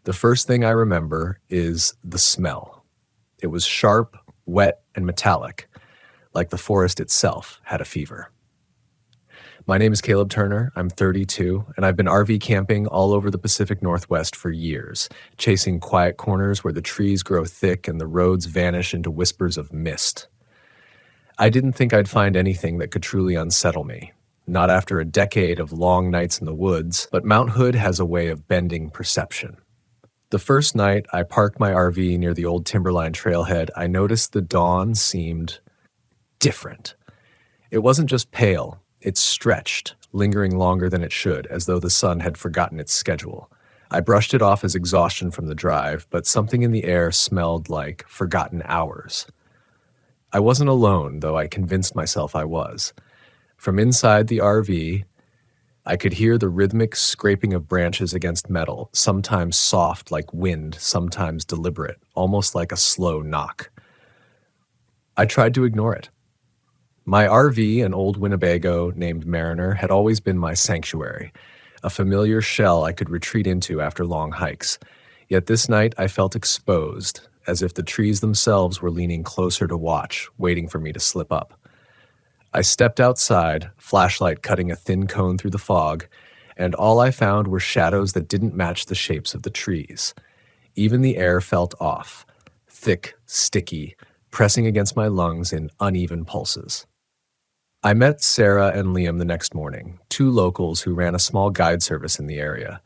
The first thing I remember is the smell. It was sharp, wet, and metallic, like the forest itself had a fever. My name is Caleb Turner. I'm 32, and I've been RV camping all over the Pacific Northwest for years, chasing quiet corners where the trees grow thick and the roads vanish into whispers of mist. I didn't think I'd find anything that could truly unsettle me, not after a decade of long nights in the woods, but Mount Hood has a way of bending perception. The first night I parked my RV near the old Timberline trailhead, I noticed the dawn seemed different. It wasn't just pale. It stretched, lingering longer than it should, as though the sun had forgotten its schedule. I brushed it off as exhaustion from the drive, but something in the air smelled like forgotten hours. I wasn't alone, though I convinced myself I was. From inside the RV, I could hear the rhythmic scraping of branches against metal, sometimes soft like wind, sometimes deliberate, almost like a slow knock. I tried to ignore it. My RV, an old Winnebago named Mariner, had always been my sanctuary, a familiar shell I could retreat into after long hikes. Yet this night I felt exposed, as if the trees themselves were leaning closer to watch, waiting for me to slip up. I stepped outside, flashlight cutting a thin cone through the fog, and all I found were shadows that didn't match the shapes of the trees. Even the air felt off, thick, sticky, pressing against my lungs in uneven pulses. I met Sarah and Liam the next morning, two locals who ran a small guide service in the area.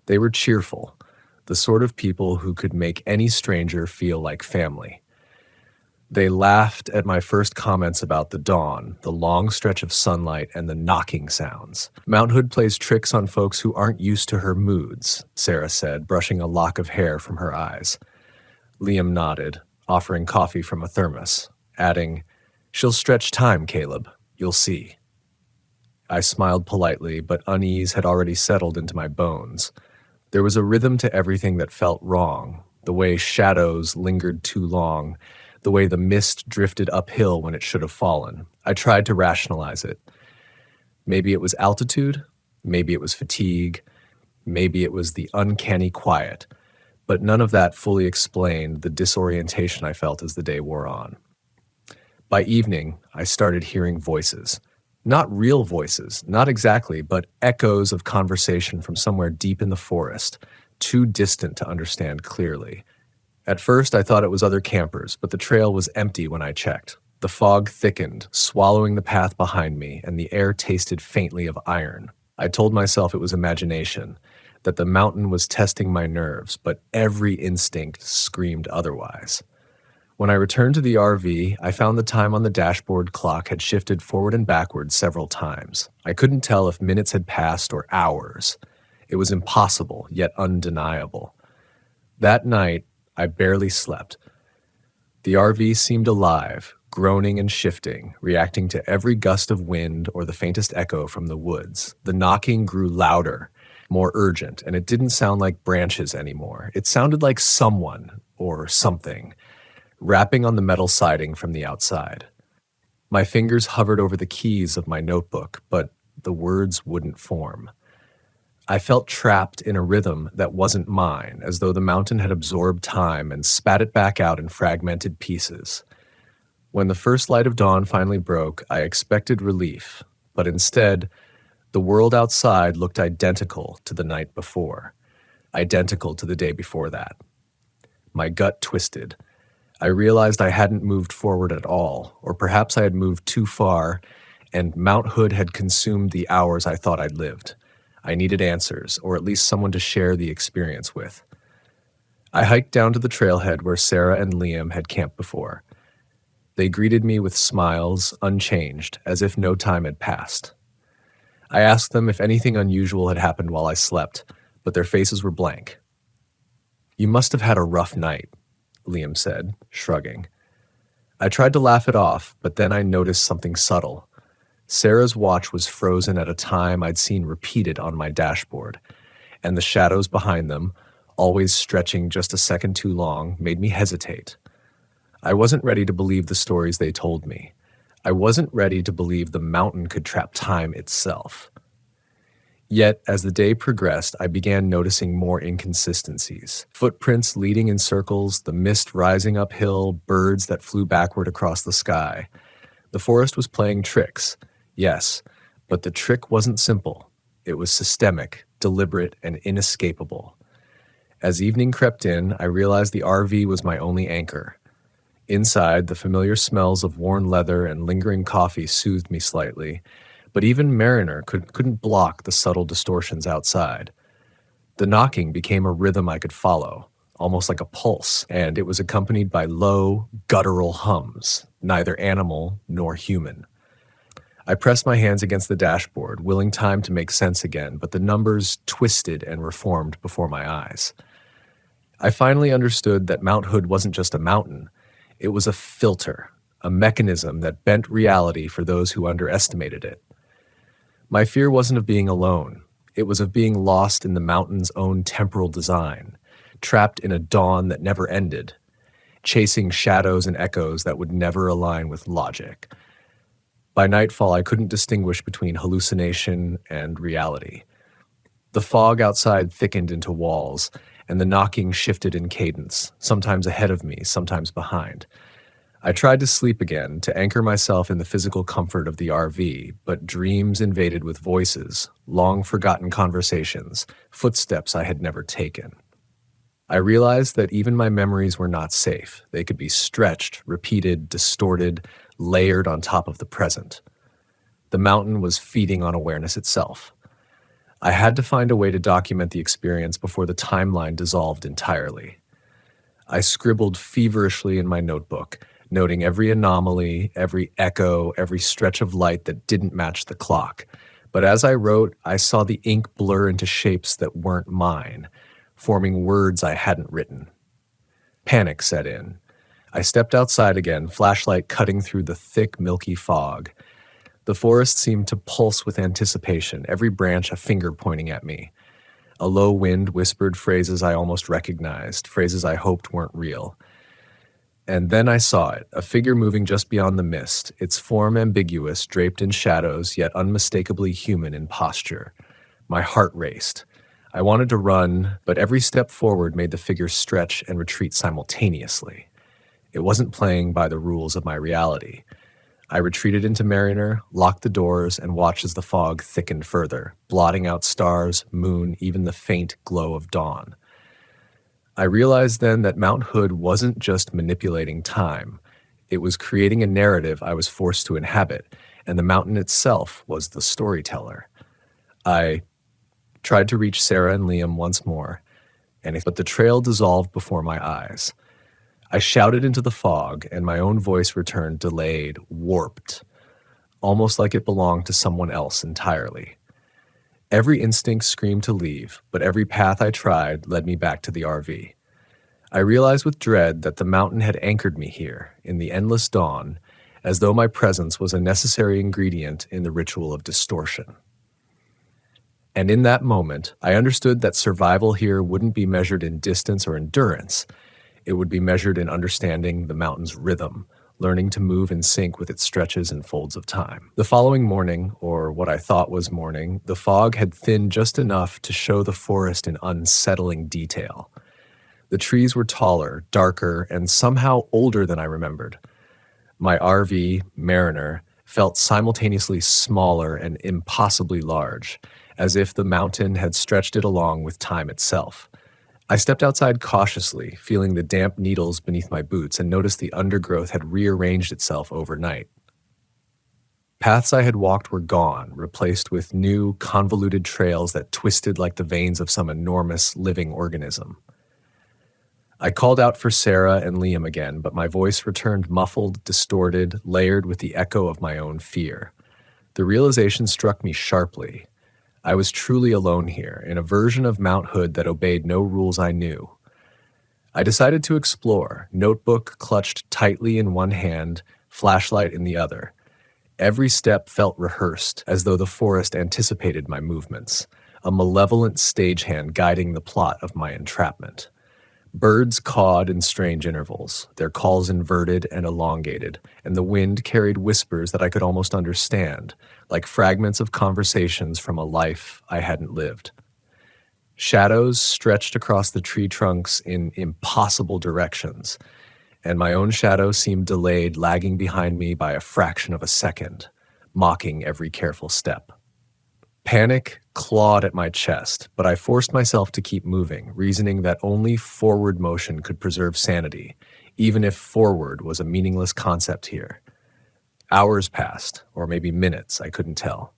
They were cheerful, the sort of people who could make any stranger feel like family. They laughed at my first comments about the dawn, the long stretch of sunlight, and the knocking sounds. Mount Hood plays tricks on folks who aren't used to her moods, Sarah said, brushing a lock of hair from her eyes. Liam nodded, offering coffee from a thermos, adding, "She'll stretch time, Caleb. You'll see." I smiled politely, but unease had already settled into my bones. There was a rhythm to everything that felt wrong, the way shadows lingered too long, the way the mist drifted uphill when it should have fallen. I tried to rationalize it. Maybe it was altitude, maybe it was fatigue, maybe it was the uncanny quiet, but none of that fully explained the disorientation I felt as the day wore on. By evening, I started hearing voices. Not real voices, not exactly, but echoes of conversation from somewhere deep in the forest, too distant to understand clearly. At first, I thought it was other campers, but the trail was empty when I checked. The fog thickened, swallowing the path behind me, and the air tasted faintly of iron. I told myself it was imagination, that the mountain was testing my nerves, but every instinct screamed otherwise. When I returned to the RV, I found the time on the dashboard clock had shifted forward and backward several times. I couldn't tell if minutes had passed or hours. It was impossible, yet undeniable. That night, I barely slept. The RV seemed alive, groaning and shifting, reacting to every gust of wind or the faintest echo from the woods. The knocking grew louder, more urgent, and it didn't sound like branches anymore. It sounded like someone, or something, rapping on the metal siding from the outside. My fingers hovered over the keys of my notebook, but the words wouldn't form. I felt trapped in a rhythm that wasn't mine, as though the mountain had absorbed time and spat it back out in fragmented pieces. When the first light of dawn finally broke, I expected relief, but instead, the world outside looked identical to the night before, identical to the day before that. My gut twisted. I realized I hadn't moved forward at all, or perhaps I had moved too far, and Mount Hood had consumed the hours I thought I'd lived. I needed answers, or at least someone to share the experience with. I hiked down to the trailhead where Sarah and Liam had camped before. They greeted me with smiles, unchanged, as if no time had passed. I asked them if anything unusual had happened while I slept, but their faces were blank. "You must have had a rough night," Liam said, shrugging. I tried to laugh it off, but then I noticed something subtle. Sarah's watch was frozen at a time I'd seen repeated on my dashboard, and the shadows behind them, always stretching just a second too long, made me hesitate. I wasn't ready to believe the stories they told me. I wasn't ready to believe the mountain could trap time itself. Yet, as the day progressed, I began noticing more inconsistencies. Footprints leading in circles, the mist rising uphill, birds that flew backward across the sky. The forest was playing tricks, yes, but the trick wasn't simple. It was systemic, deliberate, and inescapable. As evening crept in, I realized the RV was my only anchor. Inside, the familiar smells of worn leather and lingering coffee soothed me slightly, but even Mariner couldn't block the subtle distortions outside. The knocking became a rhythm I could follow, almost like a pulse, and it was accompanied by low, guttural hums, neither animal nor human. I pressed my hands against the dashboard, willing time to make sense again, but the numbers twisted and reformed before my eyes. I finally understood that Mount Hood wasn't just a mountain. It was a filter, a mechanism that bent reality for those who underestimated it. My fear wasn't of being alone. It was of being lost in the mountain's own temporal design, trapped in a dawn that never ended, chasing shadows and echoes that would never align with logic. By nightfall, I couldn't distinguish between hallucination and reality. The fog outside thickened into walls, and the knocking shifted in cadence, sometimes ahead of me, sometimes behind. I tried to sleep again, to anchor myself in the physical comfort of the RV, but dreams invaded with voices, long-forgotten conversations, footsteps I had never taken. I realized that even my memories were not safe. They could be stretched, repeated, distorted, layered on top of the present. The mountain was feeding on awareness itself. I had to find a way to document the experience before the timeline dissolved entirely. I scribbled feverishly in my notebook, noting every anomaly, every echo, every stretch of light that didn't match the clock. But as I wrote, I saw the ink blur into shapes that weren't mine, forming words I hadn't written. Panic set in. I stepped outside again, flashlight cutting through the thick, milky fog. The forest seemed to pulse with anticipation, every branch a finger pointing at me. A low wind whispered phrases I almost recognized, phrases I hoped weren't real. And then I saw it, a figure moving just beyond the mist, its form ambiguous, draped in shadows, yet unmistakably human in posture. My heart raced. I wanted to run, but every step forward made the figure stretch and retreat simultaneously. It wasn't playing by the rules of my reality. I retreated into Mariner, locked the doors, and watched as the fog thickened further, blotting out stars, moon, even the faint glow of dawn. I realized then that Mount Hood wasn't just manipulating time. It was creating a narrative I was forced to inhabit, and the mountain itself was the storyteller. I tried to reach Sarah and Liam once more, but the trail dissolved before my eyes. I shouted into the fog, and my own voice returned delayed, warped, almost like it belonged to someone else entirely. Every instinct screamed to leave, but every path I tried led me back to the RV. I realized with dread that the mountain had anchored me here, in the endless dawn, as though my presence was a necessary ingredient in the ritual of distortion. And in that moment, I understood that survival here wouldn't be measured in distance or endurance. It would be measured in understanding the mountain's rhythm, learning to move in sync with its stretches and folds of time. The following morning, or what I thought was morning, the fog had thinned just enough to show the forest in unsettling detail. The trees were taller, darker, and somehow older than I remembered. My RV, Mariner, felt simultaneously smaller and impossibly large, as if the mountain had stretched it along with time itself. I stepped outside cautiously, feeling the damp needles beneath my boots, and noticed the undergrowth had rearranged itself overnight. Paths I had walked were gone, replaced with new, convoluted trails that twisted like the veins of some enormous, living organism. I called out for Sarah and Liam again, but my voice returned muffled, distorted, layered with the echo of my own fear. The realization struck me sharply. I was truly alone here, in a version of Mount Hood that obeyed no rules I knew. I decided to explore, notebook clutched tightly in one hand, flashlight in the other. Every step felt rehearsed, as though the forest anticipated my movements, a malevolent stagehand guiding the plot of my entrapment. Birds cawed in strange intervals, their calls inverted and elongated, and the wind carried whispers that I could almost understand, like fragments of conversations from a life I hadn't lived. Shadows stretched across the tree trunks in impossible directions, and my own shadow seemed delayed, lagging behind me by a fraction of a second, mocking every careful step. Panic clawed at my chest, but I forced myself to keep moving, reasoning that only forward motion could preserve sanity, even if forward was a meaningless concept here. Hours passed, or maybe minutes, I couldn't tell.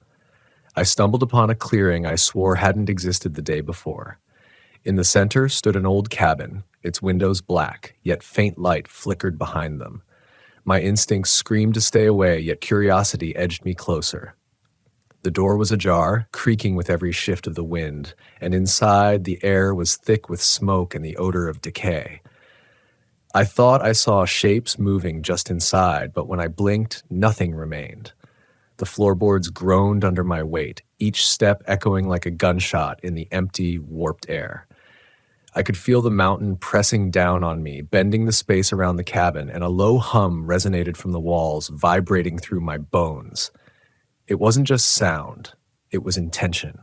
I stumbled upon a clearing I swore hadn't existed the day before. In the center stood an old cabin, its windows black, yet faint light flickered behind them. My instincts screamed to stay away, yet curiosity edged me closer. The door was ajar, creaking with every shift of the wind, and inside the air was thick with smoke and the odor of decay. I thought I saw shapes moving just inside, but when I blinked, nothing remained. The floorboards groaned under my weight, each step echoing like a gunshot in the empty, warped air. I could feel the mountain pressing down on me, bending the space around the cabin, and a low hum resonated from the walls, vibrating through my bones. It wasn't just sound, it was intention.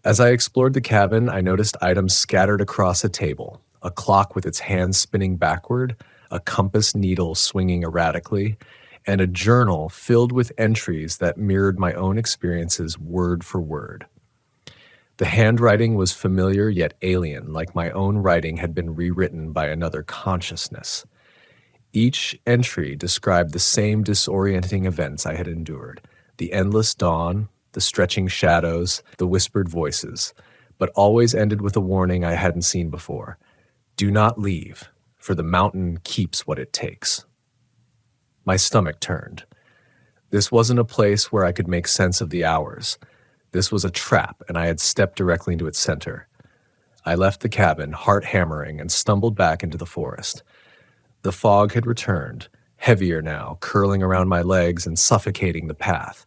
As I explored the cabin, I noticed items scattered across a table, a clock with its hands spinning backward, a compass needle swinging erratically, and a journal filled with entries that mirrored my own experiences word for word. The handwriting was familiar yet alien, like my own writing had been rewritten by another consciousness. Each entry described the same disorienting events I had endured: the endless dawn, the stretching shadows, the whispered voices, but always ended with a warning I hadn't seen before. Do not leave, for the mountain keeps what it takes. My stomach turned. This wasn't a place where I could make sense of the hours. This was a trap, and I had stepped directly into its center. I left the cabin, heart hammering, and stumbled back into the forest. The fog had returned, heavier now, curling around my legs and suffocating the path.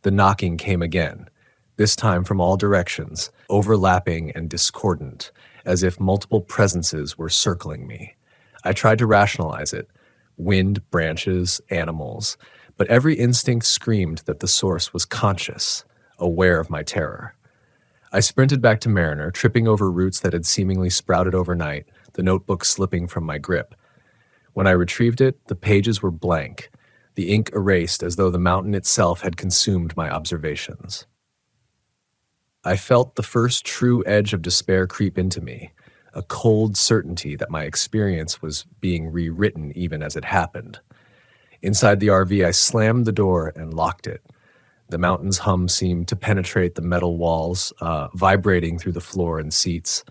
The knocking came again, this time from all directions, overlapping and discordant, as if multiple presences were circling me. I tried to rationalize it: wind, branches, animals, but every instinct screamed that the source was conscious, aware of my terror. I sprinted back to Mariner, tripping over roots that had seemingly sprouted overnight, the notebook slipping from my grip. When I retrieved it, the pages were blank, the ink erased as though the mountain itself had consumed my observations. I felt the first true edge of despair creep into me, a cold certainty that my experience was being rewritten even as it happened. Inside the RV, I slammed the door and locked it. The mountain's hum seemed to penetrate the metal walls, vibrating through the floor and seats.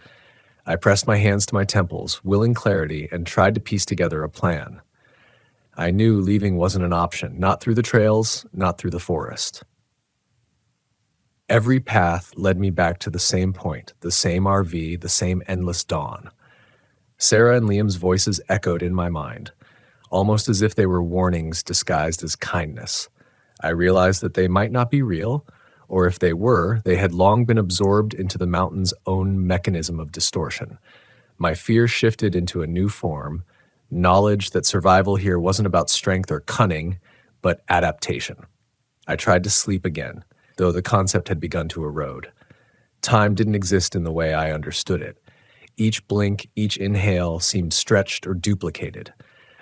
I pressed my hands to my temples, willing clarity, and tried to piece together a plan. I knew leaving wasn't an option, not through the trails, not through the forest. Every path led me back to the same point, the same RV, the same endless dawn. Sarah and Liam's voices echoed in my mind, almost as if they were warnings disguised as kindness. I realized that they might not be real, or if they were, they had long been absorbed into the mountain's own mechanism of distortion. My fear shifted into a new form, knowledge that survival here wasn't about strength or cunning, but adaptation. I tried to sleep again, though the concept had begun to erode. Time didn't exist in the way I understood it. Each blink, each inhale seemed stretched or duplicated.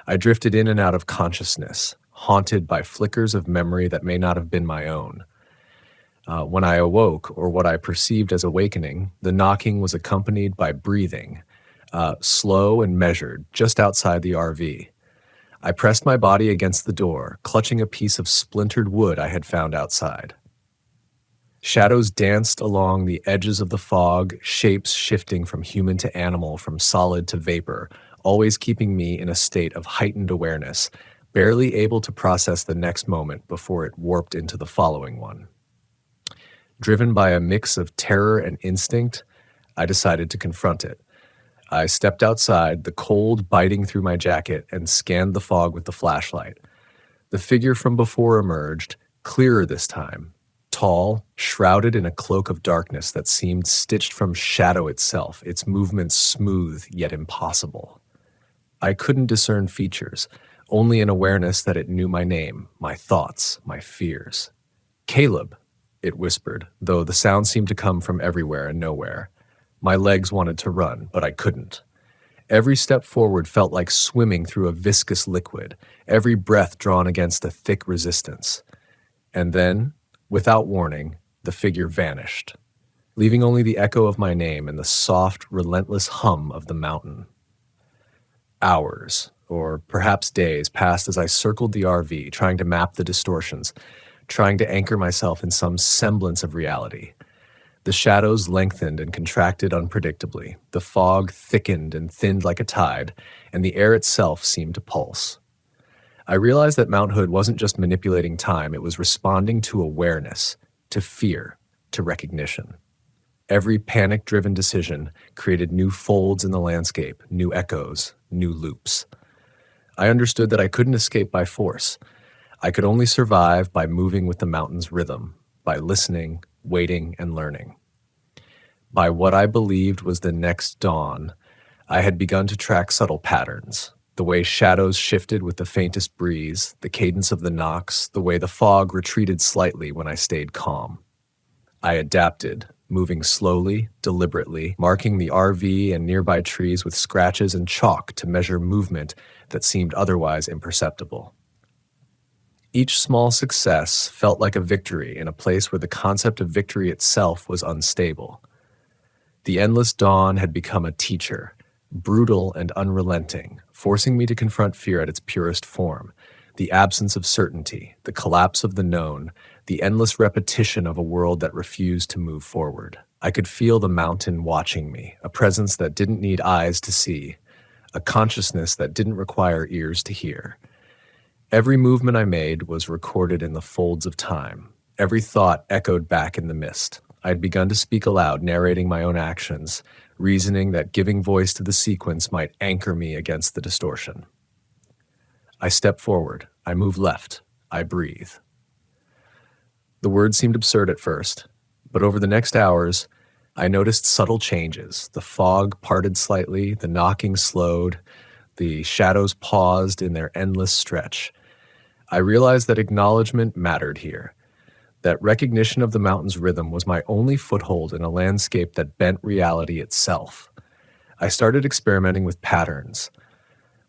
I drifted in and out of consciousness, haunted by flickers of memory that may not have been my own. When I awoke, or what I perceived as awakening, the knocking was accompanied by breathing, slow and measured, just outside the RV. I pressed my body against the door, clutching a piece of splintered wood I had found outside. Shadows danced along the edges of the fog, shapes shifting from human to animal, from solid to vapor, always keeping me in a state of heightened awareness, barely able to process the next moment before it warped into the following one. Driven by a mix of terror and instinct, I decided to confront it. I stepped outside, the cold biting through my jacket, and scanned the fog with the flashlight. The figure from before emerged, clearer this time, tall, shrouded in a cloak of darkness that seemed stitched from shadow itself, its movements smooth yet impossible. I couldn't discern features, only an awareness that it knew my name, my thoughts, my fears. "Caleb," it whispered, though the sound seemed to come from everywhere and nowhere. My legs wanted to run, but I couldn't. Every step forward felt like swimming through a viscous liquid, every breath drawn against a thick resistance. And then, without warning, the figure vanished, leaving only the echo of my name and the soft, relentless hum of the mountain. Hours, or perhaps days, passed as I circled the RV, trying to map the distortions, trying to anchor myself in some semblance of reality. The shadows lengthened and contracted unpredictably, the fog thickened and thinned like a tide, and the air itself seemed to pulse. I realized that Mount Hood wasn't just manipulating time, it was responding to awareness, to fear, to recognition. Every panic-driven decision created new folds in the landscape, new echoes, new loops. I understood that I couldn't escape by force. I could only survive by moving with the mountain's rhythm, by listening, waiting, and learning. By what I believed was the next dawn, I had begun to track subtle patterns, the way shadows shifted with the faintest breeze, the cadence of the knocks, the way the fog retreated slightly when I stayed calm. I adapted, moving slowly, deliberately, marking the RV and nearby trees with scratches and chalk to measure movement that seemed otherwise imperceptible. Each small success felt like a victory in a place where the concept of victory itself was unstable. The endless dawn had become a teacher, brutal and unrelenting, forcing me to confront fear at its purest form, the absence of certainty, the collapse of the known, the endless repetition of a world that refused to move forward. I could feel the mountain watching me, a presence that didn't need eyes to see, a consciousness that didn't require ears to hear. Every movement I made was recorded in the folds of time. Every thought echoed back in the mist. I had begun to speak aloud, narrating my own actions, reasoning that giving voice to the sequence might anchor me against the distortion. I step forward. I move left. I breathe. The words seemed absurd at first, but over the next hours, I noticed subtle changes. The fog parted slightly, the knocking slowed, the shadows paused in their endless stretch. I realized that acknowledgement mattered here, that recognition of the mountain's rhythm was my only foothold in a landscape that bent reality itself. I started experimenting with patterns,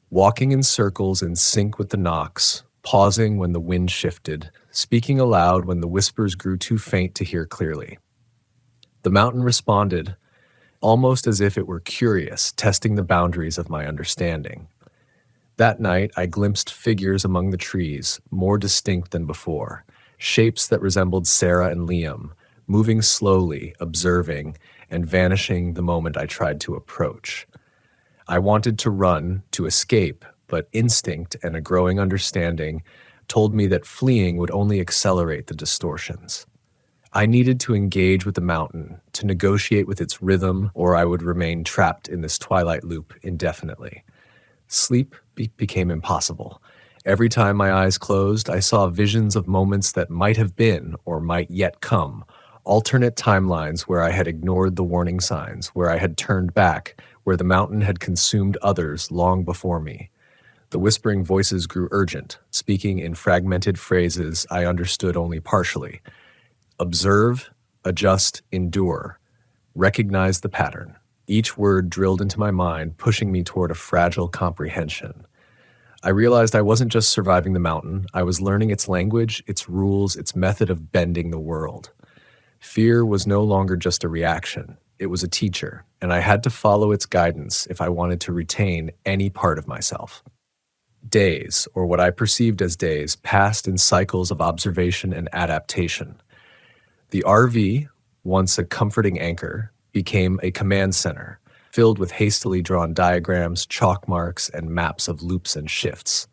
walking in circles in sync with the knocks, pausing when the wind shifted, speaking aloud when the whispers grew too faint to hear clearly. The mountain responded, almost as if it were curious, testing the boundaries of my understanding. That night, I glimpsed figures among the trees, more distinct than before, shapes that resembled Sarah and Liam, moving slowly, observing, and vanishing the moment I tried to approach. I wanted to run, to escape, but instinct and a growing understanding told me that fleeing would only accelerate the distortions. I needed to engage with the mountain, to negotiate with its rhythm, or I would remain trapped in this twilight loop indefinitely. Sleep became impossible. Every time my eyes closed, I saw visions of moments that might have been or might yet come, alternate timelines where I had ignored the warning signs, where I had turned back, where the mountain had consumed others long before me. The whispering voices grew urgent, speaking in fragmented phrases I understood only partially. Observe, adjust, endure. Recognize the pattern. Each word drilled into my mind, pushing me toward a fragile comprehension. I realized I wasn't just surviving the mountain, I was learning its language, its rules, its method of bending the world. Fear was no longer just a reaction, it was a teacher, and I had to follow its guidance if I wanted to retain any part of myself. Days, or what I perceived as days, passed in cycles of observation and adaptation. The RV, once a comforting anchor, became a command center, filled with hastily drawn diagrams, chalk marks, and maps of loops and shifts.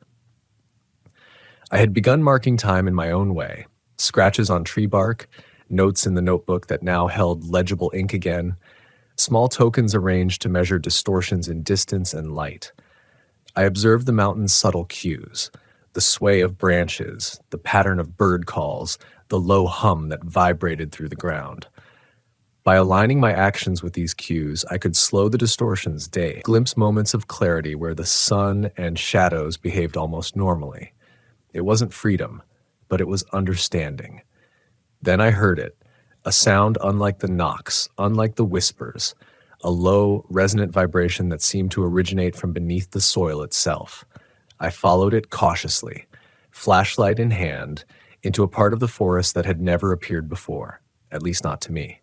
I had begun marking time in my own way, scratches on tree bark, notes in the notebook that now held legible ink again, small tokens arranged to measure distortions in distance and light. I observed the mountain's subtle cues, the sway of branches, the pattern of bird calls, the low hum that vibrated through the ground. By aligning my actions with these cues, I could slow the distortions day, glimpse moments of clarity where the sun and shadows behaved almost normally. It wasn't freedom, but it was understanding. Then I heard it, a sound unlike the knocks, unlike the whispers, a low, resonant vibration that seemed to originate from beneath the soil itself. I followed it cautiously, flashlight in hand, into a part of the forest that had never appeared before, at least not to me.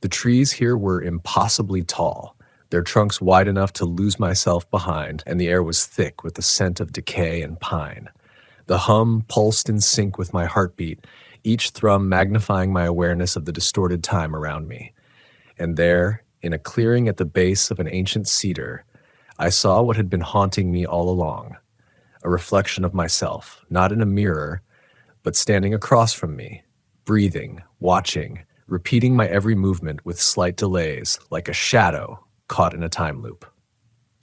The trees here were impossibly tall, their trunks wide enough to lose myself behind, and the air was thick with the scent of decay and pine. The hum pulsed in sync with my heartbeat, each thrum magnifying my awareness of the distorted time around me. And there, in a clearing at the base of an ancient cedar, I saw what had been haunting me all along, a reflection of myself, not in a mirror, but standing across from me, breathing, watching, repeating my every movement with slight delays, like a shadow caught in a time loop.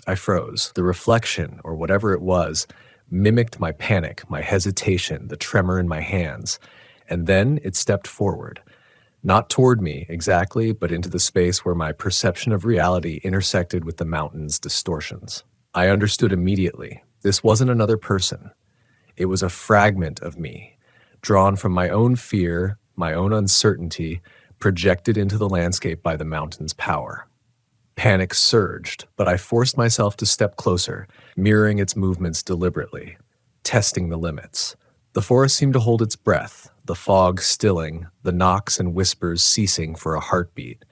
I froze. The reflection, or whatever it was, mimicked my panic, my hesitation, the tremor in my hands, and then it stepped forward, not toward me exactly, but into the space where my perception of reality intersected with the mountain's distortions. I understood immediately. This wasn't another person. It was a fragment of me, drawn from my own fear, my own uncertainty, projected into the landscape by the mountain's power. Panic surged, but I forced myself to step closer, mirroring its movements deliberately, testing the limits. The forest seemed to hold its breath, the fog stilling, the knocks and whispers ceasing for a heartbeat.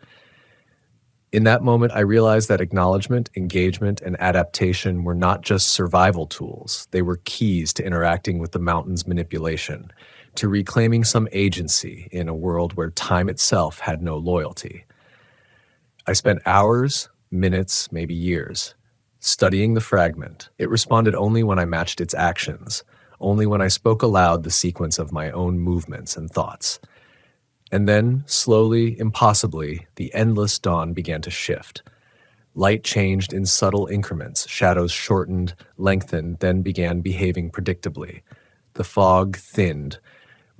In that moment, I realized that acknowledgement, engagement, and adaptation were not just survival tools. They were keys to interacting with the mountain's manipulation, to reclaiming some agency in a world where time itself had no loyalty. I spent hours, minutes, maybe years, studying the fragment. It responded only when I matched its actions, only when I spoke aloud the sequence of my own movements and thoughts. And then, slowly, impossibly, the endless dawn began to shift. Light changed in subtle increments, shadows shortened, lengthened, then began behaving predictably. The fog thinned,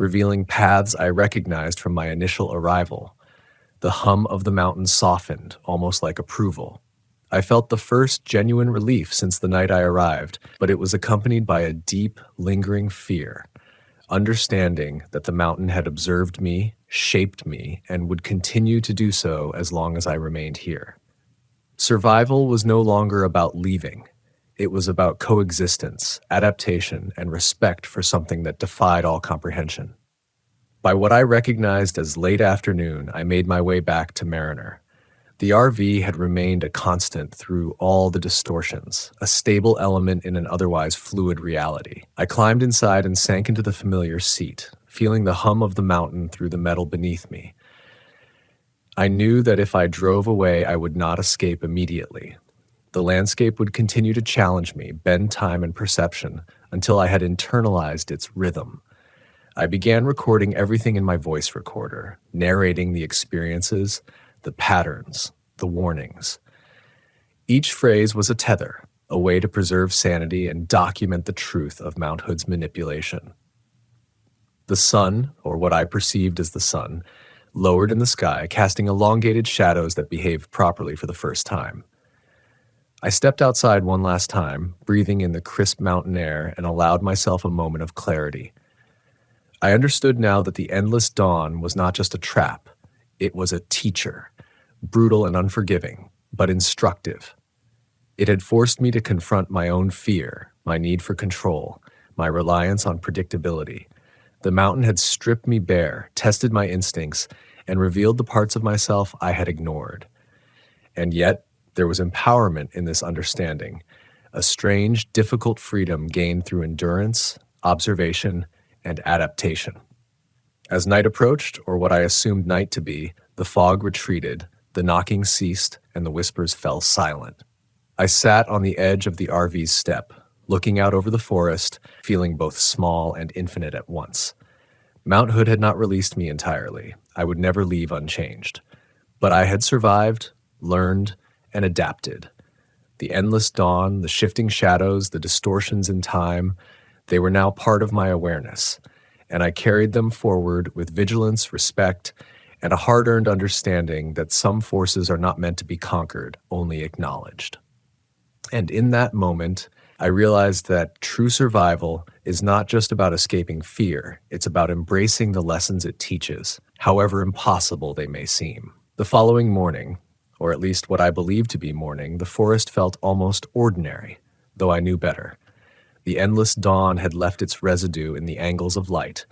revealing paths I recognized from my initial arrival. The hum of the mountain softened, almost like approval. I felt the first genuine relief since the night I arrived, but it was accompanied by a deep, lingering fear, understanding that the mountain had observed me, shaped me, and would continue to do so as long as I remained here. Survival was no longer about leaving. It was about coexistence, adaptation, and respect for something that defied all comprehension. By what I recognized as late afternoon, I made my way back to Mariner. The RV had remained a constant through all the distortions, a stable element in an otherwise fluid reality. I climbed inside and sank into the familiar seat, feeling the hum of the mountain through the metal beneath me. I knew that if I drove away, I would not escape immediately. The landscape would continue to challenge me, bend time and perception, until I had internalized its rhythm. I began recording everything in my voice recorder, narrating the experiences, the patterns, the warnings. Each phrase was a tether, a way to preserve sanity and document the truth of Mount Hood's manipulation. The sun, or what I perceived as the sun, lowered in the sky, casting elongated shadows that behaved properly for the first time. I stepped outside one last time, breathing in the crisp mountain air, and allowed myself a moment of clarity. I understood now that the endless dawn was not just a trap. It was a teacher, brutal and unforgiving, but instructive. It had forced me to confront my own fear, my need for control, my reliance on predictability. The mountain had stripped me bare, tested my instincts, and revealed the parts of myself I had ignored. And yet, there was empowerment in this understanding, a strange, difficult freedom gained through endurance, observation, and adaptation. As night approached, or what I assumed night to be, the fog retreated, the knocking ceased, and the whispers fell silent. I sat on the edge of the RV's step, looking out over the forest, feeling both small and infinite at once. Mount Hood had not released me entirely. I would never leave unchanged. But I had survived, learned, and adapted. The endless dawn, the shifting shadows, the distortions in time, they were now part of my awareness. and I carried them forward with vigilance, respect, and a hard-earned understanding that some forces are not meant to be conquered, only acknowledged. And in that moment, I realized that true survival is not just about escaping fear, it's about embracing the lessons it teaches, however impossible they may seem. The following morning, or at least what I believed to be morning, the forest felt almost ordinary, though I knew better. The endless dawn had left its residue in the angles of light,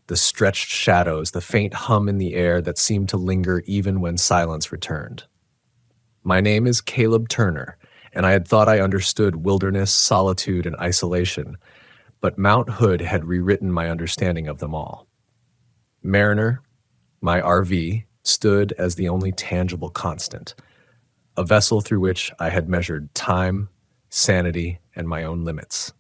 the stretched shadows, the faint hum in the air that seemed to linger even when silence returned. My name is Caleb Turner, and I had thought I understood wilderness, solitude, and isolation, but Mount Hood had rewritten my understanding of them all. Mariner, my RV, stood as the only tangible constant, a vessel through which I had measured time, sanity, and my own limits.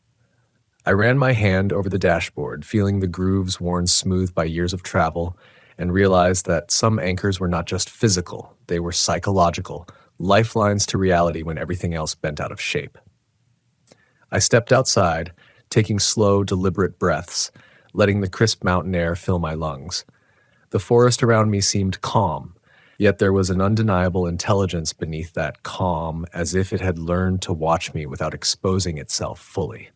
I ran my hand over the dashboard, feeling the grooves worn smooth by years of travel, and realized that some anchors were not just physical, they were psychological, lifelines to reality when everything else bent out of shape. I stepped outside, taking slow, deliberate breaths, letting the crisp mountain air fill my lungs. The forest around me seemed calm, yet there was an undeniable intelligence beneath that calm, as if it had learned to watch me without exposing itself fully.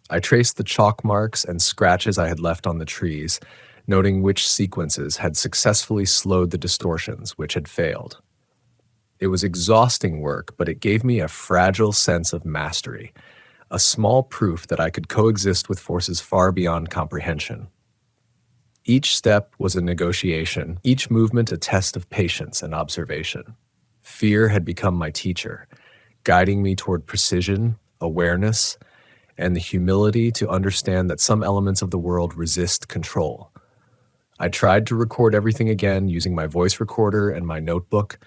I traced the chalk marks and scratches I had left on the trees, noting which sequences had successfully slowed the distortions which had failed. It was exhausting work, but it gave me a fragile sense of mastery, a small proof that I could coexist with forces far beyond comprehension. Each step was a negotiation, each movement a test of patience and observation. Fear had become my teacher, guiding me toward precision, awareness, and the humility to understand that some elements of the world resist control. I tried to record everything again using my voice recorder and my notebook,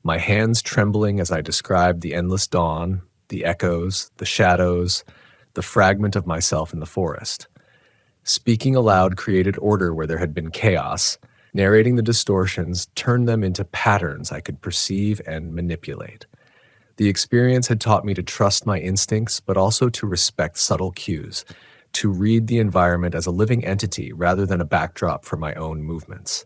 my hands trembling as I described the endless dawn, the echoes, the shadows, the fragment of myself in the forest. Speaking aloud created order where there had been chaos. Narrating the distortions turned them into patterns I could perceive and manipulate. The experience had taught me to trust my instincts, but also to respect subtle cues, to read the environment as a living entity rather than a backdrop for my own movements.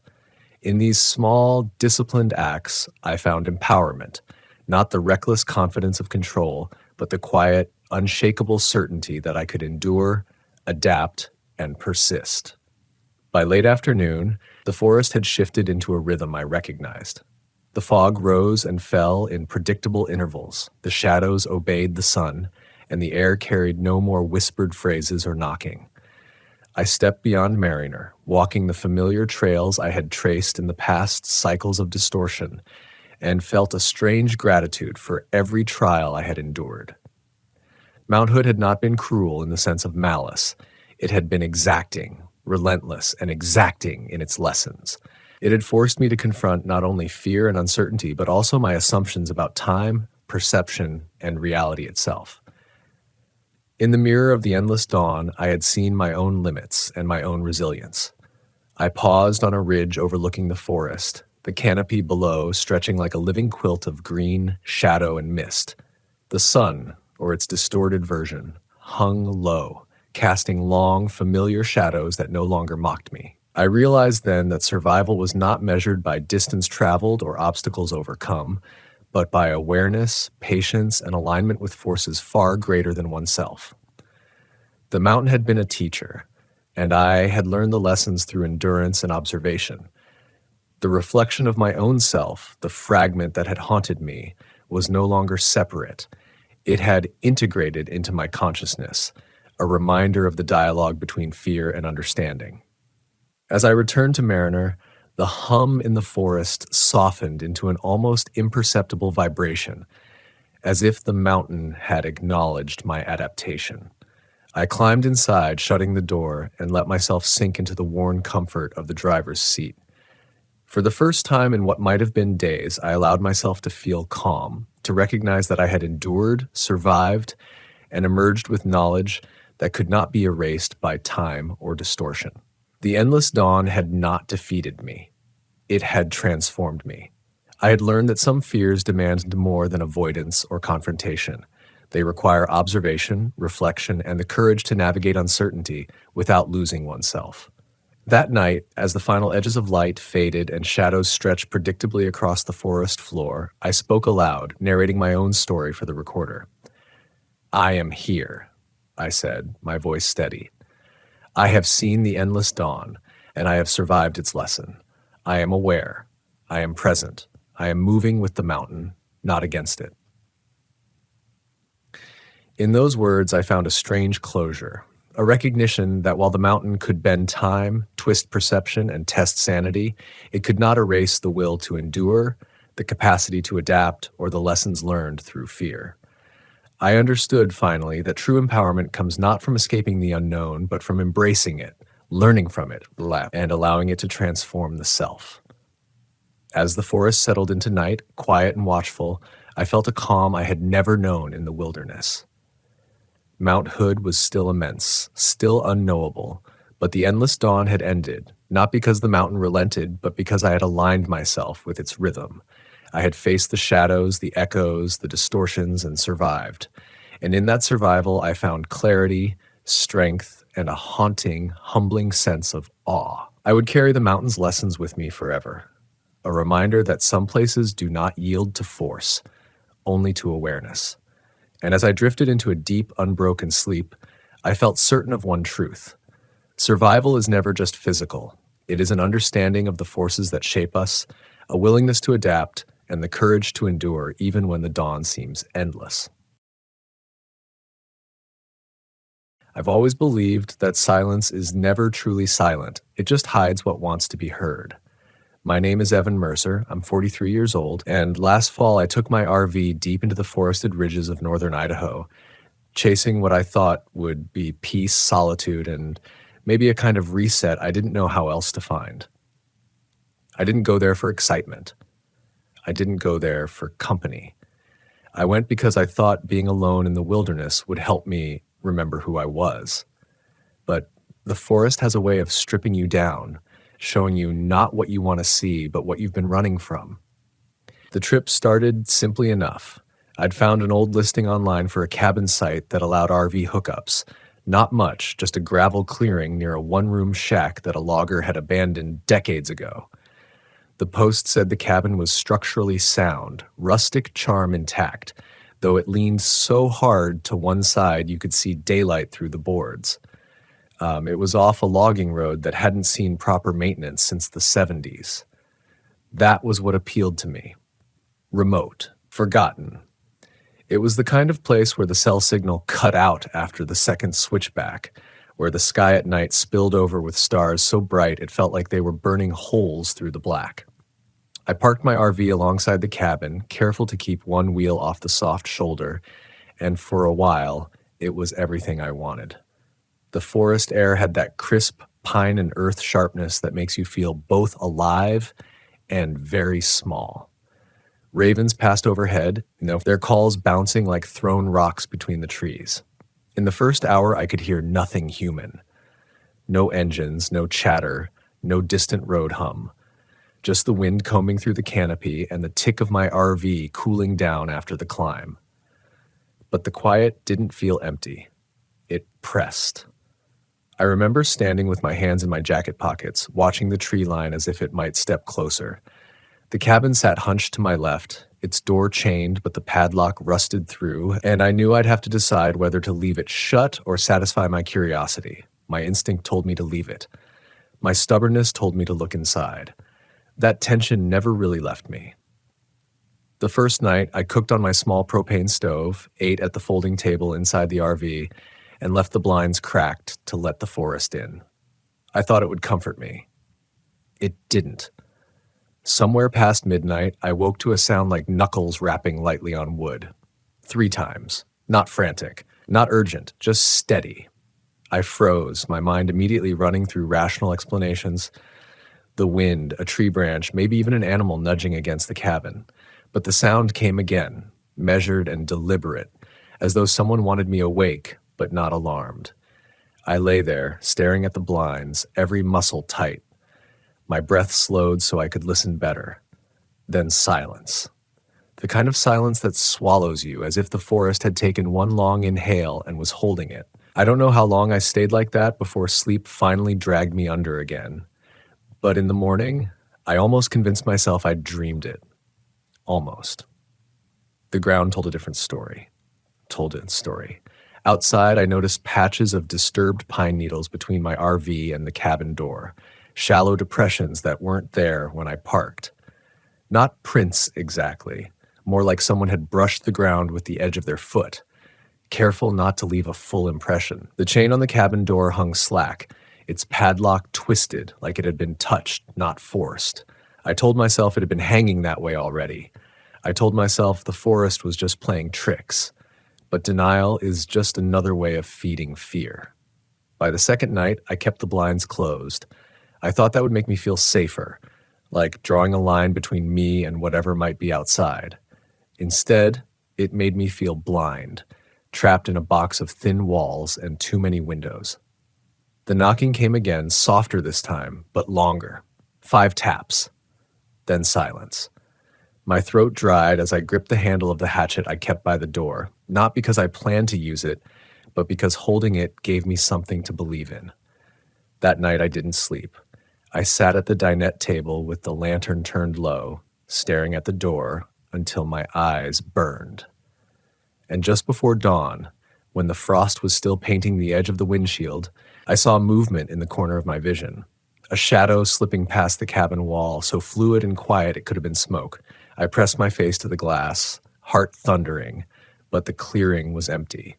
In these small, disciplined acts, I found empowerment, not the reckless confidence of control, but the quiet, unshakable certainty that I could endure, adapt, and persist. By late afternoon, the forest had shifted into a rhythm I recognized. The fog rose and fell in predictable intervals, the shadows obeyed the sun, and the air carried no more whispered phrases or knocking. I stepped beyond Mariner, walking the familiar trails I had traced in the past cycles of distortion, and felt a strange gratitude for every trial I had endured. Mount Hood had not been cruel in the sense of malice. It had been exacting, relentless, and exacting in its lessons. It had forced me to confront not only fear and uncertainty, but also my assumptions about time, perception, and reality itself. In the mirror of the endless dawn, I had seen my own limits and my own resilience. I paused on a ridge overlooking the forest, the canopy below stretching like a living quilt of green, shadow, and mist. The sun, or its distorted version, hung low, casting long, familiar shadows that no longer mocked me. I realized then that survival was not measured by distance traveled or obstacles overcome, but by awareness, patience, and alignment with forces far greater than oneself. The mountain had been a teacher, and I had learned the lessons through endurance and observation. The reflection of my own self, the fragment that had haunted me, was no longer separate. It had integrated into my consciousness, a reminder of the dialogue between fear and understanding. As I returned to Mariner, the hum in the forest softened into an almost imperceptible vibration, as if the mountain had acknowledged my adaptation. I climbed inside, shutting the door, and let myself sink into the worn comfort of the driver's seat. For the first time in what might have been days, I allowed myself to feel calm, to recognize that I had endured, survived, and emerged with knowledge that could not be erased by time or distortion. The endless dawn had not defeated me. It had transformed me. I had learned that some fears demand more than avoidance or confrontation. They require observation, reflection, and the courage to navigate uncertainty without losing oneself. That night, as the final edges of light faded and shadows stretched predictably across the forest floor, I spoke aloud, narrating my own story for the recorder. "I am here," I said, my voice steady. "I have seen the endless dawn, and I have survived its lesson. I am aware. I am present. I am moving with the mountain, not against it." In those words, I found a strange closure, a recognition that while the mountain could bend time, twist perception, and test sanity, it could not erase the will to endure, the capacity to adapt, or the lessons learned through fear. I understood, finally, that true empowerment comes not from escaping the unknown, but from embracing it, learning from it, and allowing it to transform the self. As the forest settled into night, quiet and watchful, I felt a calm I had never known in the wilderness. Mount Hood was still immense, still unknowable, but the endless dawn had ended, not because the mountain relented, but because I had aligned myself with its rhythm. I had faced the shadows, the echoes, the distortions, and survived. And in that survival, I found clarity, strength, and a haunting, humbling sense of awe. I would carry the mountain's lessons with me forever, a reminder that some places do not yield to force, only to awareness. And as I drifted into a deep, unbroken sleep, I felt certain of one truth. Survival is never just physical. It is an understanding of the forces that shape us, a willingness to adapt, and the courage to endure even when the dawn seems endless. I've always believed that silence is never truly silent. It just hides what wants to be heard. My name is Evan Mercer. I'm 43 years old, and last fall I took my RV deep into the forested ridges of northern Idaho, chasing what I thought would be peace, solitude, and maybe a kind of reset I didn't know how else to find. I didn't go there for excitement. I didn't go there for company. I went because I thought being alone in the wilderness would help me remember who I was. But the forest has a way of stripping you down, showing you not what you want to see, but what you've been running from. The trip started simply enough. I'd found an old listing online for a cabin site that allowed RV hookups. Not much, just a gravel clearing near a one-room shack that a logger had abandoned decades ago. The post said the cabin was structurally sound, rustic charm intact, though it leaned so hard to one side you could see daylight through the boards. It was off a logging road that hadn't seen proper maintenance since the 70s. That was what appealed to me. Remote, forgotten. It was the kind of place where the cell signal cut out after the second switchback, where the sky at night spilled over with stars so bright it felt like they were burning holes through the black. I parked my RV alongside the cabin, careful to keep one wheel off the soft shoulder, and for a while, it was everything I wanted. The forest air had that crisp pine and earth sharpness that makes you feel both alive and very small. Ravens passed overhead, their calls bouncing like thrown rocks between the trees. In the first hour, I could hear nothing human. No engines, no chatter, no distant road hum. Just the wind combing through the canopy and the tick of my RV cooling down after the climb. But the quiet didn't feel empty. It pressed. I remember standing with my hands in my jacket pockets, watching the tree line as if it might step closer. The cabin sat hunched to my left, its door chained but the padlock rusted through, and I knew I'd have to decide whether to leave it shut or satisfy my curiosity. My instinct told me to leave it. My stubbornness told me to look inside. That tension never really left me. The first night, I cooked on my small propane stove, ate at the folding table inside the RV, and left the blinds cracked to let the forest in. I thought it would comfort me. It didn't. Somewhere past midnight, I woke to a sound like knuckles rapping lightly on wood. 3 times. Not frantic, not urgent, just steady. I froze, my mind immediately running through rational explanations. The wind, a tree branch, maybe even an animal nudging against the cabin. But the sound came again, measured and deliberate, as though someone wanted me awake, but not alarmed. I lay there, staring at the blinds, every muscle tight. My breath slowed so I could listen better. Then silence. The kind of silence that swallows you, as if the forest had taken one long inhale and was holding it. I don't know how long I stayed like that before sleep finally dragged me under again. But in the morning, I almost convinced myself I'd dreamed it. Almost. The ground told a different story. Told its story. Outside, I noticed patches of disturbed pine needles between my RV and the cabin door, shallow depressions that weren't there when I parked. Not prints exactly, more like someone had brushed the ground with the edge of their foot, careful not to leave a full impression. The chain on the cabin door hung slack, its padlock twisted like it had been touched, not forced. I told myself it had been hanging that way already. I told myself the forest was just playing tricks. But denial is just another way of feeding fear. By the second night, I kept the blinds closed. I thought that would make me feel safer, like drawing a line between me and whatever might be outside. Instead, it made me feel blind, trapped in a box of thin walls and too many windows. The knocking came again, softer this time, but longer. 5 taps. Then silence. My throat dried as I gripped the handle of the hatchet I kept by the door, not because I planned to use it, but because holding it gave me something to believe in. That night I didn't sleep. I sat at the dinette table with the lantern turned low, staring at the door until my eyes burned. And just before dawn, when the frost was still painting the edge of the windshield, I saw movement in the corner of my vision. A shadow slipping past the cabin wall, so fluid and quiet it could have been smoke. I pressed my face to the glass, heart thundering, but the clearing was empty.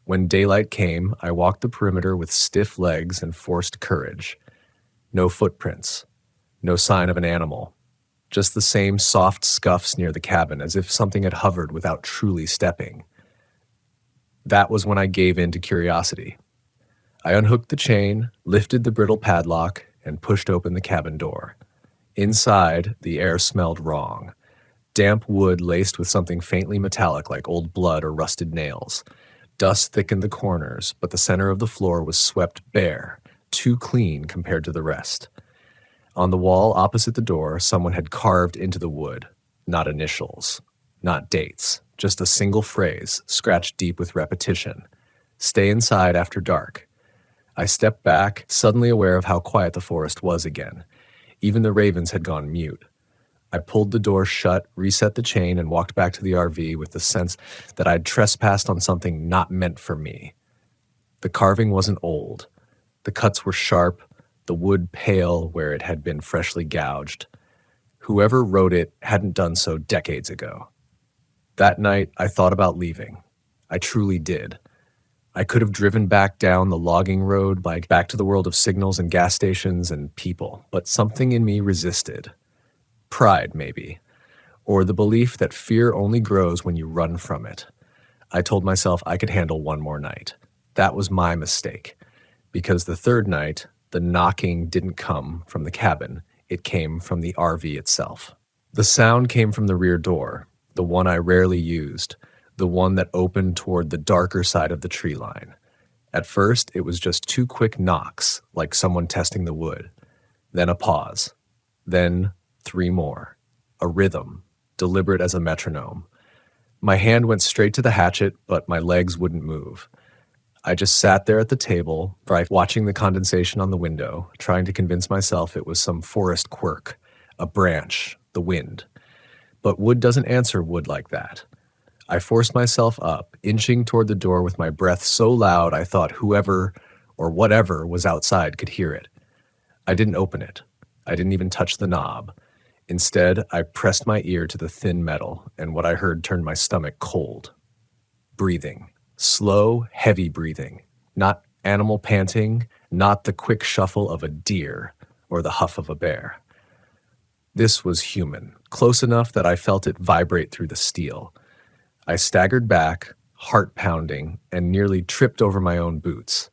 When daylight came, I walked the perimeter with stiff legs and forced courage. No footprints, no sign of an animal, just the same soft scuffs near the cabin, as if something had hovered without truly stepping. That was when I gave in to curiosity. I unhooked the chain, lifted the brittle padlock, and pushed open the cabin door. Inside, the air smelled wrong. Damp wood laced with something faintly metallic like old blood or rusted nails. Dust thickened the corners, but the center of the floor was swept bare, too clean compared to the rest. On the wall opposite the door, someone had carved into the wood. Not initials, not dates, just a single phrase, scratched deep with repetition. Stay inside after dark. I stepped back, suddenly aware of how quiet the forest was again. Even the ravens had gone mute. I pulled the door shut, reset the chain, and walked back to the RV with the sense that I'd trespassed on something not meant for me. The carving wasn't old. The cuts were sharp, the wood pale where it had been freshly gouged. Whoever wrote it hadn't done so decades ago. That night, I thought about leaving. I truly did. I could have driven back down the logging road, back to the world of signals and gas stations and people, but something in me resisted. Pride, maybe, or the belief that fear only grows when you run from it. I told myself I could handle one more night. That was my mistake, because the third night, the knocking didn't come from the cabin. It came from the RV itself. The sound came from the rear door, the one I rarely used, the one that opened toward the darker side of the tree line. At first, it was just 2 quick knocks, like someone testing the wood. Then a pause. Then 3 more. A rhythm, deliberate as a metronome. My hand went straight to the hatchet, but my legs wouldn't move. I just sat there at the table, watching the condensation on the window, trying to convince myself it was some forest quirk, a branch, the wind. But wood doesn't answer wood like that. I forced myself up, inching toward the door with my breath so loud I thought whoever or whatever was outside could hear it. I didn't open it. I didn't even touch the knob. Instead, I pressed my ear to the thin metal, and what I heard turned my stomach cold. Breathing. Slow, heavy breathing. Not animal panting, not the quick shuffle of a deer or the huff of a bear. This was human, close enough that I felt it vibrate through the steel. I staggered back, heart pounding, and nearly tripped over my own boots.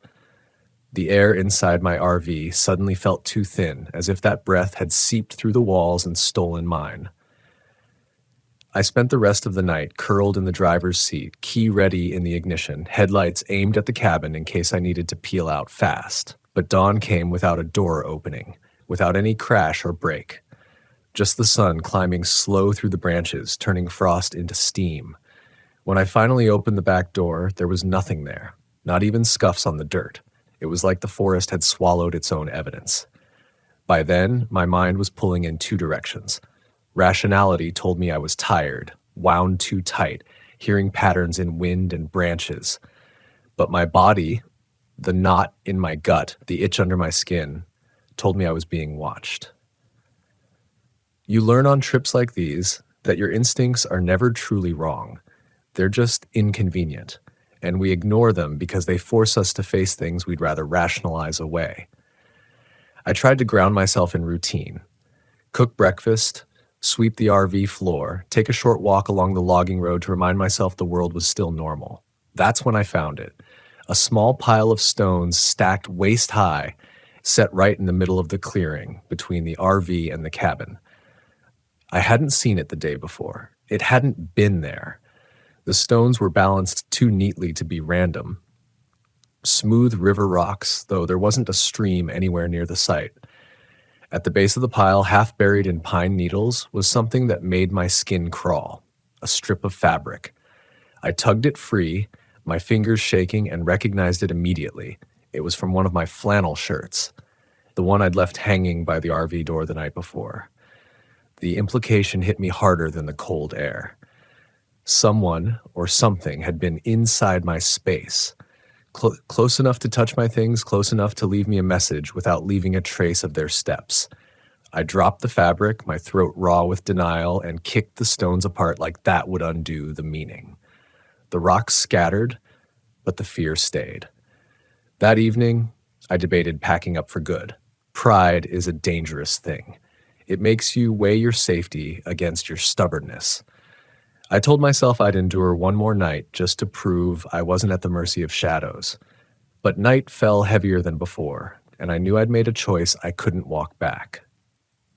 The air inside my RV suddenly felt too thin, as if that breath had seeped through the walls and stolen mine. I spent the rest of the night curled in the driver's seat, key ready in the ignition, headlights aimed at the cabin in case I needed to peel out fast. But dawn came without a door opening, without any crash or break. just the sun climbing slow through the branches, turning frost into steam. When I finally opened the back door, there was nothing there, not even scuffs on the dirt. It was like the forest had swallowed its own evidence. By then, my mind was pulling in two directions. Rationality told me I was tired, wound too tight, hearing patterns in wind and branches. But my body, the knot in my gut, the itch under my skin, told me I was being watched. You learn on trips like these that your instincts are never truly wrong. They're just inconvenient, and we ignore them because they force us to face things we'd rather rationalize away. I tried to ground myself in routine. Cook breakfast, sweep the RV floor, take a short walk along the logging road to remind myself the world was still normal. That's when I found it. A small pile of stones stacked waist high, set right in the middle of the clearing between the RV and the cabin. I hadn't seen it the day before. It hadn't been there. The stones were balanced too neatly to be random. Smooth river rocks, though there wasn't a stream anywhere near the site. At the base of the pile, half buried in pine needles, was something that made my skin crawl, a strip of fabric. I tugged it free, my fingers shaking, and recognized it immediately. It was from one of my flannel shirts, the one I'd left hanging by the RV door the night before. The implication hit me harder than the cold air. Someone or something had been inside my space, close enough to touch my things, close enough to leave me a message without leaving a trace of their steps. I dropped the fabric, my throat raw with denial, and kicked the stones apart like that would undo the meaning. The rocks scattered, but the fear stayed. That evening, I debated packing up for good. Pride is a dangerous thing. It makes you weigh your safety against your stubbornness. I told myself I'd endure one more night just to prove I wasn't at the mercy of shadows. But night fell heavier than before, and I knew I'd made a choice I couldn't walk back.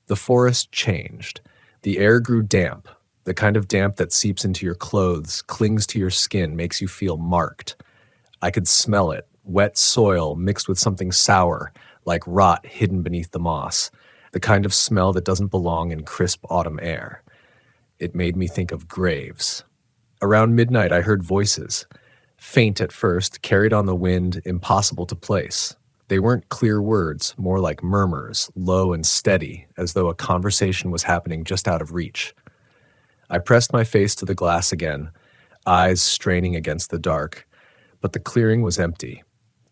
The forest changed. The air grew damp, the kind of damp that seeps into your clothes, clings to your skin, makes you feel marked. I could smell it, wet soil mixed with something sour, like rot hidden beneath the moss, the kind of smell that doesn't belong in crisp autumn air. It made me think of graves. Around midnight, I heard voices. Faint at first, carried on the wind, impossible to place. They weren't clear words, more like murmurs, low and steady, as though a conversation was happening just out of reach. I pressed my face to the glass again, eyes straining against the dark, but the clearing was empty.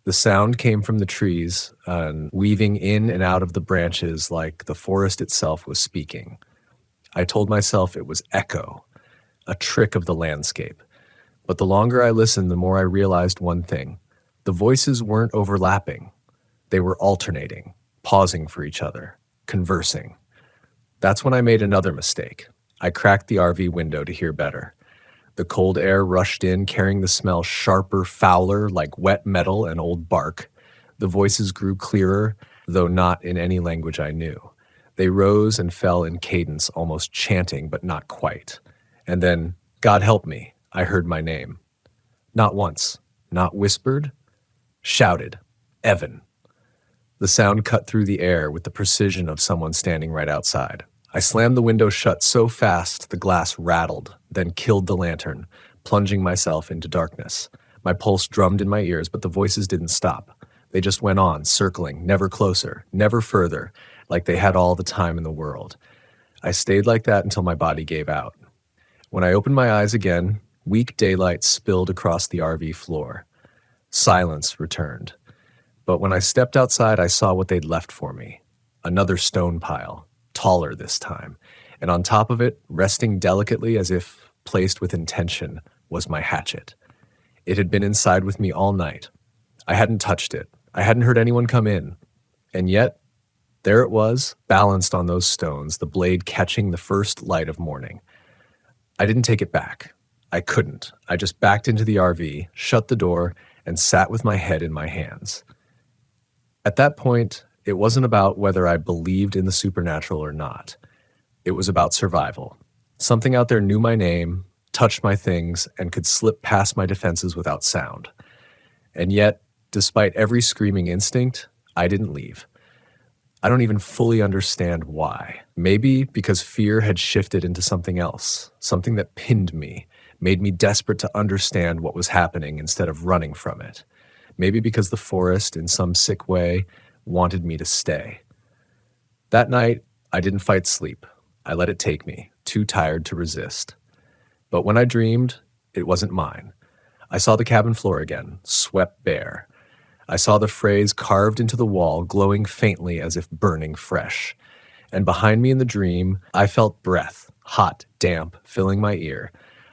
The sound came from the trees, and weaving in and out of the branches like the forest itself was speaking. I told myself it was echo, a trick of the landscape. But the longer I listened, the more I realized one thing. The voices weren't overlapping. They were alternating, pausing for each other, conversing. That's when I made another mistake. I cracked the RV window to hear better. The cold air rushed in, carrying the smell sharper, fouler, like wet metal and old bark. The voices grew clearer, though not in any language I knew. They rose and fell in cadence, almost chanting, but not quite. And then, God help me, I heard my name. Not once, not whispered, shouted, Evan. The sound cut through the air with the precision of someone standing right outside. I slammed the window shut so fast the glass rattled, then killed the lantern, plunging myself into darkness. My pulse drummed in my ears, but the voices didn't stop. They just went on, circling, never closer, never further, like they had all the time in the world. I stayed like that until my body gave out. When I opened my eyes again, weak daylight spilled across the RV floor. Silence returned. But when I stepped outside, I saw what they'd left for me. Another stone pile, taller this time. And on top of it, resting delicately as if placed with intention, was my hatchet. It had been inside with me all night. I hadn't touched it. I hadn't heard anyone come in. And yet, there it was, balanced on those stones, the blade catching the first light of morning. I didn't take it back. I couldn't. I just backed into the RV, shut the door, and sat with my head in my hands. At that point, it wasn't about whether I believed in the supernatural or not. It was about survival. Something out there knew my name, touched my things, and could slip past my defenses without sound. And yet, despite every screaming instinct, I didn't leave. I don't even fully understand why. Maybe because fear had shifted into something else, something that pinned me, made me desperate to understand what was happening instead of running from it. Maybe because the forest, in some sick way, wanted me to stay. That night, I didn't fight sleep. I let it take me, too tired to resist. But when I dreamed, it wasn't mine. I saw the cabin floor again, swept bare. I saw the phrase carved into the wall, glowing faintly as if burning fresh. And behind me in the dream, I felt breath, hot, damp, filling my ear.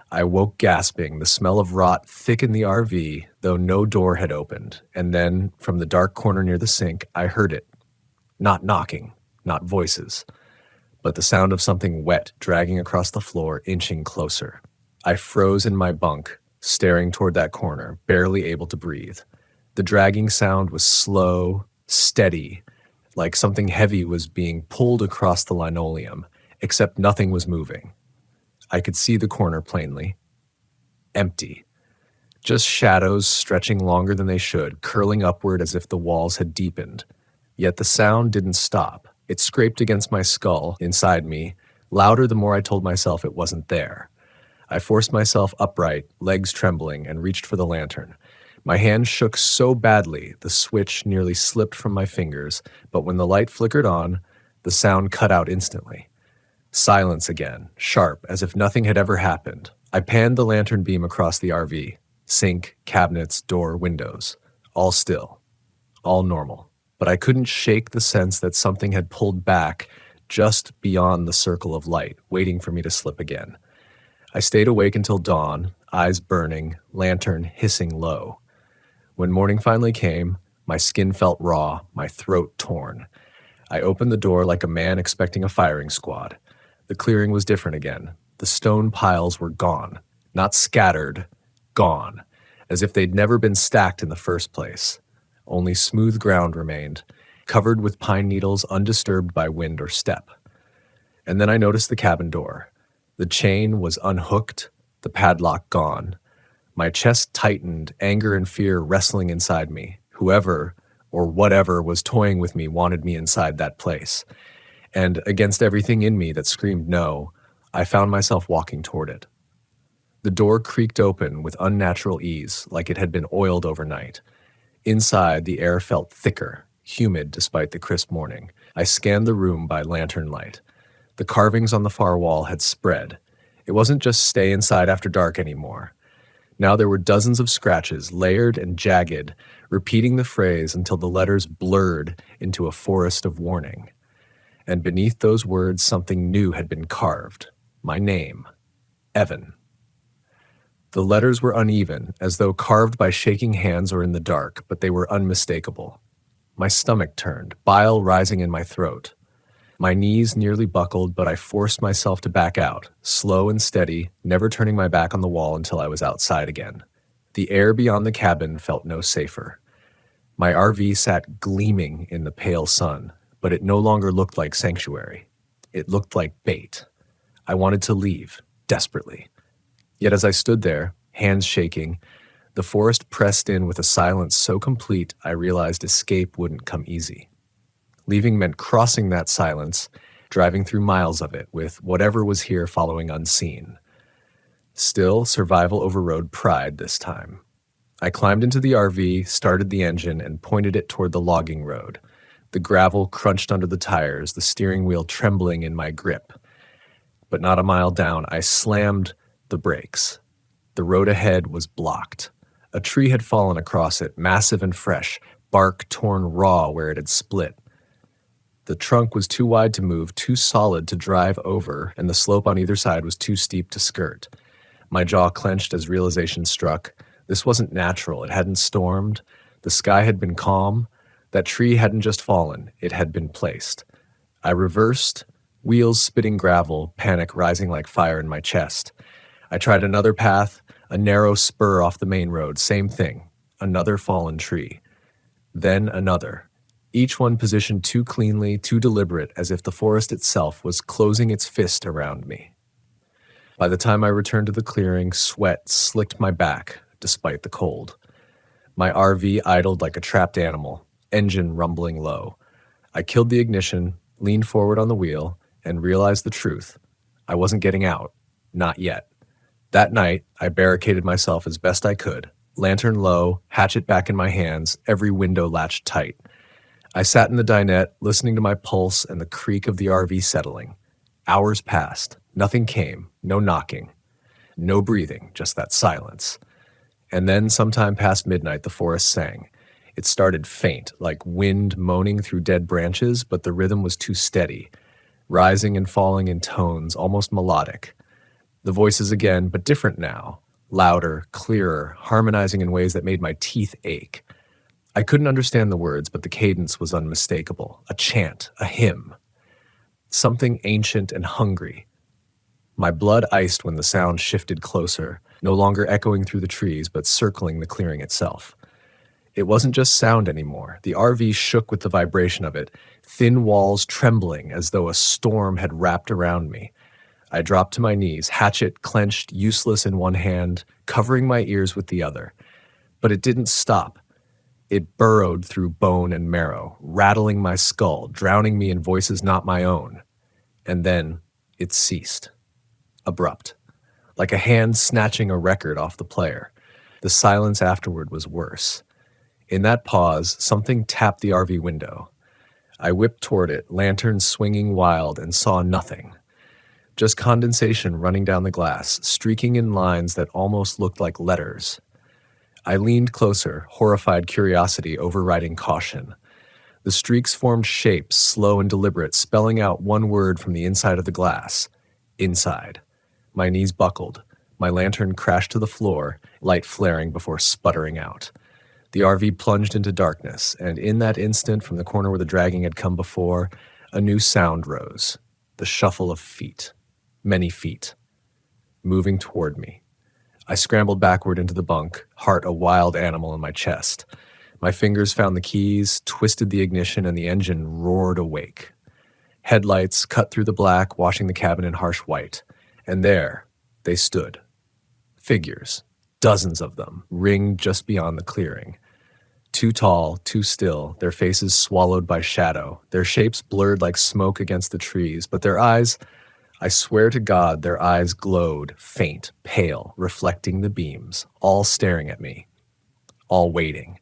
I woke gasping, the smell of rot thick in the RV, though no door had opened. And then, from the dark corner near the sink, I heard it. Not knocking, not voices, but the sound of something wet dragging across the floor, inching closer. I froze in my bunk, staring toward that corner, barely able to breathe. The dragging sound was slow, steady, like something heavy was being pulled across the linoleum, except nothing was moving. I could see the corner plainly. Empty. Just shadows stretching longer than they should, curling upward as if the walls had deepened. Yet the sound didn't stop. It scraped against my skull, inside me, louder the more I told myself it wasn't there. I forced myself upright, legs trembling, and reached for the lantern. My hand shook so badly, the switch nearly slipped from my fingers, but when the light flickered on, the sound cut out instantly. Silence again, sharp, as if nothing had ever happened. I panned the lantern beam across the RV. Sink, cabinets, door, windows. All still. All normal. But I couldn't shake the sense that something had pulled back just beyond the circle of light, waiting for me to slip again. I stayed awake until dawn, eyes burning, lantern hissing low. When morning finally came, my skin felt raw, my throat torn. I opened the door like a man expecting a firing squad. The clearing was different again. The stone piles were gone. Not scattered, gone. As if they'd never been stacked in the first place. Only smooth ground remained, covered with pine needles undisturbed by wind or step. And then I noticed the cabin door. The chain was unhooked, the padlock gone. My chest tightened, anger and fear wrestling inside me. Whoever or whatever was toying with me wanted me inside that place. And against everything in me that screamed no, I found myself walking toward it. The door creaked open with unnatural ease, like it had been oiled overnight. Inside, the air felt thicker, humid despite the crisp morning. I scanned the room by lantern light. The carvings on the far wall had spread. It wasn't just stay inside after dark anymore. Now there were dozens of scratches, layered and jagged, repeating the phrase until the letters blurred into a forest of warning. And beneath those words, something new had been carved. My name, Evan. The letters were uneven, as though carved by shaking hands or in the dark, but they were unmistakable. My stomach turned, bile rising in my throat. My knees nearly buckled, but I forced myself to back out, slow and steady, never turning my back on the wall until I was outside again. The air beyond the cabin felt no safer. My RV sat gleaming in the pale sun, but it no longer looked like sanctuary. It looked like bait. I wanted to leave, desperately. Yet as I stood there, hands shaking, the forest pressed in with a silence so complete I realized escape wouldn't come easy. Leaving meant crossing that silence, driving through miles of it, with whatever was here following unseen. Still, survival overrode pride this time. I climbed into the RV, started the engine, and pointed it toward the logging road. The gravel crunched under the tires, the steering wheel trembling in my grip. But not a mile down, I slammed the brakes. The road ahead was blocked. A tree had fallen across it, massive and fresh, bark torn raw where it had split. The trunk was too wide to move, too solid to drive over, and the slope on either side was too steep to skirt. My jaw clenched as realization struck. This wasn't natural. It hadn't stormed. The sky had been calm. That tree hadn't just fallen. It had been placed. I reversed, wheels spitting gravel, panic rising like fire in my chest. I tried another path, a narrow spur off the main road, same thing. Another fallen tree. Then another. Each one positioned too cleanly, too deliberate, as if the forest itself was closing its fist around me. By the time I returned to the clearing, sweat slicked my back, despite the cold. My RV idled like a trapped animal, engine rumbling low. I killed the ignition, leaned forward on the wheel, and realized the truth. I wasn't getting out. Not yet. That night, I barricaded myself as best I could, lantern low, hatchet back in my hands, every window latched tight. I sat in the dinette, listening to my pulse and the creak of the RV settling. Hours passed. Nothing came. No knocking. No breathing, just that silence. And then, sometime past midnight, the forest sang. It started faint, like wind moaning through dead branches, but the rhythm was too steady, rising and falling in tones, almost melodic. The voices again, but different now, louder, clearer, harmonizing in ways that made my teeth ache. I couldn't understand the words, but the cadence was unmistakable. A chant, a hymn. Something ancient and hungry. My blood iced when the sound shifted closer, no longer echoing through the trees, but circling the clearing itself. It wasn't just sound anymore. The RV shook with the vibration of it, thin walls trembling as though a storm had wrapped around me. I dropped to my knees, hatchet clenched, useless in one hand, covering my ears with the other. But it didn't stop. It burrowed through bone and marrow, rattling my skull, drowning me in voices not my own. And then it ceased. Abrupt. Like a hand snatching a record off the player. The silence afterward was worse. In that pause, something tapped the RV window. I whipped toward it, lantern swinging wild, and saw nothing. Just condensation running down the glass, streaking in lines that almost looked like letters. I leaned closer, horrified curiosity overriding caution. The streaks formed shapes, slow and deliberate, spelling out one word from the inside of the glass. Inside. My knees buckled. My lantern crashed to the floor, light flaring before sputtering out. The RV plunged into darkness, and in that instant, from the corner where the dragging had come before, a new sound rose. The shuffle of feet. Many feet. Moving toward me. I scrambled backward into the bunk, heart a wild animal in my chest. My fingers found the keys, twisted the ignition, and the engine roared awake. Headlights cut through the black, washing the cabin in harsh white. And there they stood. Figures. Dozens of them, ringed just beyond the clearing. Too tall, too still, their faces swallowed by shadow, their shapes blurred like smoke against the trees, but their eyes, I swear to God, their eyes glowed, faint, pale, reflecting the beams, all staring at me, all waiting.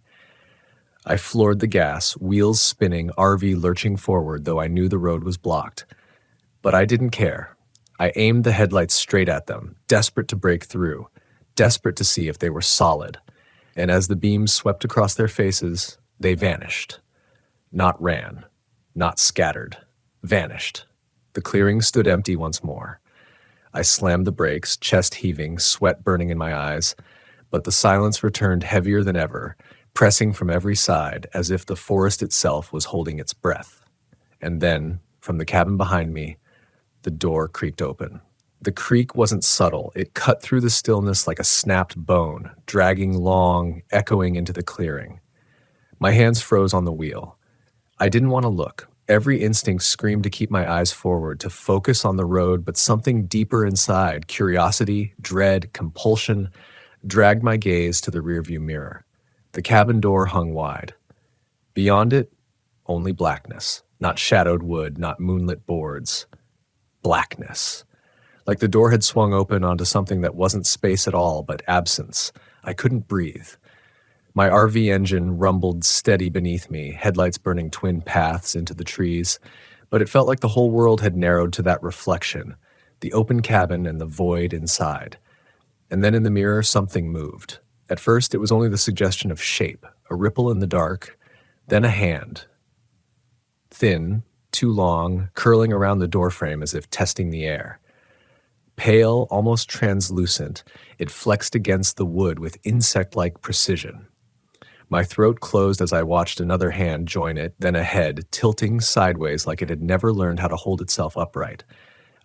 I floored the gas, wheels spinning, RV lurching forward, though I knew the road was blocked. But I didn't care. I aimed the headlights straight at them, desperate to break through, desperate to see if they were solid. And as the beams swept across their faces, they vanished. Not ran, not scattered, vanished. The clearing stood empty once more. I slammed the brakes, chest heaving, sweat burning in my eyes, but the silence returned heavier than ever, pressing from every side as if the forest itself was holding its breath. And then, from the cabin behind me, the door creaked open. The creak wasn't subtle. It cut through the stillness like a snapped bone, dragging long, echoing into the clearing. My hands froze on the wheel. I didn't want to look. Every instinct screamed to keep my eyes forward, to focus on the road, but something deeper inside, curiosity, dread, compulsion, dragged my gaze to the rearview mirror. The cabin door hung wide. Beyond it, only blackness. Not shadowed wood, not moonlit boards. Blackness. Like the door had swung open onto something that wasn't space at all, but absence. I couldn't breathe. My RV engine rumbled steady beneath me, headlights burning twin paths into the trees, but it felt like the whole world had narrowed to that reflection, the open cabin and the void inside. And then in the mirror, something moved. At first, it was only the suggestion of shape, a ripple in the dark, then a hand. Thin, too long, curling around the doorframe as if testing the air. Pale, almost translucent, it flexed against the wood with insect-like precision. My throat closed as I watched another hand join it, then a head, tilting sideways like it had never learned how to hold itself upright.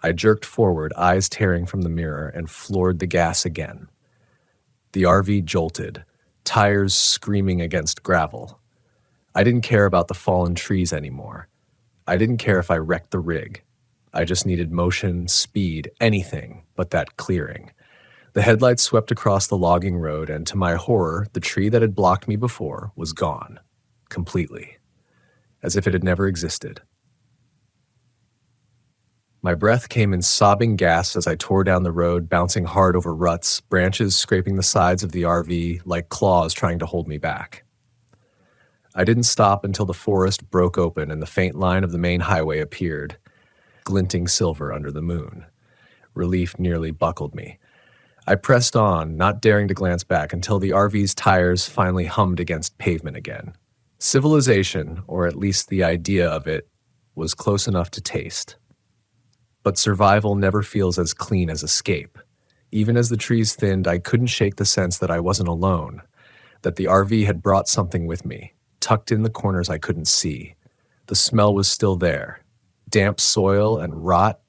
I jerked forward, eyes tearing from the mirror, and floored the gas again. The RV jolted, tires screaming against gravel. I didn't care about the fallen trees anymore. I didn't care if I wrecked the rig. I just needed motion, speed, anything but that clearing. The headlights swept across the logging road, and to my horror, the tree that had blocked me before was gone. Completely. as if it had never existed. My breath came in sobbing gasps as I tore down the road, bouncing hard over ruts, branches scraping the sides of the RV like claws trying to hold me back. I didn't stop until the forest broke open and the faint line of the main highway appeared, glinting silver under the moon. Relief nearly buckled me. I pressed on, not daring to glance back, until the RV's tires finally hummed against pavement again. Civilization, or at least the idea of it, was close enough to taste. But survival never feels as clean as escape. Even as the trees thinned, I couldn't shake the sense that I wasn't alone, that the RV had brought something with me, tucked in the corners I couldn't see. The smell was still there, damp soil and rot,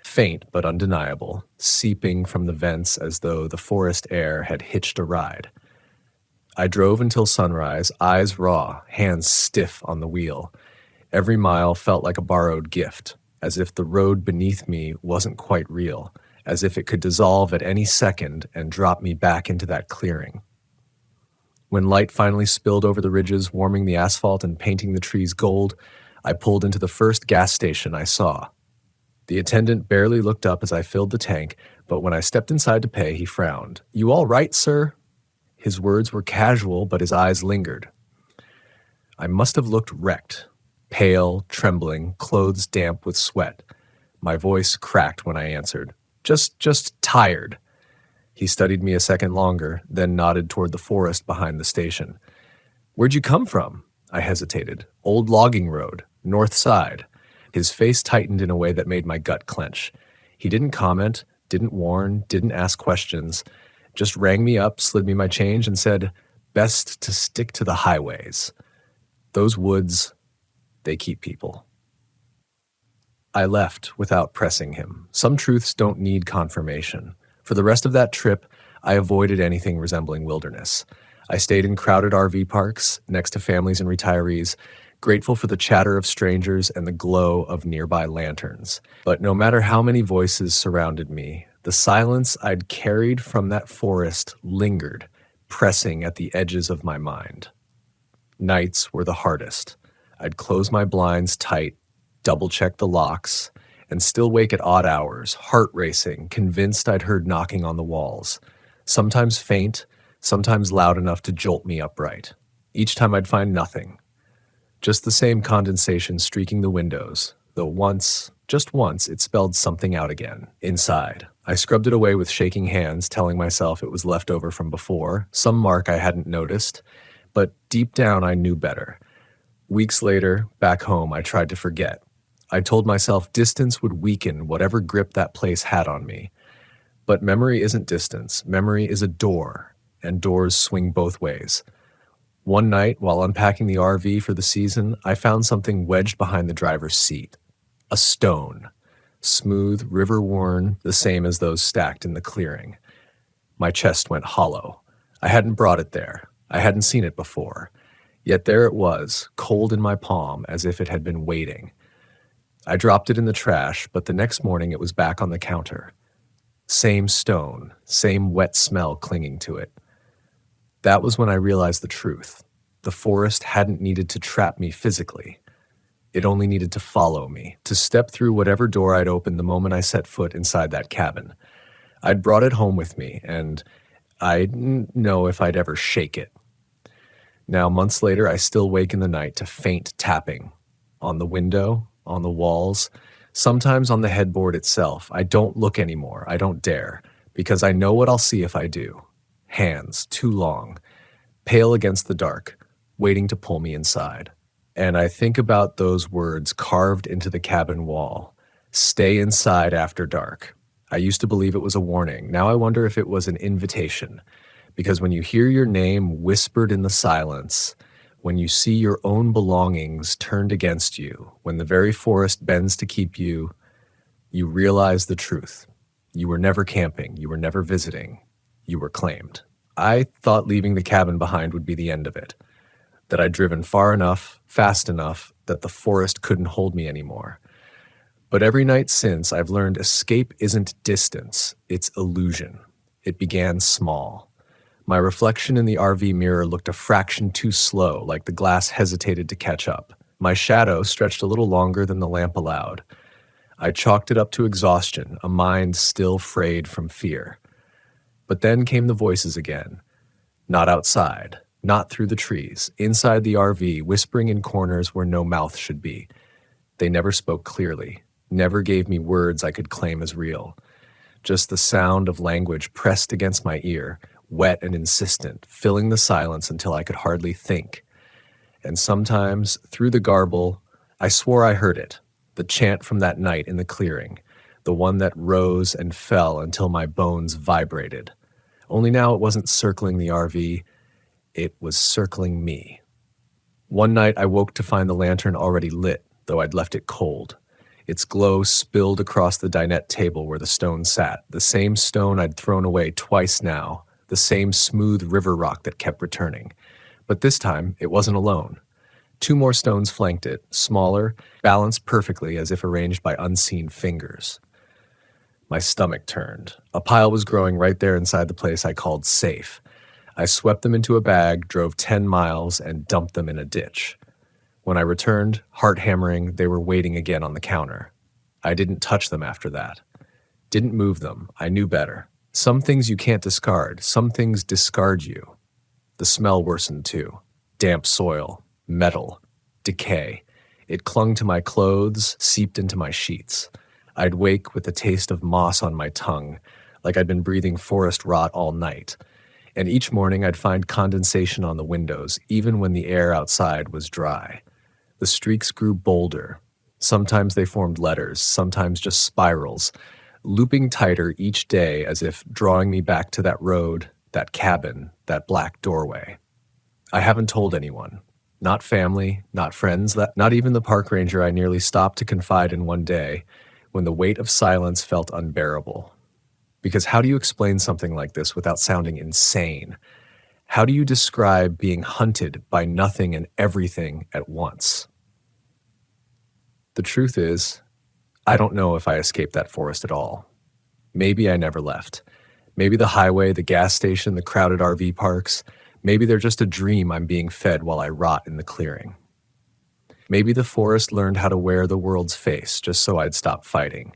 faint but undeniable, seeping from the vents as though the forest air had hitched a ride. I drove until sunrise, eyes raw, hands stiff on the wheel. Every mile felt like a borrowed gift, as if the road beneath me wasn't quite real, as if it could dissolve at any second and drop me back into that clearing. When light finally spilled over the ridges, warming the asphalt and painting the trees gold, I pulled into the first gas station I saw. The attendant barely looked up as I filled the tank, but when I stepped inside to pay, he frowned. "You all right, sir?" His words were casual, but his eyes lingered. I must have looked wrecked, pale, trembling, clothes damp with sweat. My voice cracked when I answered. Just tired." He studied me a second longer, then nodded toward the forest behind the station. "Where'd you come from?" I hesitated. "Old logging road, north side." His face tightened in a way that made my gut clench. He didn't comment, didn't warn, didn't ask questions, just rang me up, slid me my change, and said, "Best to stick to the highways. Those woods, they keep people." I left without pressing him. Some truths don't need confirmation. For the rest of that trip, I avoided anything resembling wilderness. I stayed in crowded RV parks, next to families and retirees, grateful for the chatter of strangers and the glow of nearby lanterns. But no matter how many voices surrounded me, the silence I'd carried from that forest lingered, pressing at the edges of my mind. Nights were the hardest. I'd close my blinds tight, double-check the locks, and still wake at odd hours, heart racing, convinced I'd heard knocking on the walls. Sometimes faint, sometimes loud enough to jolt me upright. Each time I'd find nothing. Just the same condensation streaking the windows, though once, just once, it spelled something out again, inside. I scrubbed it away with shaking hands, telling myself it was left over from before, some mark I hadn't noticed, but deep down I knew better. Weeks later, back home, I tried to forget. I told myself distance would weaken whatever grip that place had on me. But memory isn't distance. Memory is a door, and doors swing both ways. One night, while unpacking the RV for the season, I found something wedged behind the driver's seat. A stone. Smooth, river-worn, the same as those stacked in the clearing. My chest went hollow. I hadn't brought it there. I hadn't seen it before. Yet there it was, cold in my palm, as if it had been waiting. I dropped it in the trash, but the next morning it was back on the counter. Same stone, same wet smell clinging to it. That was when I realized the truth. The forest hadn't needed to trap me physically. It only needed to follow me, to step through whatever door I'd opened the moment I set foot inside that cabin. I'd brought it home with me, and I didn't know if I'd ever shake it. Now, months later, I still wake in the night to faint tapping. On the window, on the walls, sometimes on the headboard itself. I don't look anymore. I don't dare, because I know what I'll see if I do. Hands, too long, pale against the dark, waiting to pull me inside. And I think about those words carved into the cabin wall. Stay inside after dark. I used to believe it was a warning. Now I wonder if it was an invitation. Because when you hear your name whispered in the silence, when you see your own belongings turned against you, when the very forest bends to keep you, you realize the truth. You were never camping. You were never visiting. You were claimed. I thought leaving the cabin behind would be the end of it, that I'd driven far enough, fast enough, that the forest couldn't hold me anymore. But every night since, I've learned escape isn't distance, it's illusion. It began small. My reflection in the RV mirror looked a fraction too slow, like the glass hesitated to catch up. My shadow stretched a little longer than the lamp allowed. I chalked it up to exhaustion, a mind still frayed from fear. But then came the voices again. Not outside, not through the trees, inside the RV, whispering in corners where no mouth should be. They never spoke clearly, never gave me words I could claim as real. Just the sound of language pressed against my ear, wet and insistent, filling the silence until I could hardly think. And sometimes, through the garble, I swore I heard it, the chant from that night in the clearing, the one that rose and fell until my bones vibrated. Only now it wasn't circling the RV, it was circling me. One night I woke to find the lantern already lit, though I'd left it cold. Its glow spilled across the dinette table where the stone sat, the same stone I'd thrown away twice now, the same smooth river rock that kept returning. But this time, it wasn't alone. 2 more stones flanked it, smaller, balanced perfectly as if arranged by unseen fingers. My stomach turned. A pile was growing right there inside the place I called safe. I swept them into a bag, drove 10 miles, and dumped them in a ditch. When I returned, heart hammering, they were waiting again on the counter. I didn't touch them after that. Didn't move them. I knew better. Some things you can't discard. Some things discard you. The smell worsened too. Damp soil, metal, decay. It clung to my clothes, seeped into my sheets. I'd wake with the taste of moss on my tongue, like I'd been breathing forest rot all night. And each morning I'd find condensation on the windows, even when the air outside was dry. The streaks grew bolder. Sometimes they formed letters, sometimes just spirals, looping tighter each day as if drawing me back to that road, that cabin, that black doorway. I haven't told anyone. Not family, not friends, not even the park ranger I nearly stopped to confide in one day when the weight of silence felt unbearable. Because how do you explain something like this without sounding insane? How do you describe being hunted by nothing and everything at once? The truth is, I don't know if I escaped that forest at all. Maybe I never left. Maybe the highway, the gas station, the crowded RV parks, maybe they're just a dream I'm being fed while I rot in the clearing. Maybe the forest learned how to wear the world's face just so I'd stop fighting,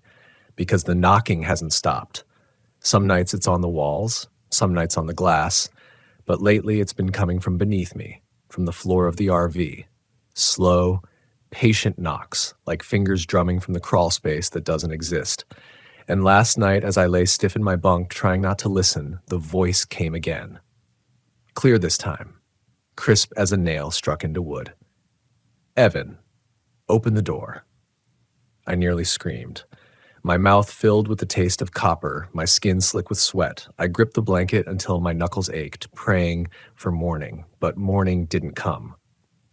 because the knocking hasn't stopped. Some nights it's on the walls, some nights on the glass, but lately it's been coming from beneath me, from the floor of the RV. Slow, patient knocks, like fingers drumming from the crawl space that doesn't exist. And last night, as I lay stiff in my bunk trying not to listen, the voice came again. Clear this time, crisp as a nail struck into wood. Evan, open the door. I nearly screamed. My mouth filled with the taste of copper, my skin slick with sweat. I gripped the blanket until my knuckles ached, praying for morning, but morning didn't come.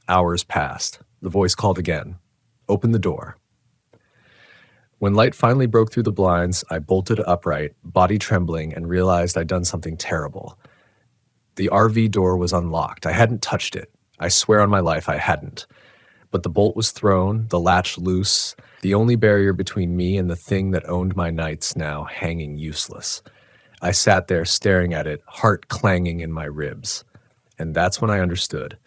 Hours passed. The voice called again. Open the door. When light finally broke through the blinds, I bolted upright, body trembling, and realized I'd done something terrible. The RV door was unlocked. I hadn't touched it. I swear on my life I hadn't. But the bolt was thrown, the latch loose, the only barrier between me and the thing that owned my nights now hanging useless. I sat there staring at it, heart clanging in my ribs. And that's when I understood.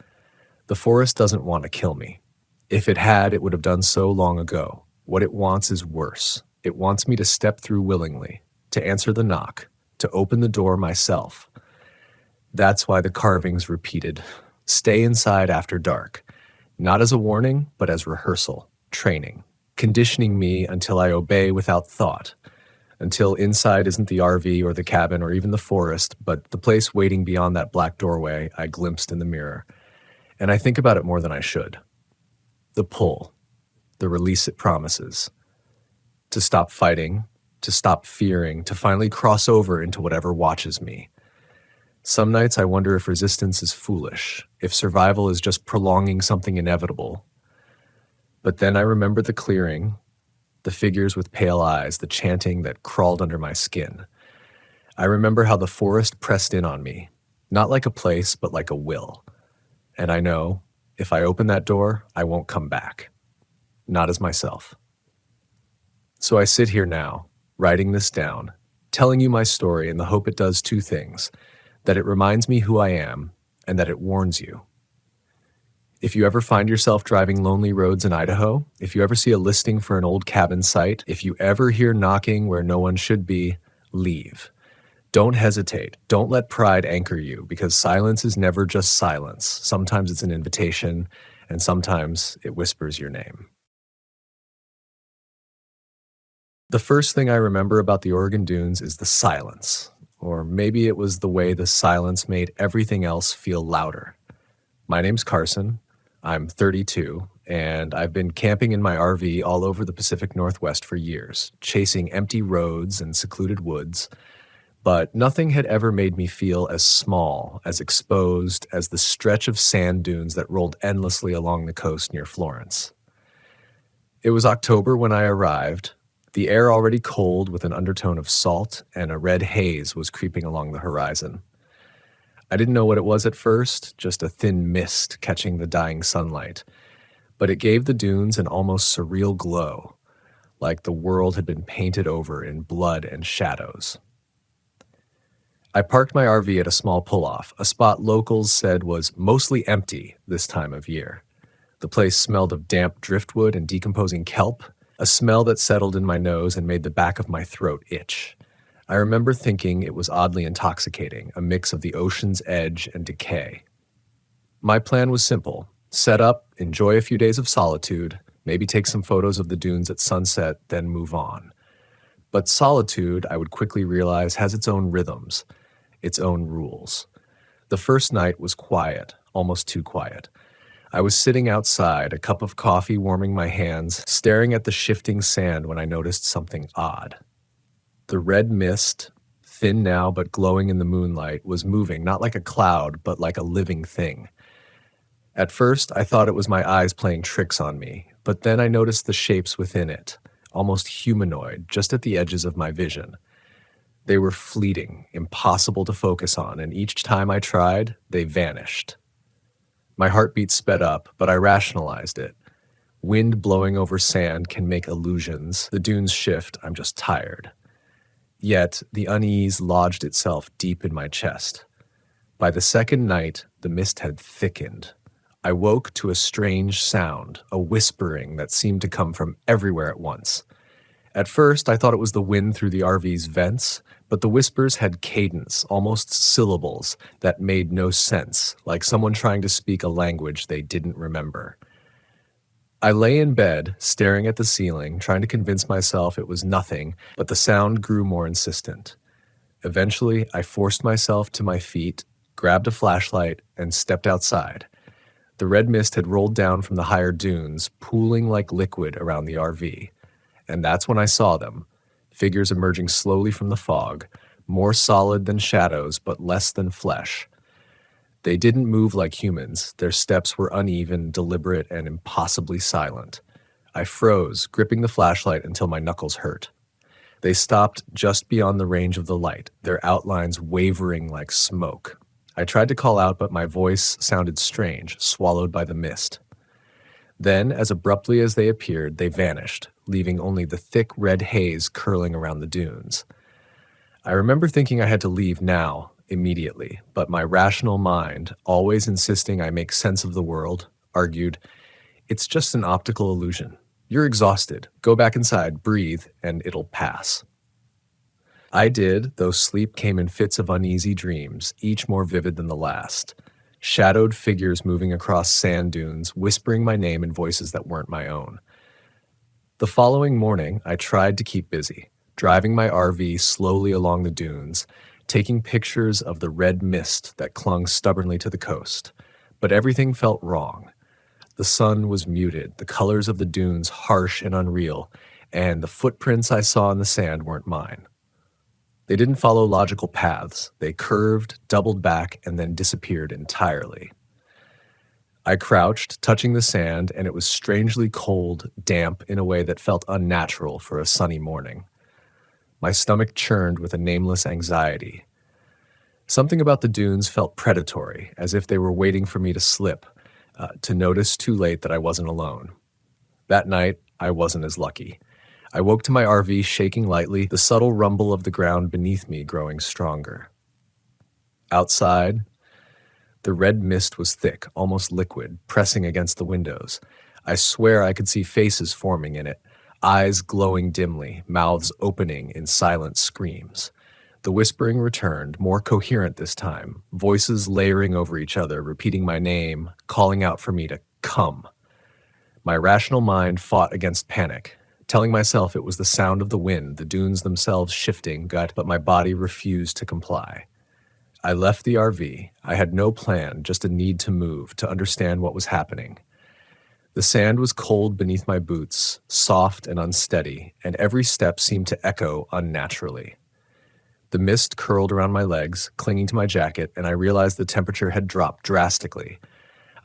The forest doesn't want to kill me. If it had, it would have done so long ago. What it wants is worse. It wants me to step through willingly, to answer the knock, to open the door myself. That's why the carvings repeated, stay inside after dark. Not as a warning, but as rehearsal, training, conditioning me until I obey without thought, until inside isn't the RV or the cabin or even the forest, but the place waiting beyond that black doorway I glimpsed in the mirror. And I think about it more than I should. The pull, the release it promises. To stop fighting, to stop fearing, to finally cross over into whatever watches me. Some nights I wonder if resistance is foolish, if survival is just prolonging something inevitable. But then I remember the clearing, the figures with pale eyes, the chanting that crawled under my skin. I remember how the forest pressed in on me, not like a place, but like a will. And I know, if I open that door, I won't come back. Not as myself. So I sit here now, writing this down, telling you my story in the hope it does 2 things, that it reminds me who I am, and that it warns you. If you ever find yourself driving lonely roads in Idaho, if you ever see a listing for an old cabin site, if you ever hear knocking where no one should be, leave. Don't hesitate. Don't let pride anchor you, because silence is never just silence. Sometimes it's an invitation, and sometimes it whispers your name. The first thing I remember about the Oregon Dunes is the silence, or maybe it was the way the silence made everything else feel louder. My name's Carson. I'm 32, and I've been camping in my RV all over the Pacific Northwest for years, chasing empty roads and secluded woods, but nothing had ever made me feel as small, as exposed as the stretch of sand dunes that rolled endlessly along the coast near Florence. It was October when I arrived, the air already cold with an undertone of salt, and a red haze was creeping along the horizon. I didn't know what it was at first, just a thin mist catching the dying sunlight, but it gave the dunes an almost surreal glow, like the world had been painted over in blood and shadows. I parked my RV at a small pull-off, a spot locals said was mostly empty this time of year. The place smelled of damp driftwood and decomposing kelp, a smell that settled in my nose and made the back of my throat itch. I remember thinking it was oddly intoxicating, a mix of the ocean's edge and decay. My plan was simple: set up, enjoy a few days of solitude, maybe take some photos of the dunes at sunset, then move on. But solitude, I would quickly realize, has its own rhythms, its own rules. The first night was quiet, almost too quiet. I was sitting outside, a cup of coffee warming my hands, staring at the shifting sand when I noticed something odd. The red mist, thin now but glowing in the moonlight, was moving, not like a cloud, but like a living thing. At first, I thought it was my eyes playing tricks on me, but then I noticed the shapes within it, almost humanoid, just at the edges of my vision. They were fleeting, impossible to focus on, and each time I tried, they vanished. My heartbeat sped up, but I rationalized it. Wind blowing over sand can make illusions. The dunes shift, I'm just tired. Yet, the unease lodged itself deep in my chest. By the second night, the mist had thickened. I woke to a strange sound, a whispering that seemed to come from everywhere at once. At first, I thought it was the wind through the RV's vents, but the whispers had cadence, almost syllables, that made no sense, like someone trying to speak a language they didn't remember. I lay in bed, staring at the ceiling, trying to convince myself it was nothing, but the sound grew more insistent. Eventually, I forced myself to my feet, grabbed a flashlight, and stepped outside. The red mist had rolled down from the higher dunes, pooling like liquid around the RV. And that's when I saw them, figures emerging slowly from the fog, more solid than shadows, but less than flesh. They didn't move like humans. Their steps were uneven, deliberate, and impossibly silent. I froze, gripping the flashlight until my knuckles hurt. They stopped just beyond the range of the light, their outlines wavering like smoke. I tried to call out, but my voice sounded strange, swallowed by the mist. Then, as abruptly as they appeared, they vanished, leaving only the thick red haze curling around the dunes. I remember thinking I had to leave now, immediately, but my rational mind, always insisting I make sense of the world, argued, "It's just an optical illusion. You're exhausted. Go back inside, breathe, and it'll pass." I did, though sleep came in fits of uneasy dreams, each more vivid than the last. Shadowed figures moving across sand dunes, whispering my name in voices that weren't my own. The following morning, I tried to keep busy, driving my RV slowly along the dunes, taking pictures of the red mist that clung stubbornly to the coast. But everything felt wrong. The sun was muted, the colors of the dunes harsh and unreal, and the footprints I saw in the sand weren't mine. They didn't follow logical paths. They curved, doubled back, and then disappeared entirely. I crouched, touching the sand, and it was strangely cold, damp, in a way that felt unnatural for a sunny morning. My stomach churned with a nameless anxiety. Something about the dunes felt predatory, as if they were waiting for me to slip, to notice too late that I wasn't alone. That night, I wasn't as lucky. I woke to my RV shaking lightly, the subtle rumble of the ground beneath me growing stronger. Outside, The red mist was thick, almost liquid, pressing against the windows. I swear I could see faces forming in it, eyes glowing dimly, mouths opening in silent screams. The whispering returned, more coherent this time, voices layering over each other, repeating my name, calling out for me to come. My rational mind fought against panic, telling myself it was the sound of the wind, the dunes themselves shifting, but my body refused to comply. I left the RV. I had no plan, just a need to move, to understand what was happening. The sand was cold beneath my boots, soft and unsteady, and every step seemed to echo unnaturally. The mist curled around my legs, clinging to my jacket, and I realized the temperature had dropped drastically.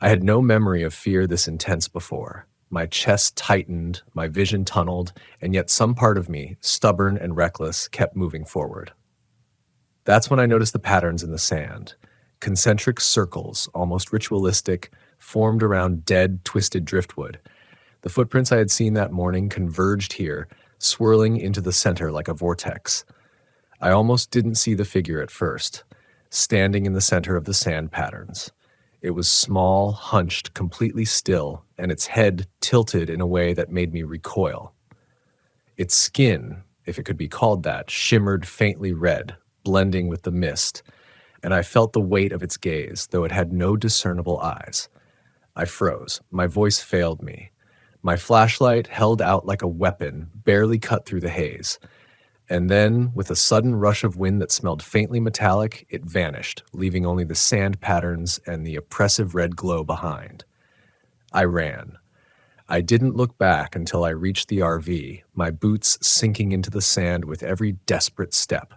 I had no memory of fear this intense before. My chest tightened, my vision tunneled, and yet some part of me, stubborn and reckless, kept moving forward. That's when I noticed the patterns in the sand. Concentric circles, almost ritualistic, formed around dead, twisted driftwood. The footprints I had seen that morning converged here, swirling into the center like a vortex. I almost didn't see the figure at first, standing in the center of the sand patterns. It was small, hunched, completely still, and its head tilted in a way that made me recoil. Its skin, if it could be called that, shimmered faintly red, blending with the mist, and I felt the weight of its gaze, though it had no discernible eyes. I froze. My voice failed me. My flashlight, held out like a weapon, barely cut through the haze. And then, with a sudden rush of wind that smelled faintly metallic, it vanished, leaving only the sand patterns and the oppressive red glow behind. I ran. I didn't look back until I reached the RV, my boots sinking into the sand with every desperate step.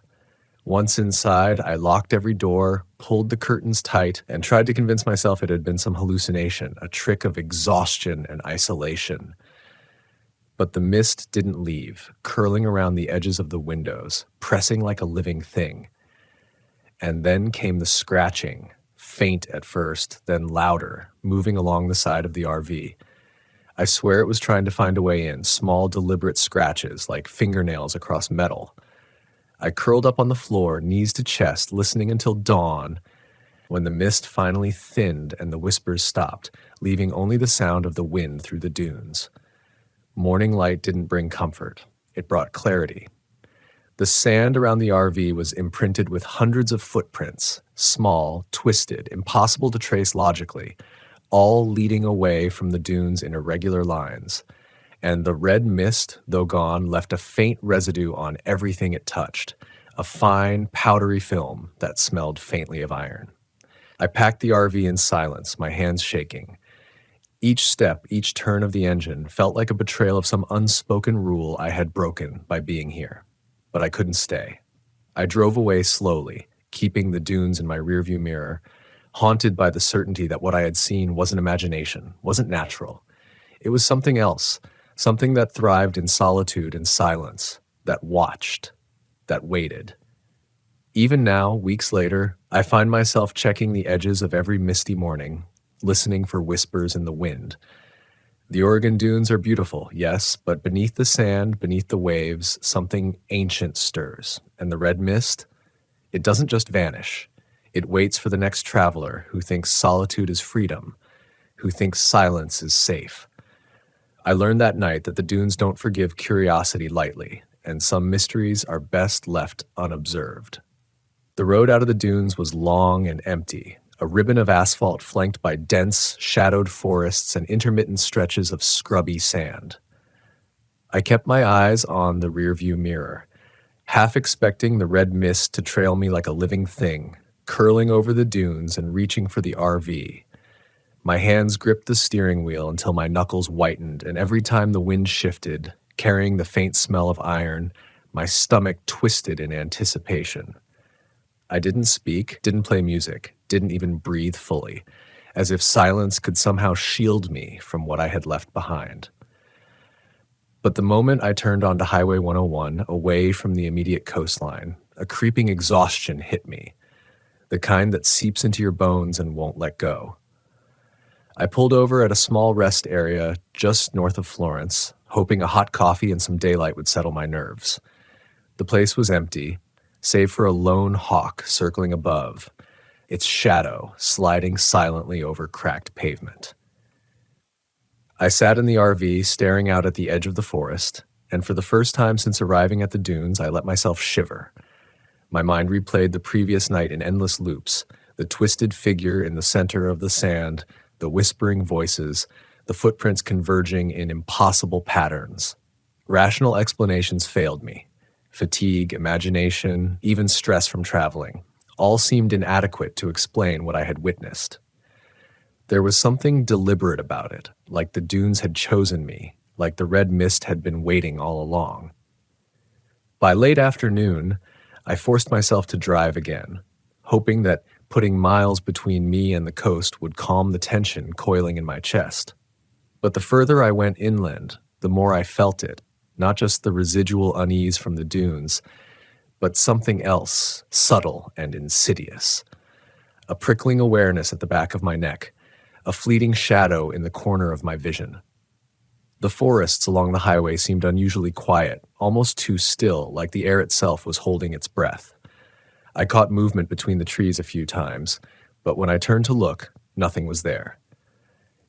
Once inside, I locked every door, pulled the curtains tight, and tried to convince myself it had been some hallucination, a trick of exhaustion and isolation. But the mist didn't leave, curling around the edges of the windows, pressing like a living thing. And then came the scratching, faint at first, then louder, moving along the side of the RV. I swear it was trying to find a way in, small, deliberate scratches like fingernails across metal. I curled up on the floor, knees to chest, listening until dawn, when the mist finally thinned and the whispers stopped, leaving only the sound of the wind through the dunes. Morning light didn't bring comfort. It brought clarity. The sand around the RV was imprinted with hundreds of footprints, small, twisted, impossible to trace logically, all leading away from the dunes in irregular lines. And the red mist, though gone, left a faint residue on everything it touched, a fine, powdery film that smelled faintly of iron. I packed the RV in silence, my hands shaking. Each step, each turn of the engine felt like a betrayal of some unspoken rule I had broken by being here. But I couldn't stay. I drove away slowly, keeping the dunes in my rearview mirror, haunted by the certainty that what I had seen wasn't imagination, wasn't natural. It was something else, something that thrived in solitude and silence, that watched, that waited. Even now, weeks later, I find myself checking the edges of every misty morning, listening for whispers in the wind. The Oregon dunes are beautiful, yes, but beneath the sand, beneath the waves, something ancient stirs. And the red mist? It doesn't just vanish. It waits for the next traveler who thinks solitude is freedom, who thinks silence is safe. I learned that night that the dunes don't forgive curiosity lightly, and some mysteries are best left unobserved. The road out of the dunes was long and empty, a ribbon of asphalt flanked by dense, shadowed forests and intermittent stretches of scrubby sand. I kept my eyes on the rearview mirror, half expecting the red mist to trail me like a living thing, curling over the dunes and reaching for the RV. My hands gripped the steering wheel until my knuckles whitened, and every time the wind shifted, carrying the faint smell of iron, my stomach twisted in anticipation. I didn't speak, didn't play music, didn't even breathe fully, as if silence could somehow shield me from what I had left behind. But the moment I turned onto Highway 101, away from the immediate coastline, a creeping exhaustion hit me, the kind that seeps into your bones and won't let go. I pulled over at a small rest area just north of Florence, hoping a hot coffee and some daylight would settle my nerves. The place was empty, save for a lone hawk circling above, its shadow sliding silently over cracked pavement. I sat in the RV staring out at the edge of the forest, and for the first time since arriving at the dunes, I let myself shiver. My mind replayed the previous night in endless loops, the twisted figure in the center of the sand, the whispering voices, the footprints converging in impossible patterns. Rational explanations failed me. Fatigue, imagination, even stress from traveling, all seemed inadequate to explain what I had witnessed. There was something deliberate about it, like the dunes had chosen me, like the red mist had been waiting all along. By late afternoon, I forced myself to drive again, hoping that putting miles between me and the coast would calm the tension coiling in my chest. But the further I went inland, the more I felt it, not just the residual unease from the dunes, but something else, subtle and insidious. A prickling awareness at the back of my neck, a fleeting shadow in the corner of my vision. The forests along the highway seemed unusually quiet, almost too still, like the air itself was holding its breath. I caught movement between the trees a few times, but when I turned to look, nothing was there.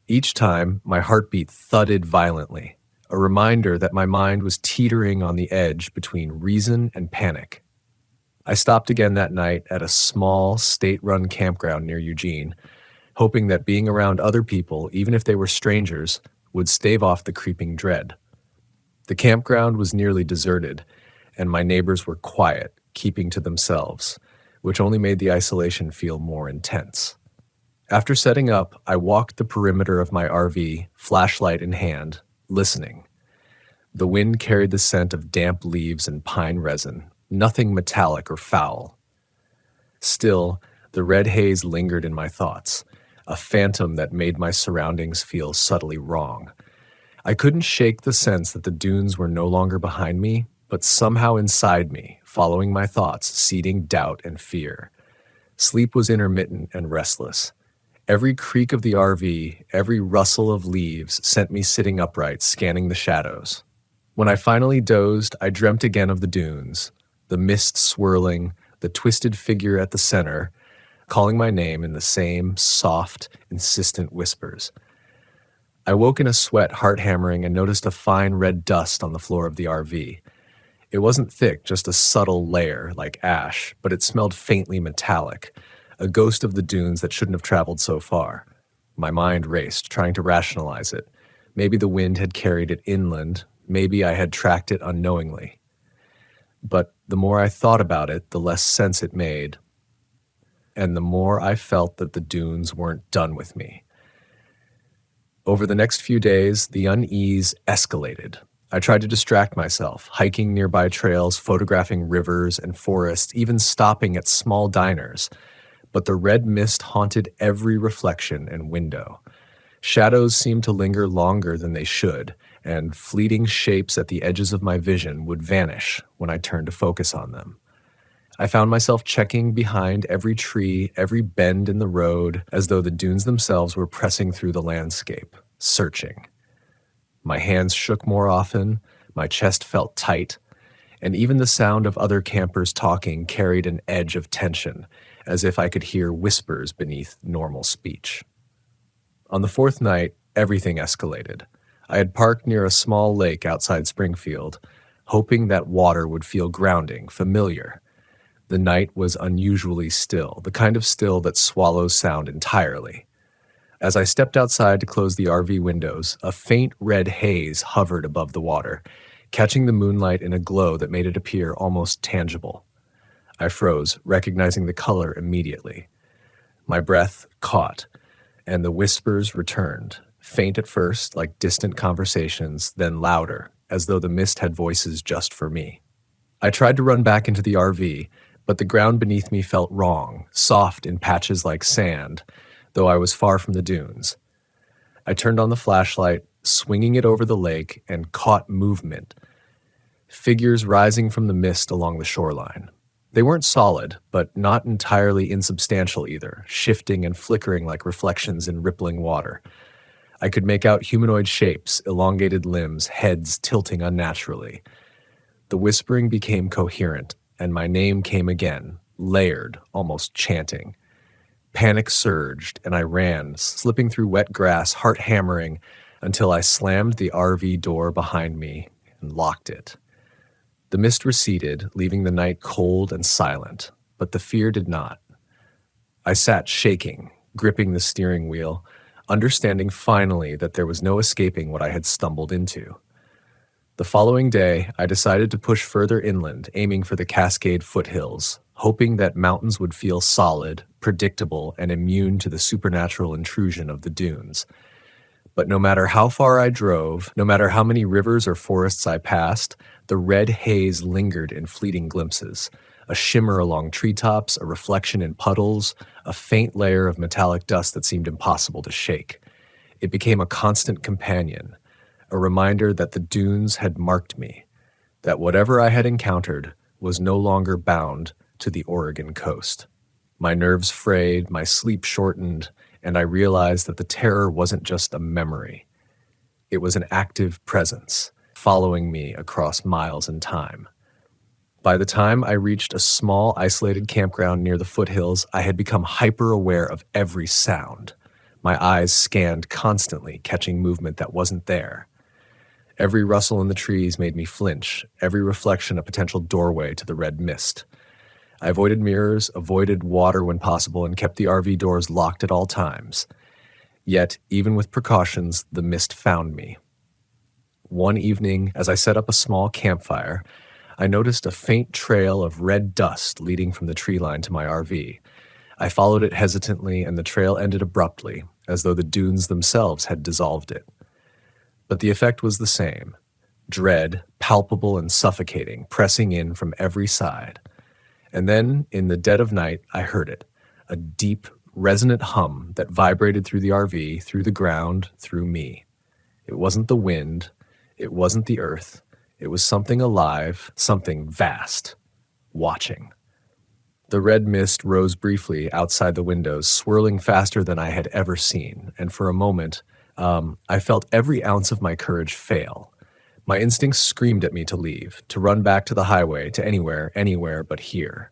Each time, my heartbeat thudded violently, a reminder that my mind was teetering on the edge between reason and panic. I stopped again that night at a small, state-run campground near Eugene, hoping that being around other people, even if they were strangers, would stave off the creeping dread. The campground was nearly deserted, and my neighbors were quiet, keeping to themselves, which only made the isolation feel more intense. After setting up, I walked the perimeter of my RV, flashlight in hand, listening. The wind carried the scent of damp leaves and pine resin, nothing metallic or foul. Still, the red haze lingered in my thoughts, a phantom that made my surroundings feel subtly wrong. I couldn't shake the sense that the dunes were no longer behind me, but somehow inside me, following my thoughts, seeding doubt and fear. Sleep was intermittent and restless. Every creak of the RV, every rustle of leaves sent me sitting upright, scanning the shadows. When I finally dozed, I dreamt again of the dunes, the mist swirling, the twisted figure at the center, calling my name in the same soft, insistent whispers. I woke in a sweat, heart hammering, and noticed a fine red dust on the floor of the RV. It wasn't thick, just a subtle layer, like ash, but it smelled faintly metallic, a ghost of the dunes that shouldn't have traveled so far. My mind raced, trying to rationalize it. Maybe the wind had carried it inland, maybe I had tracked it unknowingly. But the more I thought about it, the less sense it made, and the more I felt that the dunes weren't done with me. Over the next few days, the unease escalated. I tried to distract myself, hiking nearby trails, photographing rivers and forests, even stopping at small diners. But the red mist haunted every reflection and window. Shadows seemed to linger longer than they should, and fleeting shapes at the edges of my vision would vanish when I turned to focus on them. I found myself checking behind every tree, every bend in the road, as though the dunes themselves were pressing through the landscape, searching. My hands shook more often, my chest felt tight, and even the sound of other campers talking carried an edge of tension, as if I could hear whispers beneath normal speech. On the fourth night, everything escalated. I had parked near a small lake outside Springfield, hoping that water would feel grounding, familiar. The night was unusually still, the kind of still that swallows sound entirely. As I stepped outside to close the RV windows, a faint red haze hovered above the water, catching the moonlight in a glow that made it appear almost tangible. I froze, recognizing the color immediately. My breath caught, and the whispers returned, faint at first, like distant conversations, then louder, as though the mist had voices just for me. I tried to run back into the RV, but the ground beneath me felt wrong, soft in patches like sand, though I was far from the dunes. I turned on the flashlight, swinging it over the lake, and caught movement. Figures rising from the mist along the shoreline. They weren't solid, but not entirely insubstantial either, shifting and flickering like reflections in rippling water. I could make out humanoid shapes, elongated limbs, heads tilting unnaturally. The whispering became coherent, and my name came again, layered, almost chanting. Panic surged, and I ran, slipping through wet grass, heart hammering, until I slammed the RV door behind me and locked it. The mist receded, leaving the night cold and silent, but the fear did not. I sat shaking, gripping the steering wheel, understanding finally that there was no escaping what I had stumbled into. The following day, I decided to push further inland, aiming for the Cascade foothills, hoping that mountains would feel solid, predictable, and immune to the supernatural intrusion of the dunes. But no matter how far I drove, no matter how many rivers or forests I passed, the red haze lingered in fleeting glimpses, a shimmer along treetops, a reflection in puddles, a faint layer of metallic dust that seemed impossible to shake. It became a constant companion, a reminder that the dunes had marked me, that whatever I had encountered was no longer bound to the Oregon coast. My nerves frayed, my sleep shortened, and I realized that the terror wasn't just a memory. It was an active presence, following me across miles in time. By the time I reached a small, isolated campground near the foothills, I had become hyper-aware of every sound. My eyes scanned constantly, catching movement that wasn't there. Every rustle in the trees made me flinch, every reflection a potential doorway to the red mist. I avoided mirrors, avoided water when possible, and kept the RV doors locked at all times. Yet, even with precautions, the mist found me. One evening, as I set up a small campfire, I noticed a faint trail of red dust leading from the tree line to my RV. I followed it hesitantly, and the trail ended abruptly, as though the dunes themselves had dissolved it. But the effect was the same. Dread, palpable and suffocating, pressing in from every side. And then, in the dead of night, I heard it, a deep, resonant hum that vibrated through the RV, through the ground, through me. It wasn't the wind, it wasn't the earth, it was something alive, something vast, watching. The red mist rose briefly outside the windows, swirling faster than I had ever seen, and for a moment, I felt every ounce of my courage fail. My instincts screamed at me to leave, to run back to the highway, to anywhere but here.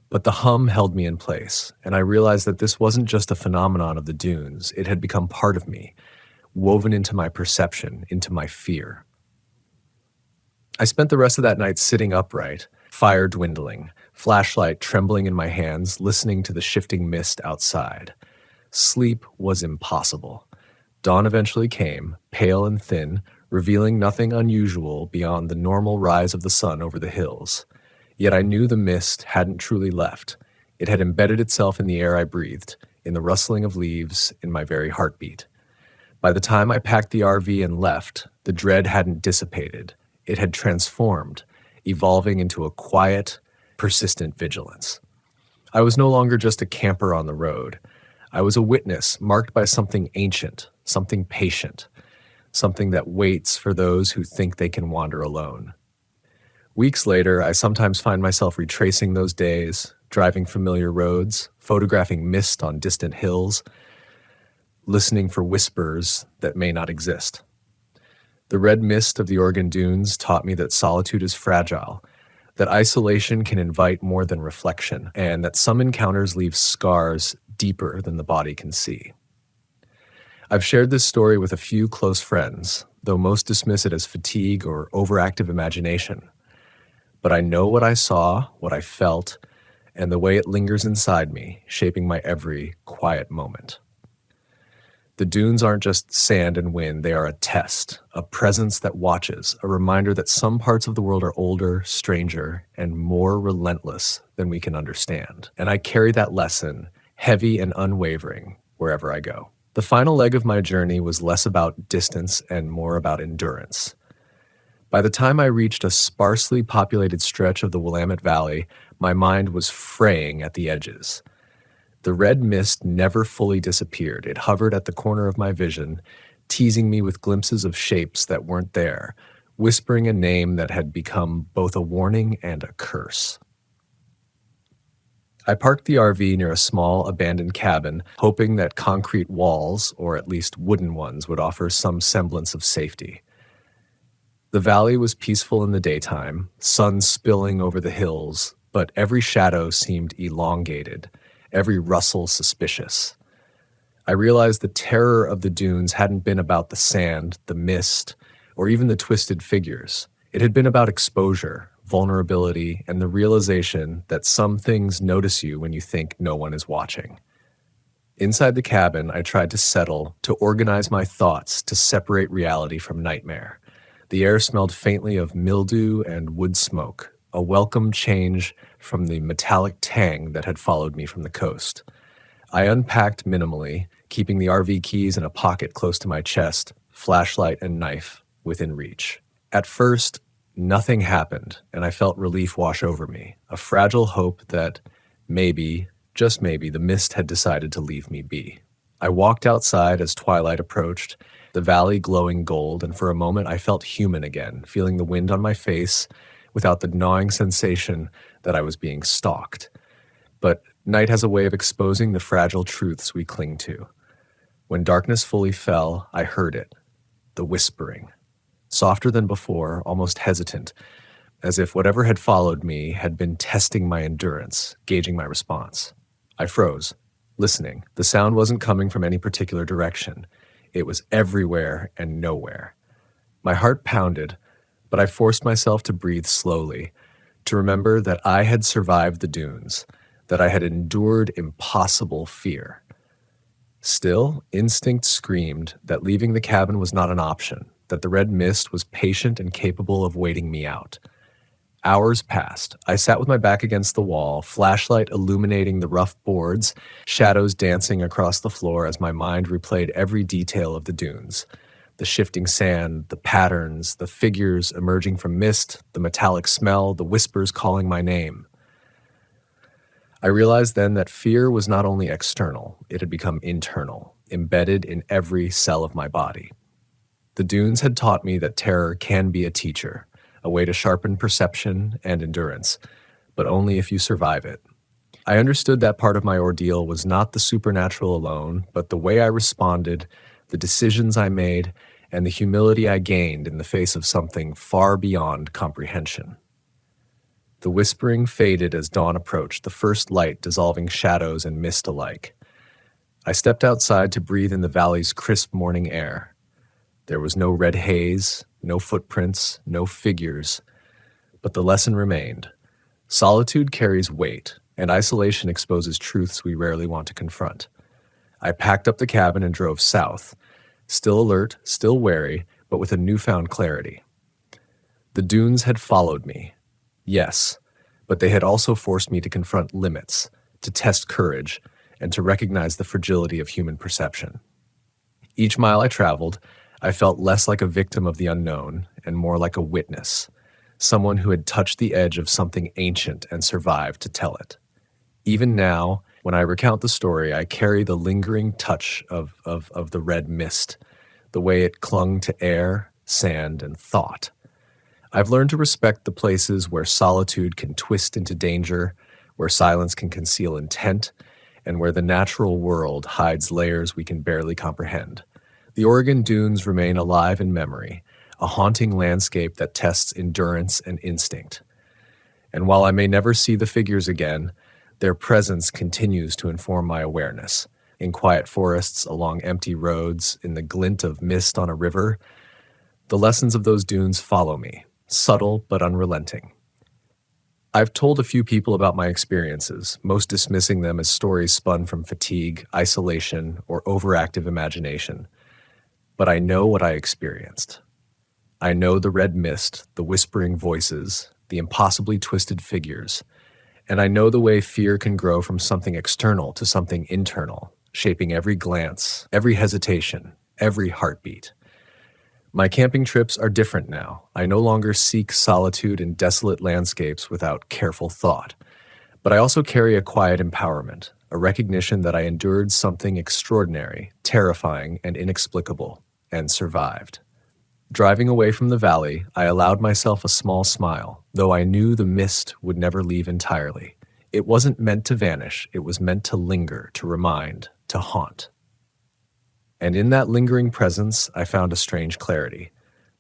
But the hum held me in place, and I realized that this wasn't just a phenomenon of the dunes. It had become part of me, woven into my perception, into my fear. I spent the rest of that night sitting upright, fire dwindling, flashlight trembling in my hands, listening to the shifting mist outside. Sleep was impossible. Dawn eventually came, pale and thin, revealing nothing unusual beyond the normal rise of the sun over the hills. Yet I knew the mist hadn't truly left. It had embedded itself in the air I breathed, in the rustling of leaves, in my very heartbeat. By the time I packed the RV and left, the dread hadn't dissipated. It had transformed, evolving into a quiet, persistent vigilance. I was no longer just a camper on the road. I was a witness marked by something ancient, something patient, something that waits for those who think they can wander alone. Weeks later, I sometimes find myself retracing those days, driving familiar roads, photographing mist on distant hills, listening for whispers that may not exist. The red mist of the Oregon dunes taught me that solitude is fragile, that isolation can invite more than reflection, and that some encounters leave scars deeper than the body can see. I've shared this story with a few close friends, though most dismiss it as fatigue or overactive imagination. But I know what I saw, what I felt, and the way it lingers inside me, shaping my every quiet moment. The dunes aren't just sand and wind, they are a test, a presence that watches, a reminder that some parts of the world are older, stranger, and more relentless than we can understand. And I carry that lesson, heavy and unwavering, wherever I go. The final leg of my journey was less about distance and more about endurance. By the time I reached a sparsely populated stretch of the Willamette Valley, my mind was fraying at the edges. The red mist never fully disappeared. It hovered at the corner of my vision, teasing me with glimpses of shapes that weren't there, whispering a name that had become both a warning and a curse. I parked the RV near a small abandoned cabin, hoping that concrete walls, or at least wooden ones, would offer some semblance of safety. The valley was peaceful in the daytime, sun spilling over the hills, but every shadow seemed elongated, every rustle suspicious. I realized the terror of the dunes hadn't been about the sand, the mist, or even the twisted figures. It had been about exposure, vulnerability, and the realization that some things notice you when you think no one is watching. Inside the cabin, I tried to settle, to organize my thoughts, to separate reality from nightmare. The air smelled faintly of mildew and wood smoke, a welcome change from the metallic tang that had followed me from the coast. I unpacked minimally, keeping the RV keys in a pocket close to my chest, flashlight and knife within reach. At first, nothing happened, and I felt relief wash over me, a fragile hope that maybe, just maybe, the mist had decided to leave me be. I walked outside as twilight approached, the valley glowing gold, and for a moment I felt human again, feeling the wind on my face without the gnawing sensation that I was being stalked. But night has a way of exposing the fragile truths we cling to. When darkness fully fell, I heard it, the whispering. Softer than before, almost hesitant, as if whatever had followed me had been testing my endurance, gauging my response. I froze, listening. The sound wasn't coming from any particular direction. It was everywhere and nowhere. My heart pounded, but I forced myself to breathe slowly, to remember that I had survived the dunes, that I had endured impossible fear. Still, instinct screamed that leaving the cabin was not an option, that the red mist was patient and capable of waiting me out. Hours passed. I sat with my back against the wall, flashlight illuminating the rough boards, shadows dancing across the floor as my mind replayed every detail of the dunes. The shifting sand, the patterns, the figures emerging from mist, the metallic smell, the whispers calling my name. I realized then that fear was not only external, it had become internal, embedded in every cell of my body. The dunes had taught me that terror can be a teacher, a way to sharpen perception and endurance, but only if you survive it. I understood that part of my ordeal was not the supernatural alone, but the way I responded, the decisions I made, and the humility I gained in the face of something far beyond comprehension. The whispering faded as dawn approached, the first light dissolving shadows and mist alike. I stepped outside to breathe in the valley's crisp morning air. There was no red haze, no footprints, no figures, but the lesson remained. Solitude carries weight, and isolation exposes truths we rarely want to confront. I packed up the cabin and drove south, still alert, still wary, but with a newfound clarity. The dunes had followed me. Yes, but they had also forced me to confront limits, to test courage, and to recognize the fragility of human perception. Each mile I traveled, I felt less like a victim of the unknown and more like a witness, someone who had touched the edge of something ancient and survived to tell it. Even now, when I recount the story, I carry the lingering touch of the red mist, the way it clung to air, sand, and thought. I've learned to respect the places where solitude can twist into danger, where silence can conceal intent, and where the natural world hides layers we can barely comprehend. The Oregon dunes remain alive in memory, a haunting landscape that tests endurance and instinct. And while I may never see the figures again, their presence continues to inform my awareness. In quiet forests, along empty roads, in the glint of mist on a river, the lessons of those dunes follow me, subtle but unrelenting. I've told a few people about my experiences, most dismissing them as stories spun from fatigue, isolation, or overactive imagination. But I know what I experienced. I know the red mist, the whispering voices, the impossibly twisted figures, and I know the way fear can grow from something external to something internal, shaping every glance, every hesitation, every heartbeat. My camping trips are different now. I no longer seek solitude in desolate landscapes without careful thought. But I also carry a quiet empowerment, a recognition that I endured something extraordinary, terrifying, and inexplicable, and survived. Driving away from the valley, I allowed myself a small smile, though I knew the mist would never leave entirely. It wasn't meant to vanish, it was meant to linger, to remind, to haunt. And in that lingering presence, I found a strange clarity.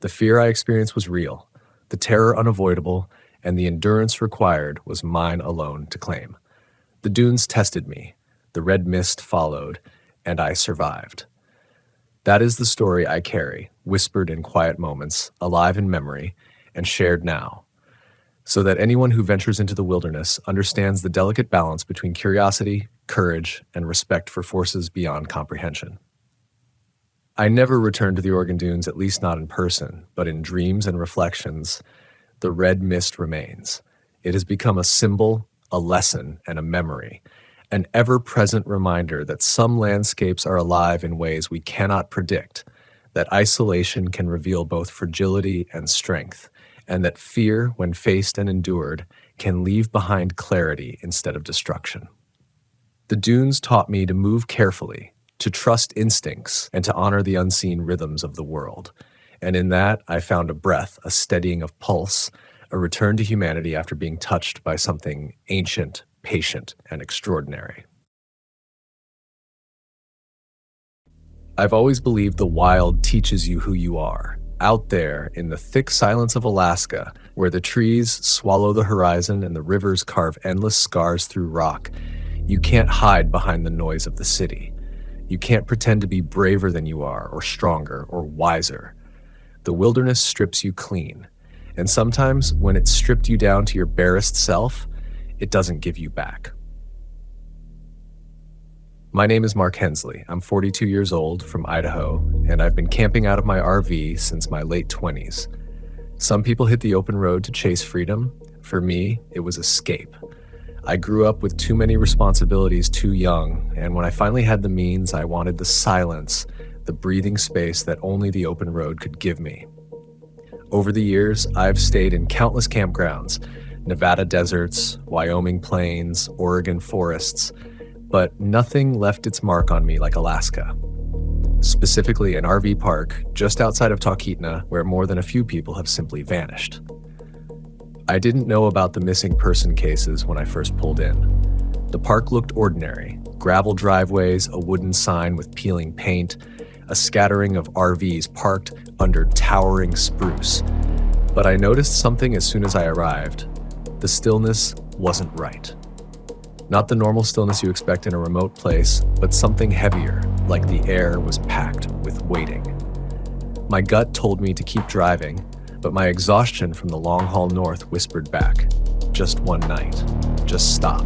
The fear I experienced was real, the terror unavoidable, and the endurance required was mine alone to claim. The dunes tested me. The red mist followed, and I survived. That is the story I carry, whispered in quiet moments, alive in memory, and shared now, so that anyone who ventures into the wilderness understands the delicate balance between curiosity, courage, and respect for forces beyond comprehension. I never returned to the Oregon Dunes, at least not in person, but in dreams and reflections, the red mist remains. It has become a symbol, a lesson, and a memory, an ever-present reminder that some landscapes are alive in ways we cannot predict, that isolation can reveal both fragility and strength, and that fear, when faced and endured, can leave behind clarity instead of destruction. The dunes taught me to move carefully, to trust instincts, and to honor the unseen rhythms of the world. And in that, I found a breath, a steadying of pulse, a return to humanity after being touched by something ancient, patient, and extraordinary. I've always believed the wild teaches you who you are. Out there, in the thick silence of Alaska, where the trees swallow the horizon and the rivers carve endless scars through rock, you can't hide behind the noise of the city. You can't pretend to be braver than you are, or stronger, or wiser. The wilderness strips you clean, and sometimes when it's stripped you down to your barest self, it doesn't give you back. My name is Mark Hensley. I'm 42 years old, from Idaho, and I've been camping out of my RV since my late 20s. Some people hit the open road to chase freedom. For me, it was escape. I grew up with too many responsibilities too young, and when I finally had the means, I wanted the silence, the breathing space that only the open road could give me. Over the years, I've stayed in countless campgrounds, Nevada deserts, Wyoming plains, Oregon forests, but nothing left its mark on me like Alaska. Specifically an RV park just outside of Talkeetna where more than a few people have simply vanished. I didn't know about the missing person cases when I first pulled in. The park looked ordinary, gravel driveways, a wooden sign with peeling paint, a scattering of RVs parked under towering spruce. But I noticed something as soon as I arrived. The stillness wasn't right. Not the normal stillness you expect in a remote place, but something heavier, like the air was packed with waiting. My gut told me to keep driving, but my exhaustion from the long haul north whispered back, just one night, just stop.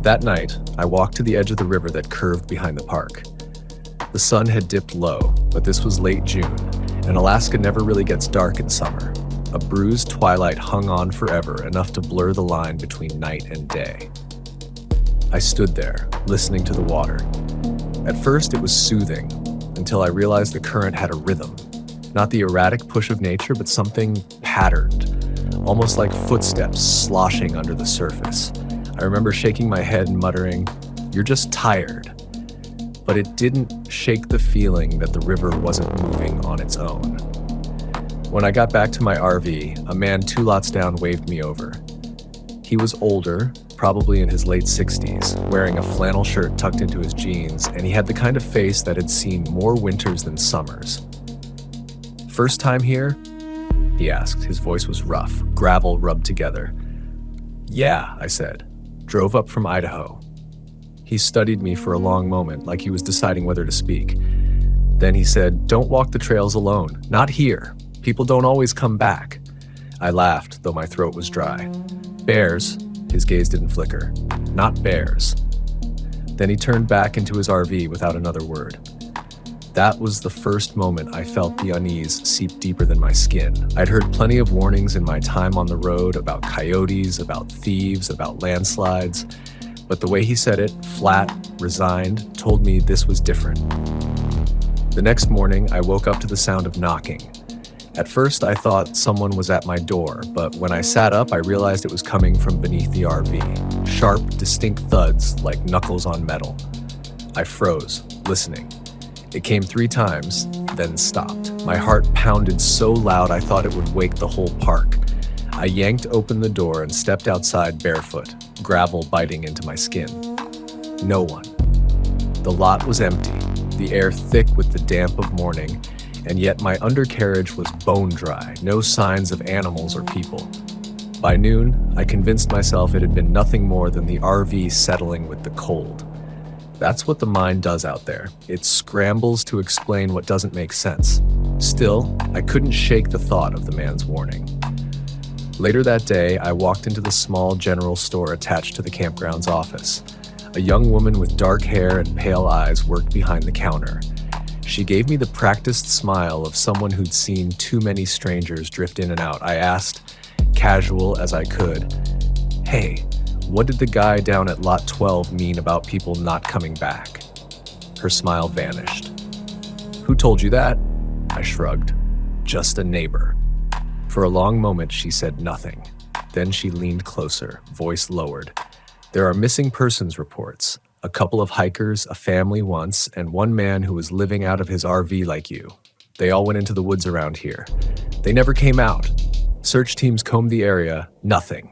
That night, I walked to the edge of the river that curved behind the park. The sun had dipped low, but this was late June, and Alaska never really gets dark in summer. A bruised twilight hung on forever, enough to blur the line between night and day. I stood there, listening to the water. At first, it was soothing, until I realized the current had a rhythm. Not the erratic push of nature, but something patterned, almost like footsteps sloshing under the surface. I remember shaking my head and muttering, "You're just tired." But it didn't shake the feeling that the river wasn't moving on its own. When I got back to my RV, a man 2 lots down waved me over. He was older, probably in his late 60s, wearing a flannel shirt tucked into his jeans, and he had the kind of face that had seen more winters than summers. "First time here?" he asked. His voice was rough, gravel rubbed together. "Yeah," I said. "Drove up from Idaho." He studied me for a long moment, like he was deciding whether to speak. Then he said, "Don't walk the trails alone. Not here. People don't always come back." I laughed, though my throat was dry. "Bears," his gaze didn't flicker. "Not bears." Then he turned back into his RV without another word. That was the first moment I felt the unease seep deeper than my skin. I'd heard plenty of warnings in my time on the road about coyotes, about thieves, about landslides, but the way he said it, flat, resigned, told me this was different. The next morning, I woke up to the sound of knocking. At first, I thought someone was at my door, but when I sat up, I realized it was coming from beneath the RV. Sharp, distinct thuds like knuckles on metal. I froze, listening. It came 3 times, then stopped. My heart pounded so loud I thought it would wake the whole park. I yanked open the door and stepped outside barefoot, gravel biting into my skin. No one. The lot was empty, the air thick with the damp of morning, and yet my undercarriage was bone dry, no signs of animals or people. By noon, I convinced myself it had been nothing more than the RV settling with the cold. That's what the mind does out there. It scrambles to explain what doesn't make sense. Still, I couldn't shake the thought of the man's warning. Later that day, I walked into the small general store attached to the campground's office. A young woman with dark hair and pale eyes worked behind the counter. She gave me the practiced smile of someone who'd seen too many strangers drift in and out. I asked, casual as I could, "Hey, what did the guy down at Lot 12 mean about people not coming back?" Her smile vanished. "Who told you that?" I shrugged. "Just a neighbor." For a long moment, she said nothing. Then she leaned closer, voice lowered. "There are missing persons reports. A couple of hikers, a family once, and one man who was living out of his RV like you. They all went into the woods around here. They never came out. Search teams combed the area. Nothing.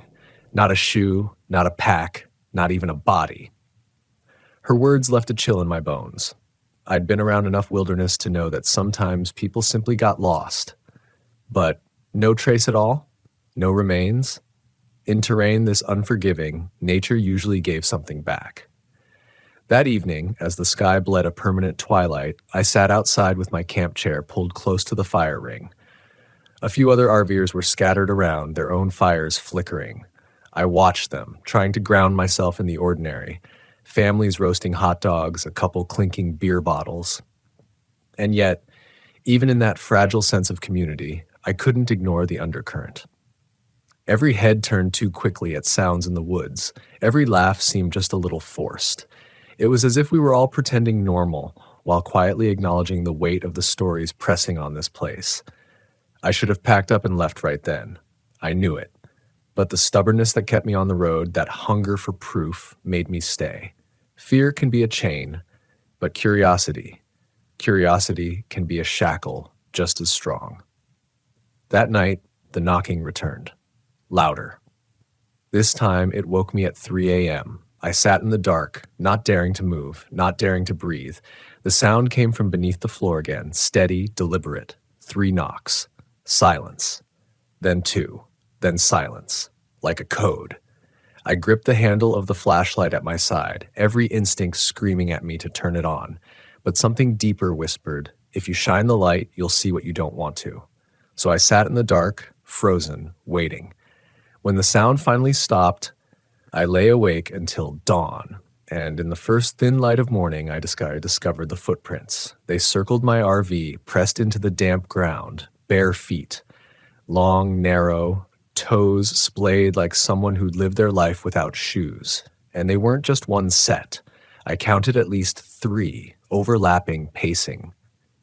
Not a shoe, not a pack, not even a body." Her words left a chill in my bones. I'd been around enough wilderness to know that sometimes people simply got lost. But no trace at all? No remains? In terrain this unforgiving, nature usually gave something back. That evening, as the sky bled a permanent twilight, I sat outside with my camp chair pulled close to the fire ring. A few other RVers were scattered around, their own fires flickering. I watched them, trying to ground myself in the ordinary. Families roasting hot dogs, a couple clinking beer bottles. And yet, even in that fragile sense of community, I couldn't ignore the undercurrent. Every head turned too quickly at sounds in the woods. Every laugh seemed just a little forced. It was as if we were all pretending normal, while quietly acknowledging the weight of the stories pressing on this place. I should have packed up and left right then. I knew it. But the stubbornness that kept me on the road, that hunger for proof, made me stay. Fear can be a chain, but curiosity can be a shackle just as strong. That night, the knocking returned. Louder. This time, it woke me at 3 a.m. I sat in the dark, not daring to move, not daring to breathe. The sound came from beneath the floor again, steady, deliberate. 3 knocks. Silence. Then 2. Then silence. Like a code. I gripped the handle of the flashlight at my side, every instinct screaming at me to turn it on. But something deeper whispered, "If you shine the light, you'll see what you don't want to." So I sat in the dark, frozen, waiting. When the sound finally stopped, I lay awake until dawn, and in the first thin light of morning, I discovered the footprints. They circled my RV, pressed into the damp ground, bare feet, long, narrow, toes splayed like someone who'd lived their life without shoes. And they weren't just one set. I counted at least 3, overlapping, pacing.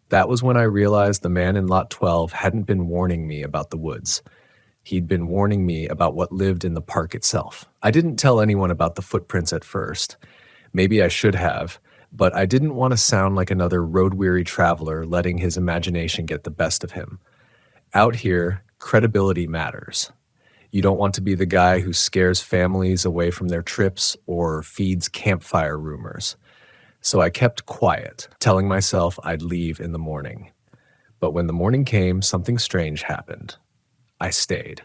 That was when I realized the man in Lot 12 hadn't been warning me about the woods. He'd been warning me about what lived in the park itself. I didn't tell anyone about the footprints at first. Maybe I should have, but I didn't want to sound like another road-weary traveler letting his imagination get the best of him. Out here, credibility matters. You don't want to be the guy who scares families away from their trips or feeds campfire rumors. So I kept quiet, telling myself I'd leave in the morning. But when the morning came, something strange happened. I stayed.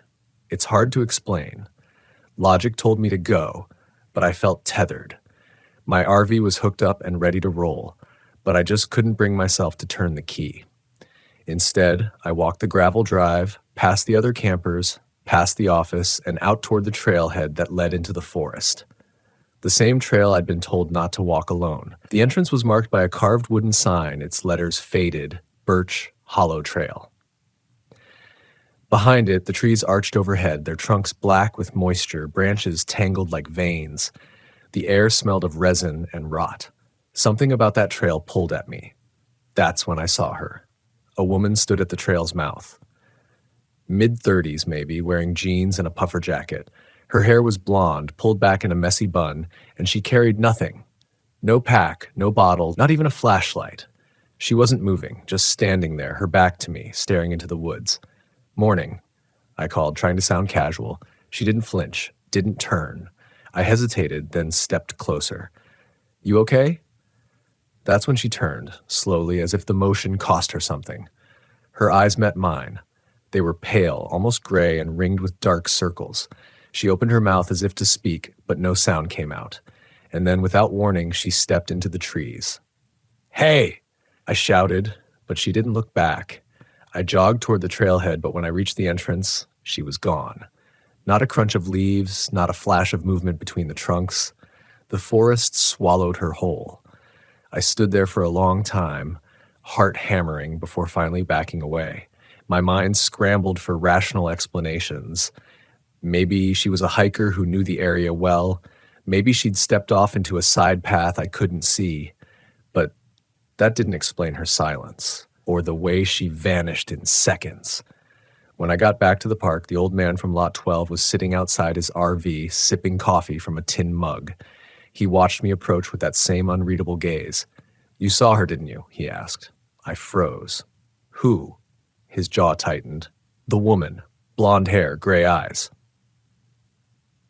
It's hard to explain. Logic told me to go, but I felt tethered. My RV was hooked up and ready to roll, but I just couldn't bring myself to turn the key. Instead, I walked the gravel drive, past the other campers, past the office, and out toward the trailhead that led into the forest. The same trail I'd been told not to walk alone. The entrance was marked by a carved wooden sign, its letters faded, Birch Hollow Trail. Behind it, the trees arched overhead, their trunks black with moisture, branches tangled like veins. The air smelled of resin and rot. Something about that trail pulled at me. That's when I saw her. A woman stood at the trail's mouth. Mid-30s maybe, wearing jeans and a puffer jacket. Her hair was blonde, pulled back in a messy bun, and she carried nothing. No pack, no bottle, not even a flashlight. She wasn't moving, just standing there, her back to me, staring into the woods. "Morning," I called, trying to sound casual. She didn't flinch, didn't turn. I hesitated, then stepped closer. "You okay?" That's when she turned, slowly, as if the motion cost her something. Her eyes met mine. They were pale, almost gray, and ringed with dark circles. She opened her mouth as if to speak, but no sound came out. And then, without warning, she stepped into the trees. "Hey!" I shouted, but she didn't look back. I jogged toward the trailhead, but when I reached the entrance, she was gone. Not a crunch of leaves, not a flash of movement between the trunks. The forest swallowed her whole. I stood there for a long time, heart hammering, before finally backing away. My mind scrambled for rational explanations. Maybe she was a hiker who knew the area well. Maybe she'd stepped off into a side path I couldn't see. But that didn't explain her silence, or the way she vanished in seconds. When I got back to the park, the old man from Lot 12 was sitting outside his RV, sipping coffee from a tin mug. He watched me approach with that same unreadable gaze. "You saw her, didn't you?" he asked. I froze. "Who?" His jaw tightened. "The woman. Blonde hair, gray eyes."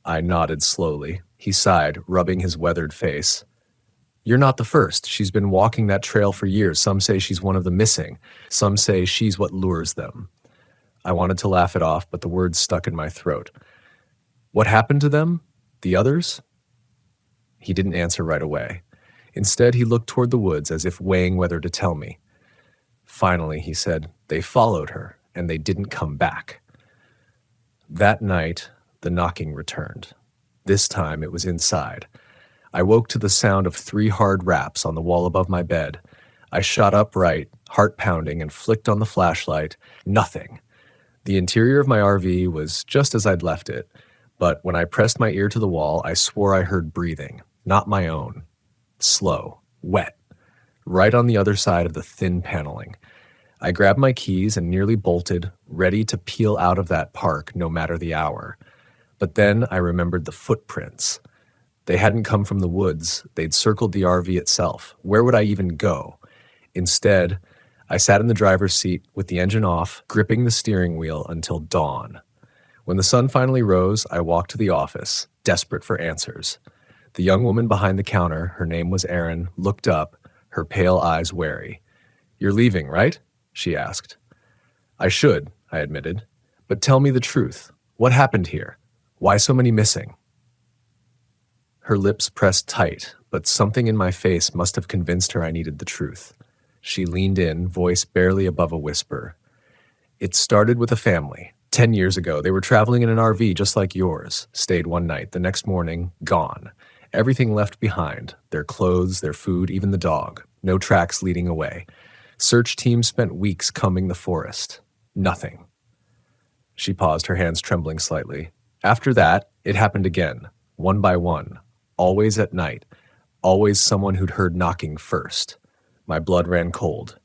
I nodded slowly. He sighed, rubbing his weathered face. "You're not the first. She's been walking that trail for years. Some say she's one of the missing. Some say she's what lures them." I wanted to laugh it off, but the words stuck in my throat. "What happened to them? The others?" He didn't answer right away. Instead, he looked toward the woods as if weighing whether to tell me. Finally, he said, "They followed her, and they didn't come back." That night, the knocking returned. This time, it was inside. I woke to the sound of 3 hard raps on the wall above my bed. I shot upright, heart pounding, and flicked on the flashlight. Nothing. The interior of my RV was just as I'd left it, but when I pressed my ear to the wall, I swore I heard breathing, not my own. Slow, wet, right on the other side of the thin paneling. I grabbed my keys and nearly bolted, ready to peel out of that park no matter the hour. But then I remembered the footprints. They hadn't come from the woods. They'd circled the RV itself. Where would I even go? Instead, I sat in the driver's seat with the engine off, gripping the steering wheel until dawn. When the sun finally rose, I walked to the office, desperate for answers. The young woman behind the counter, her name was Erin, looked up, her pale eyes wary. "You're leaving, right?" she asked. "I should," I admitted. "But tell me the truth. What happened here? Why so many missing?" Her lips pressed tight, but something in my face must have convinced her I needed the truth. She leaned in, voice barely above a whisper. "It started with a family. 10 years ago, they were traveling in an RV just like yours. Stayed one night. The next morning, gone. Everything left behind. Their clothes, their food, even the dog. No tracks leading away. Search teams spent weeks combing the forest. Nothing." She paused, her hands trembling slightly. "After that, it happened again, one by one. Always at night. Always someone who'd heard knocking first." My blood ran cold.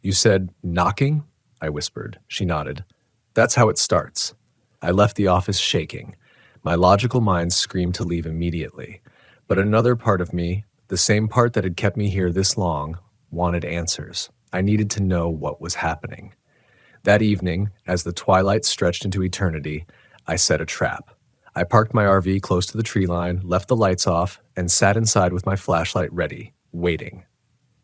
"You said knocking?" I whispered. She nodded. "That's how it starts." I left the office shaking. My logical mind screamed to leave immediately. But another part of me, the same part that had kept me here this long, wanted answers. I needed to know what was happening. That evening, as the twilight stretched into eternity, I set a trap. I parked my RV close to the tree line, left the lights off, and sat inside with my flashlight ready, waiting.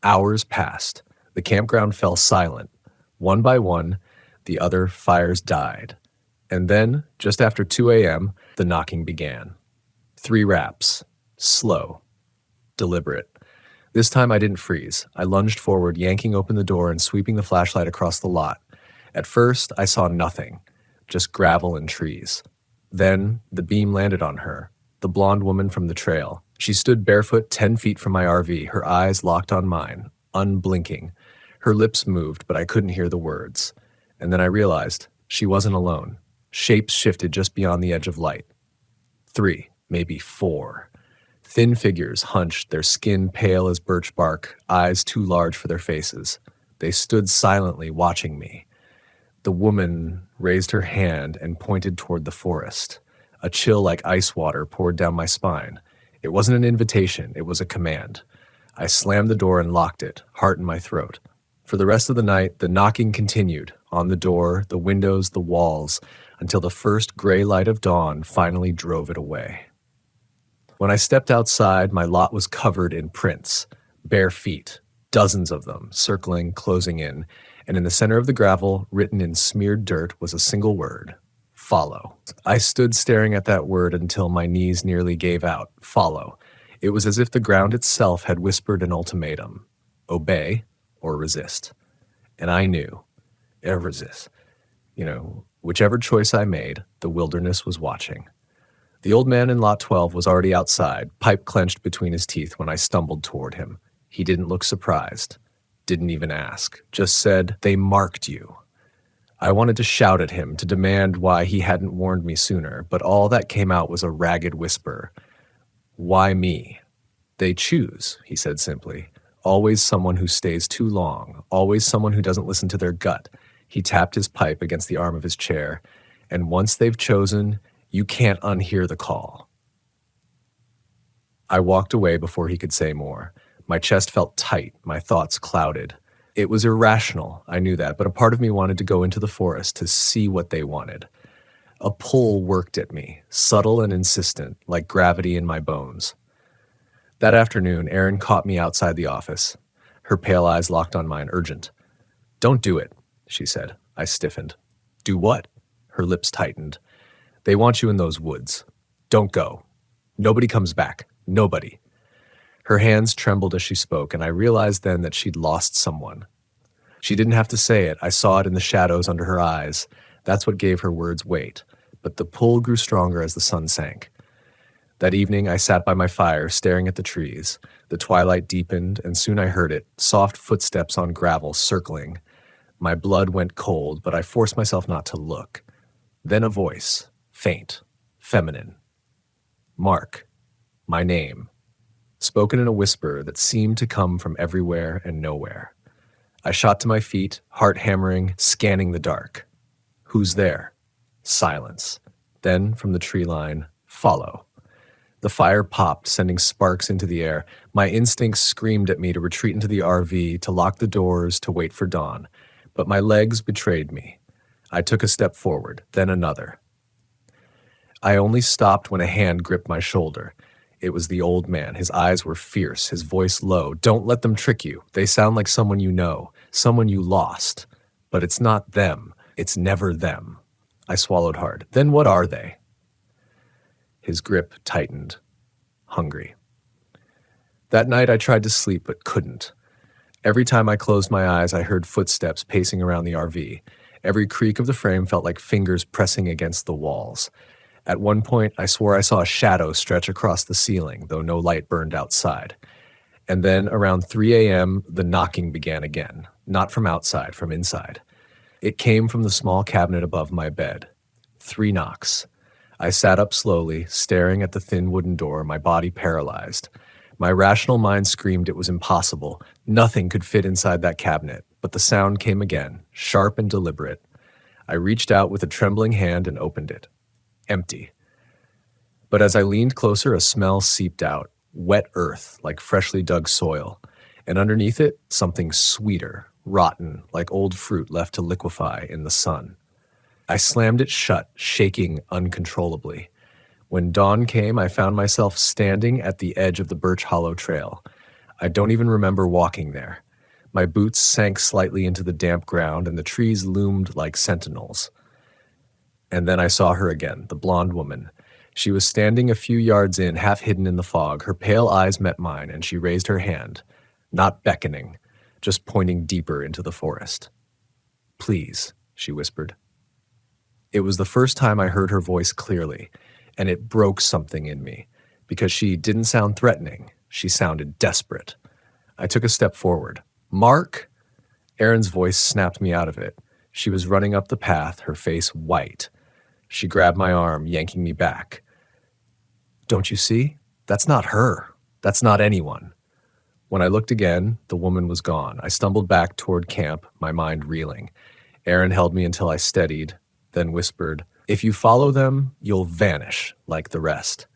Hours passed. The campground fell silent. One by one, the other fires died. And then, just after 2 a.m., the knocking began. 3 raps. Slow. Deliberate. This time I didn't freeze. I lunged forward, yanking open the door and sweeping the flashlight across the lot. At first, I saw nothing. Just gravel and trees. Then, the beam landed on her, the blonde woman from the trail. She stood barefoot 10 feet from my RV, her eyes locked on mine, unblinking. Her lips moved, but I couldn't hear the words. And then I realized she wasn't alone. Shapes shifted just beyond the edge of light. 3, maybe 4. Thin figures hunched, their skin pale as birch bark, eyes too large for their faces. They stood silently, watching me. The woman raised her hand and pointed toward the forest. A chill like ice water poured down my spine. It wasn't an invitation, it was a command. I slammed the door and locked it, heart in my throat. For the rest of the night, the knocking continued, on the door, the windows, the walls, until the first gray light of dawn finally drove it away. When I stepped outside, my lot was covered in prints, bare feet, dozens of them, circling, closing in, and in the center of the gravel, written in smeared dirt, was a single word: follow. I stood staring at that word until my knees nearly gave out. Follow. It was as if the ground itself had whispered an ultimatum: obey or resist. And I knew, resist. Whichever choice I made, the wilderness was watching. The old man in lot 12 was already outside, pipe clenched between his teeth when I stumbled toward him. He didn't look surprised, didn't even ask, just said, "They marked you." I wanted to shout at him, to demand why he hadn't warned me sooner, but all that came out was a ragged whisper. "Why me?" "They choose," he said simply. "Always someone who stays too long, always someone who doesn't listen to their gut." He tapped his pipe against the arm of his chair. "And once they've chosen, you can't unhear the call." I walked away before he could say more. My chest felt tight, my thoughts clouded. It was irrational, I knew that, but a part of me wanted to go into the forest to see what they wanted. A pull worked at me, subtle and insistent, like gravity in my bones. That afternoon, Erin caught me outside the office. Her pale eyes locked on mine, urgent. "Don't do it," she said. I stiffened. "Do what?" Her lips tightened. "They want you in those woods. Don't go. Nobody comes back. Nobody." Her hands trembled as she spoke, and I realized then that she'd lost someone. She didn't have to say it. I saw it in the shadows under her eyes. That's what gave her words weight. But the pull grew stronger as the sun sank. That evening, I sat by my fire, staring at the trees. The twilight deepened, and soon I heard it, soft footsteps on gravel circling. My blood went cold, but I forced myself not to look. Then a voice, faint, feminine. "Mark, my name," spoken in a whisper that seemed to come from everywhere and nowhere. I shot to my feet, heart hammering, scanning the dark. "Who's there?" Silence. Then, from the tree line, "Follow." The fire popped, sending sparks into the air. My instincts screamed at me to retreat into the RV, to lock the doors, to wait for dawn. But my legs betrayed me. I took a step forward, then another. I only stopped when a hand gripped my shoulder. It was the old man. His eyes were fierce, his voice low. "Don't let them trick you. They sound like someone you know, someone you lost. But it's not them. It's never them." I swallowed hard. "Then what are they?" His grip tightened. Hungry. That night I tried to sleep but couldn't. Every time I closed my eyes, I heard footsteps pacing around the RV. Every creak of the frame felt like fingers pressing against the walls. At one point, I swore I saw a shadow stretch across the ceiling, though no light burned outside. And then, around 3 a.m., the knocking began again. Not from outside, from inside. It came from the small cabinet above my bed. 3 knocks. I sat up slowly, staring at the thin wooden door, my body paralyzed. My rational mind screamed it was impossible. Nothing could fit inside that cabinet. But the sound came again, sharp and deliberate. I reached out with a trembling hand and opened it. Empty. But as I leaned closer, a smell seeped out, wet earth like freshly dug soil, and underneath it, something sweeter, rotten, like old fruit left to liquefy in the sun. I slammed it shut, shaking uncontrollably. When dawn came, I found myself standing at the edge of the Birch Hollow Trail. I don't even remember walking there. My boots sank slightly into the damp ground, and the trees loomed like sentinels. And then I saw her again, the blonde woman. She was standing a few yards in, half hidden in the fog. Her pale eyes met mine, and she raised her hand, not beckoning, just pointing deeper into the forest. "Please," she whispered. It was the first time I heard her voice clearly, and it broke something in me, because she didn't sound threatening. She sounded desperate. I took a step forward. "Mark!" Erin's voice snapped me out of it. She was running up the path, her face white. She grabbed my arm, yanking me back. "Don't you see? That's not her. That's not anyone." When I looked again, the woman was gone. I stumbled back toward camp, my mind reeling. Erin held me until I steadied, then whispered, "If you follow them, you'll vanish like the rest."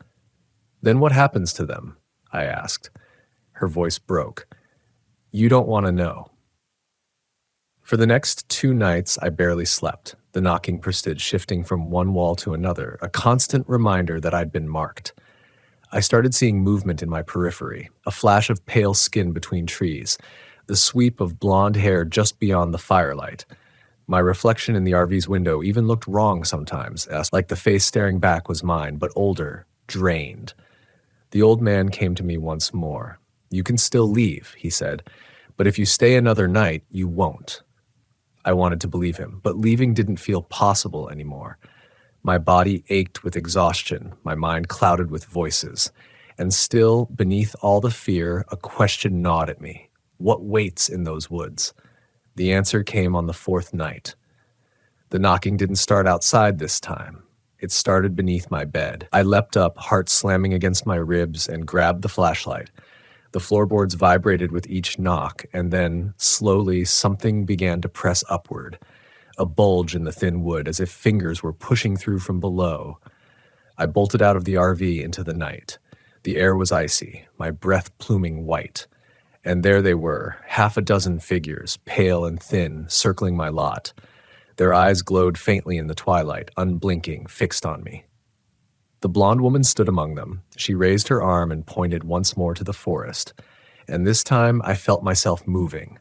"Then what happens to them?" I asked. Her voice broke. "You don't want to know." For the next 2 nights, I barely slept. The knocking persisted, shifting from one wall to another, a constant reminder that I'd been marked. I started seeing movement in my periphery, a flash of pale skin between trees. the sweep of blonde hair just beyond the firelight. My reflection in the RV's window even looked wrong sometimes, as like the face staring back was mine, but older, drained. The old man came to me once more. "You can still leave," he said, "but if you stay another night, you won't." I wanted to believe him, but leaving didn't feel possible anymore. My body ached with exhaustion, my mind clouded with voices, and still, beneath all the fear, a question gnawed at me. What waits in those woods? The answer came on the fourth night. The knocking didn't start outside this time. It started beneath my bed. I leapt up, heart slamming against my ribs, and grabbed the flashlight. The floorboards vibrated with each knock, and then, slowly, something began to press upward, a bulge in the thin wood as if fingers were pushing through from below. I bolted out of the RV into the night. The air was icy, my breath pluming white. And there they were, half a dozen figures, pale and thin, circling my lot. Their eyes glowed faintly in the twilight, unblinking, fixed on me. The blonde woman stood among them. She raised her arm and pointed once more to the forest. And this time I felt myself moving.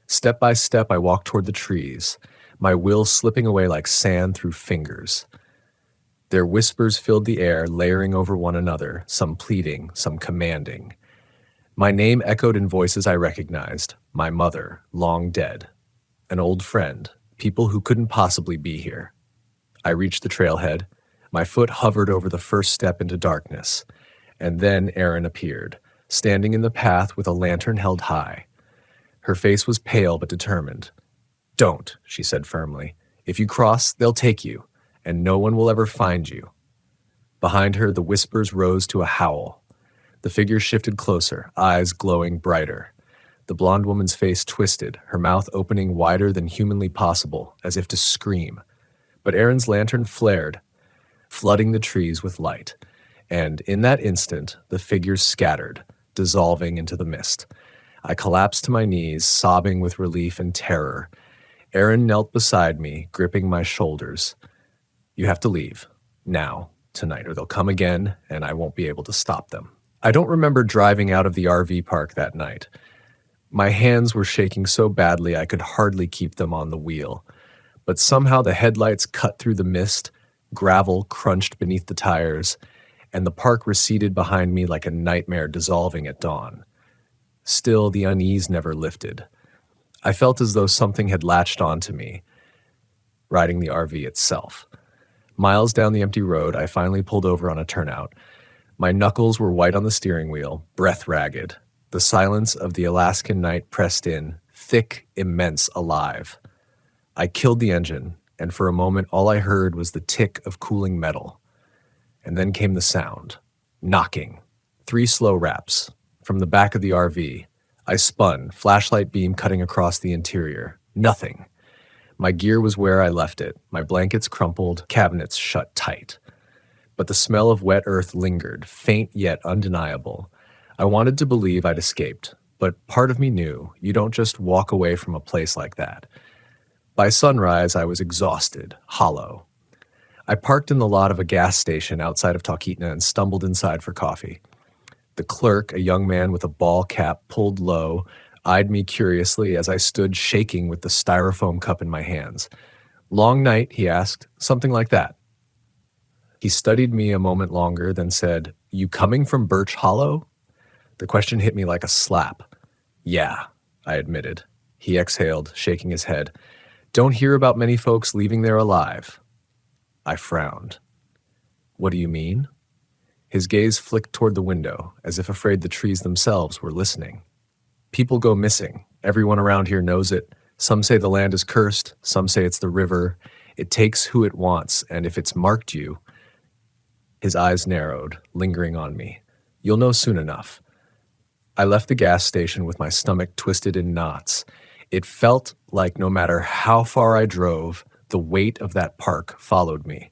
Step by step I walked toward the trees, my will slipping away like sand through fingers. Their whispers filled the air, layering over one another, some pleading, some commanding. My name echoed in voices I recognized, my mother, long dead, an old friend, people who couldn't possibly be here. I reached the trailhead. My foot hovered over the first step into darkness, and then Erin appeared, standing in the path with a lantern held high. Her face was pale but determined. "Don't," she said firmly. "If you cross, they'll take you, and no one will ever find you." Behind her, the whispers rose to a howl. The figures shifted closer, eyes glowing brighter. The blonde woman's face twisted, her mouth opening wider than humanly possible, as if to scream. But Erin's lantern flared, flooding the trees with light. And in that instant, the figures scattered, dissolving into the mist. I collapsed to my knees, sobbing with relief and terror. Erin knelt beside me, gripping my shoulders. "You have to leave. Now, tonight, or they'll come again, and I won't be able to stop them." I don't remember driving out of the RV park that night. My hands were shaking so badly I could hardly keep them on the wheel. But somehow the headlights cut through the mist, gravel crunched beneath the tires, and the park receded behind me like a nightmare dissolving at dawn. Still, the unease never lifted. I felt as though something had latched onto me, riding the RV itself. Miles down the empty road, I finally pulled over on a turnout. My knuckles were white on the steering wheel, breath ragged. The silence of the Alaskan night pressed in, thick, immense, alive. I killed the engine, and for a moment all I heard was the tick of cooling metal. And then came the sound. Knocking. 3 slow raps. From the back of the RV. I spun, flashlight beam cutting across the interior. Nothing. My gear was where I left it, my blankets crumpled, cabinets shut tight. But the smell of wet earth lingered, faint yet undeniable. I wanted to believe I'd escaped, but part of me knew you don't just walk away from a place like that. By sunrise, I was exhausted, hollow. I parked in the lot of a gas station outside of Talkeetna and stumbled inside for coffee. The clerk, a young man with a ball cap pulled low, eyed me curiously as I stood shaking with the styrofoam cup in my hands. "Long night?" he asked. "Something like that." He studied me a moment longer, then said, "You coming from Birch Hollow?" The question hit me like a slap. "Yeah," I admitted. He exhaled, shaking his head. "Don't hear about many folks leaving there alive." I frowned. "What do you mean?" His gaze flicked toward the window, as if afraid the trees themselves were listening. "People go missing. Everyone around here knows it. Some say the land is cursed. Some say it's the river. It takes who it wants, and if it's marked you..." His eyes narrowed, lingering on me. "You'll know soon enough." I left the gas station with my stomach twisted in knots. It felt like no matter how far I drove, the weight of that park followed me.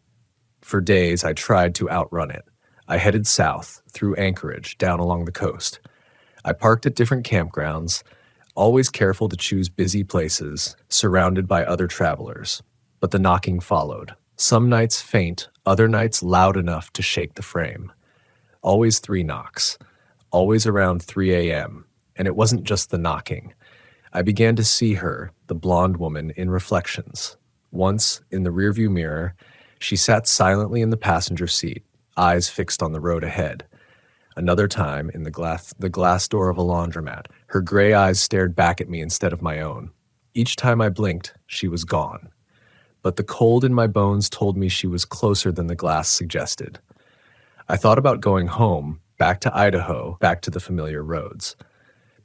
For days, I tried to outrun it. I headed south, through Anchorage, down along the coast. I parked at different campgrounds, always careful to choose busy places, surrounded by other travelers. But the knocking followed. Some nights faint, other nights loud enough to shake the frame. Always 3 knocks. Always around 3 a.m. And it wasn't just the knocking. I began to see her, the blonde woman, in reflections. Once, in the rearview mirror, she sat silently in the passenger seat, eyes fixed on the road ahead. Another time, in the glass door of a laundromat, her gray eyes stared back at me instead of my own. Each time I blinked, she was gone. But the cold in my bones told me she was closer than the glass suggested. I thought about going home, back to Idaho, back to the familiar roads.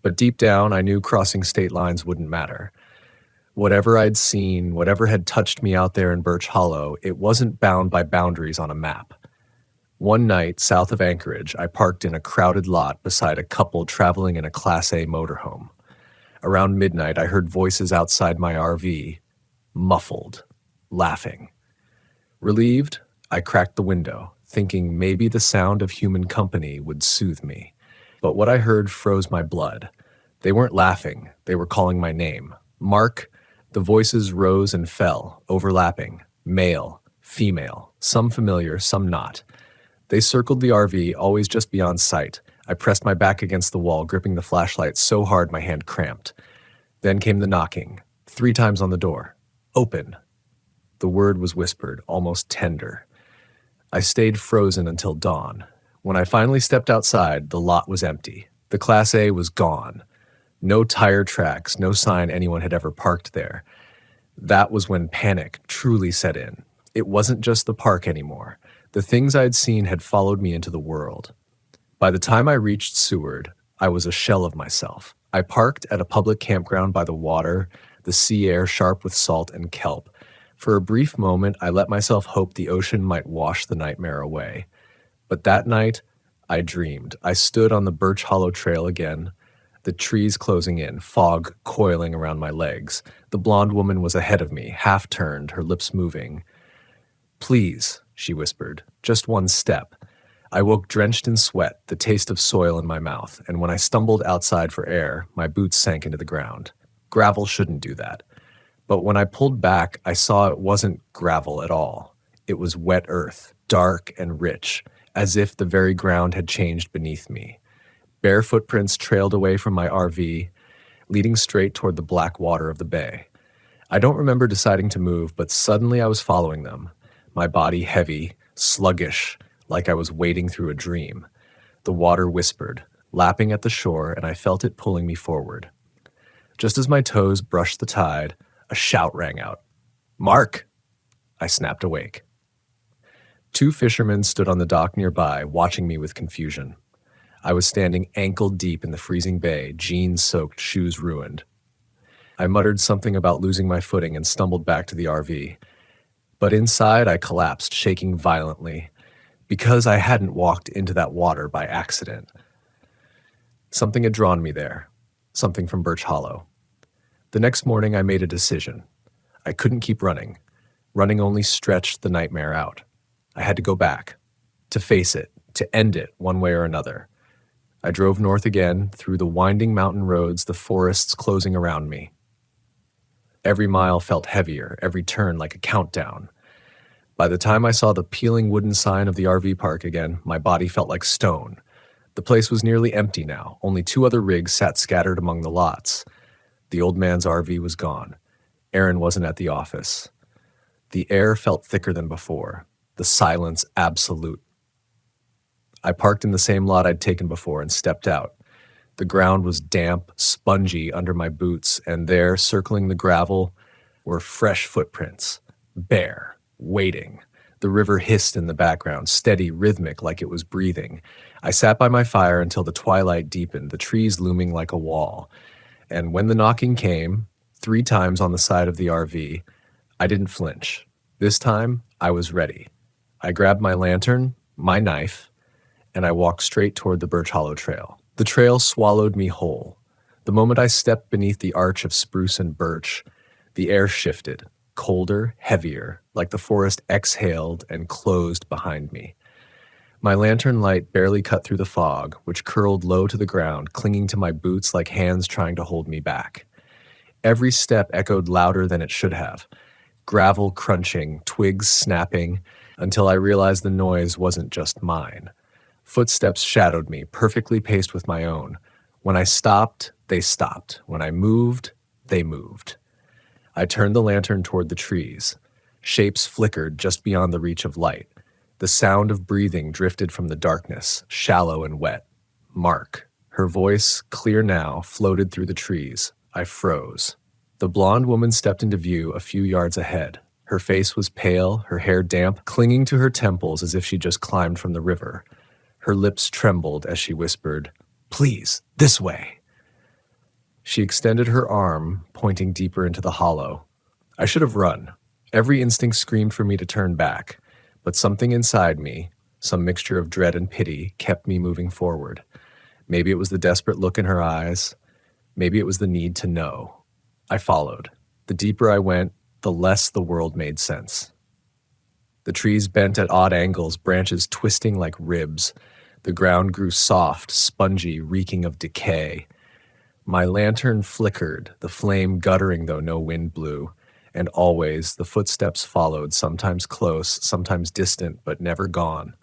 But deep down, I knew crossing state lines wouldn't matter. Whatever I'd seen, whatever had touched me out there in Birch Hollow, it wasn't bound by boundaries on a map. One night, south of Anchorage, I parked in a crowded lot beside a couple traveling in a Class A motorhome. Around midnight, I heard voices outside my RV, muffled, laughing. Relieved, I cracked the window, thinking maybe the sound of human company would soothe me. But what I heard froze my blood. They weren't laughing, they were calling my name. Mark. The voices rose and fell, overlapping. Male, female, some familiar, some not. They circled the RV, always just beyond sight. I pressed my back against the wall, gripping the flashlight so hard my hand cramped. Then came the knocking, 3 times on the door. Open. The word was whispered, almost tender. I stayed frozen until dawn. When I finally stepped outside, the lot was empty. The Class A was gone. No tire tracks, no sign anyone had ever parked there. That was when panic truly set in. It wasn't just the park anymore. The things I'd seen had followed me into the world. By the time I reached Seward, I was a shell of myself. I parked at a public campground by the water, the sea air sharp with salt and kelp. For a brief moment, I let myself hope the ocean might wash the nightmare away. But that night, I dreamed. I stood on the Birch Hollow Trail again, the trees closing in, fog coiling around my legs. The blonde woman was ahead of me, half turned, her lips moving. "Please," she whispered, "just one step." I woke drenched in sweat, the taste of soil in my mouth, and when I stumbled outside for air, my boots sank into the ground. Gravel shouldn't do that. But when I pulled back, I saw it wasn't gravel at all. It was wet earth, dark and rich, as if the very ground had changed beneath me. Bare footprints trailed away from my RV, leading straight toward the black water of the bay. I don't remember deciding to move, but suddenly I was following them, my body heavy, sluggish, like I was wading through a dream. The water whispered, lapping at the shore, and I felt it pulling me forward. Just as my toes brushed the tide, a shout rang out. "Mark!" I snapped awake. 2 fishermen stood on the dock nearby, watching me with confusion. I was standing ankle-deep in the freezing bay, jeans soaked, shoes ruined. I muttered something about losing my footing and stumbled back to the RV. But inside, I collapsed, shaking violently, because I hadn't walked into that water by accident. Something had drawn me there, something from Birch Hollow. The next morning, I made a decision. I couldn't keep running. Running only stretched the nightmare out. I had to go back, to face it, to end it one way or another. I drove north again, through the winding mountain roads, the forests closing around me. Every mile felt heavier, every turn like a countdown. By the time I saw the peeling wooden sign of the RV park again, my body felt like stone. The place was nearly empty now. Only 2 other rigs sat scattered among the lots. The old man's RV was gone. Aaron wasn't at the office. The air felt thicker than before. The silence absolute. I parked in the same lot I'd taken before and stepped out. The ground was damp, spongy under my boots, and there, circling the gravel, were fresh footprints, bare, waiting. The river hissed in the background, steady, rhythmic, like it was breathing. I sat by my fire until the twilight deepened, the trees looming like a wall. And when the knocking came, 3 times on the side of the RV, I didn't flinch. This time, I was ready. I grabbed my lantern, my knife, and I walked straight toward the Birch Hollow Trail. The trail swallowed me whole. The moment I stepped beneath the arch of spruce and birch, the air shifted, colder, heavier, like the forest exhaled and closed behind me. My lantern light barely cut through the fog, which curled low to the ground, clinging to my boots like hands trying to hold me back. Every step echoed louder than it should have, gravel crunching, twigs snapping, until I realized the noise wasn't just mine. Footsteps shadowed me, perfectly paced with my own. When I stopped, they stopped. When I moved, they moved. I turned the lantern toward the trees. Shapes flickered just beyond the reach of light. The sound of breathing drifted from the darkness, shallow and wet. Mark. Her voice, clear now, floated through the trees. I froze. The blonde woman stepped into view a few yards ahead. Her face was pale, her hair damp, clinging to her temples as if she just climbed from the river. Her lips trembled as she whispered, "Please, this way." She extended her arm, pointing deeper into the hollow. I should have run. Every instinct screamed for me to turn back, but something inside me, some mixture of dread and pity, kept me moving forward. Maybe it was the desperate look in her eyes. Maybe it was the need to know. I followed. The deeper I went, the less the world made sense. The trees bent at odd angles, branches twisting like ribs. The ground grew soft, spongy, reeking of decay. My lantern flickered, the flame guttering though no wind blew, and always the footsteps followed, sometimes close, sometimes distant, but never gone.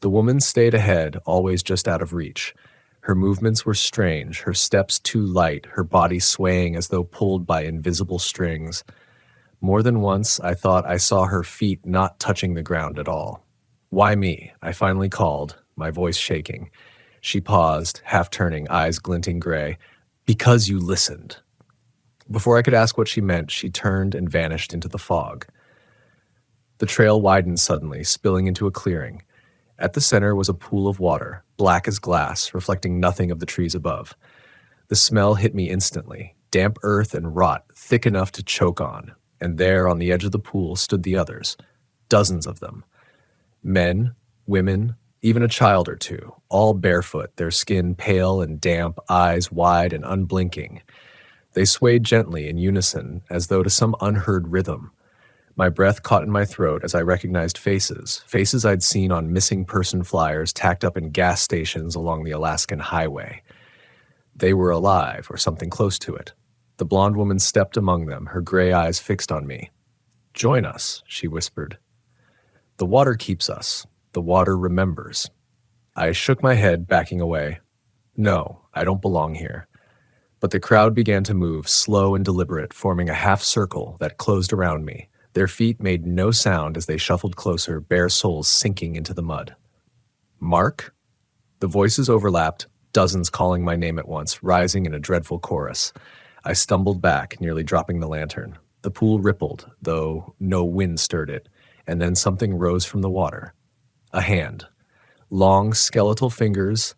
The woman stayed ahead, always just out of reach. Her movements were strange, her steps too light, her body swaying as though pulled by invisible strings. More than once, I thought I saw her feet not touching the ground at all. "Why me?" I finally called, my voice shaking. She paused, half turning, eyes glinting gray. "Because you listened." Before I could ask what she meant, she turned and vanished into the fog. The trail widened suddenly, spilling into a clearing. At the center was a pool of water, black as glass, reflecting nothing of the trees above. The smell hit me instantly, damp earth and rot, thick enough to choke on. And there, on the edge of the pool, stood the others, dozens of them. Men, women, even a child or two, all barefoot, their skin pale and damp, eyes wide and unblinking. They swayed gently in unison, as though to some unheard rhythm. My breath caught in my throat as I recognized faces I'd seen on missing person flyers tacked up in gas stations along the Alaskan highway. They were alive, or something close to it. The blonde woman stepped among them, her gray eyes fixed on me. "Join us," she whispered. "The water keeps us. The water remembers." I shook my head, backing away. No, I don't belong here. But the crowd began to move, slow and deliberate, forming a half circle that closed around me. Their feet made no sound as they shuffled closer, bare soles sinking into the mud. "Mark?" The voices overlapped, dozens calling my name at once, rising in a dreadful chorus. I stumbled back, nearly dropping the lantern. The pool rippled, though no wind stirred it, and then something rose from the water. A hand. Long, skeletal fingers,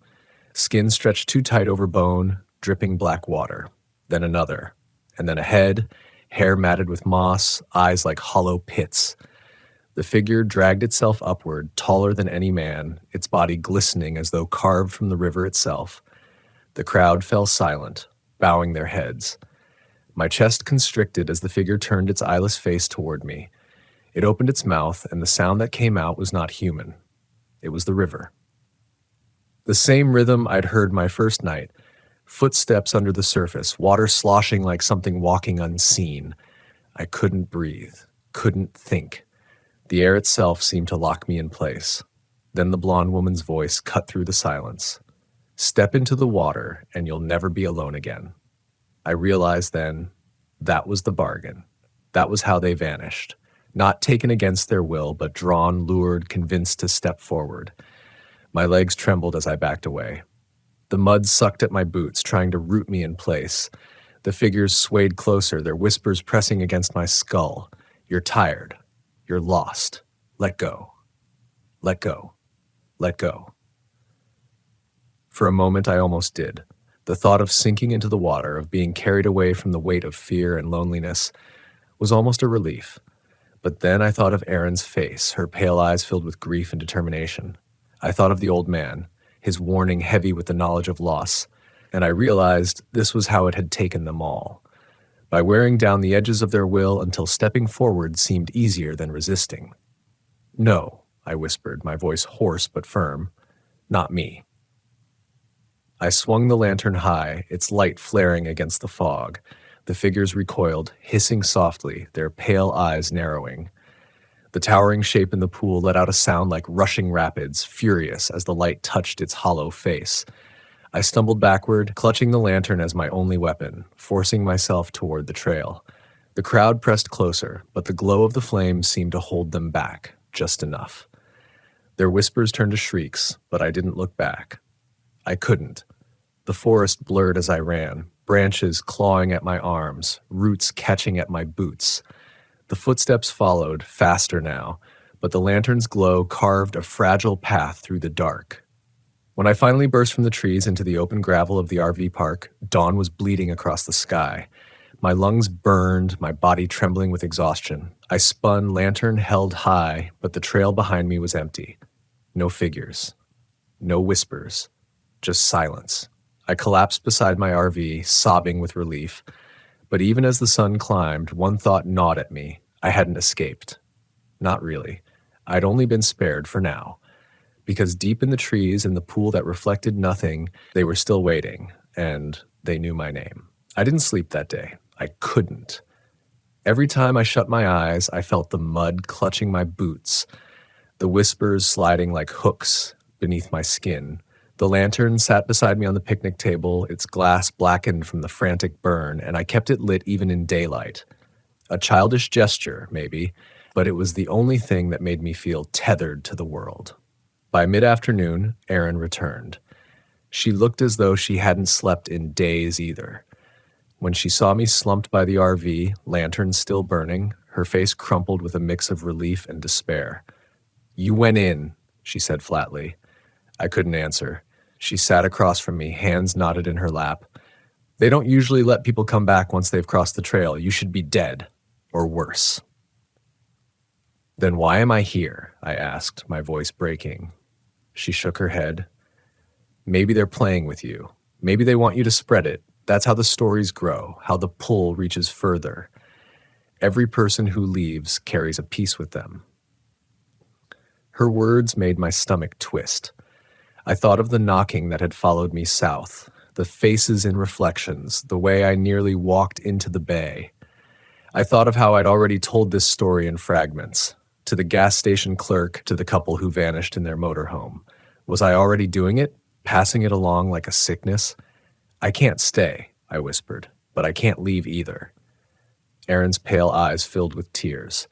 skin stretched too tight over bone, dripping black water. Then another. And then a head, hair matted with moss, eyes like hollow pits. The figure dragged itself upward, taller than any man, its body glistening as though carved from the river itself. The crowd fell silent, bowing their heads. My chest constricted as the figure turned its eyeless face toward me. It opened its mouth, and the sound that came out was not human. It was the river. The same rhythm I'd heard my first night. Footsteps under the surface, water sloshing like something walking unseen. I couldn't breathe, couldn't think. The air itself seemed to lock me in place. Then the blonde woman's voice cut through the silence. "Step into the water, and you'll never be alone again." I realized then that was the bargain. That was how they vanished. Not taken against their will, but drawn, lured, convinced to step forward. My legs trembled as I backed away. The mud sucked at my boots, trying to root me in place. The figures swayed closer, their whispers pressing against my skull. "You're tired. You're lost. Let go. Let go. Let go." For a moment, I almost did. The thought of sinking into the water, of being carried away from the weight of fear and loneliness, was almost a relief. But then I thought of Erin's face, her pale eyes filled with grief and determination. I thought of the old man, his warning heavy with the knowledge of loss, and I realized this was how it had taken them all. By wearing down the edges of their will until stepping forward seemed easier than resisting. "No," I whispered, my voice hoarse but firm. "Not me." I swung the lantern high, its light flaring against the fog. The figures recoiled, hissing softly, their pale eyes narrowing. The towering shape in the pool let out a sound like rushing rapids, furious as the light touched its hollow face. I stumbled backward, clutching the lantern as my only weapon, forcing myself toward the trail. The crowd pressed closer, but the glow of the flames seemed to hold them back, just enough. Their whispers turned to shrieks, but I didn't look back. I couldn't. The forest blurred as I ran, branches clawing at my arms, roots catching at my boots. The footsteps followed, faster now, but the lantern's glow carved a fragile path through the dark. When I finally burst from the trees into the open gravel of the RV park, dawn was bleeding across the sky. My lungs burned, my body trembling with exhaustion. I spun, lantern held high, but the trail behind me was empty. No figures. No whispers. Just silence. I collapsed beside my RV, sobbing with relief. But even as the sun climbed, one thought gnawed at me. I hadn't escaped. Not really. I'd only been spared for now. Because deep in the trees, in the pool that reflected nothing, they were still waiting, and they knew my name. I didn't sleep that day. I couldn't. Every time I shut my eyes, I felt the mud clutching my boots, the whispers sliding like hooks beneath my skin. The lantern sat beside me on the picnic table, its glass blackened from the frantic burn, and I kept it lit even in daylight. A childish gesture, maybe, but it was the only thing that made me feel tethered to the world. By mid-afternoon, Erin returned. She looked as though she hadn't slept in days either. When she saw me slumped by the RV, lantern still burning, her face crumpled with a mix of relief and despair. "You went in," she said flatly. I couldn't answer. She sat across from me, hands knotted in her lap. "They don't usually let people come back once they've crossed the trail. You should be dead. Or worse." "Then why am I here?" I asked, my voice breaking. She shook her head. "Maybe they're playing with you. Maybe they want you to spread it. That's how the stories grow, how the pull reaches further. Every person who leaves carries a piece with them." Her words made my stomach twist. I thought of the knocking that had followed me south, the faces in reflections, the way I nearly walked into the bay. I thought of how I'd already told this story in fragments, to the gas station clerk, to the couple who vanished in their motorhome. Was I already doing it, passing it along like a sickness? "I can't stay," I whispered, "but I can't leave either." Erin's pale eyes filled with tears.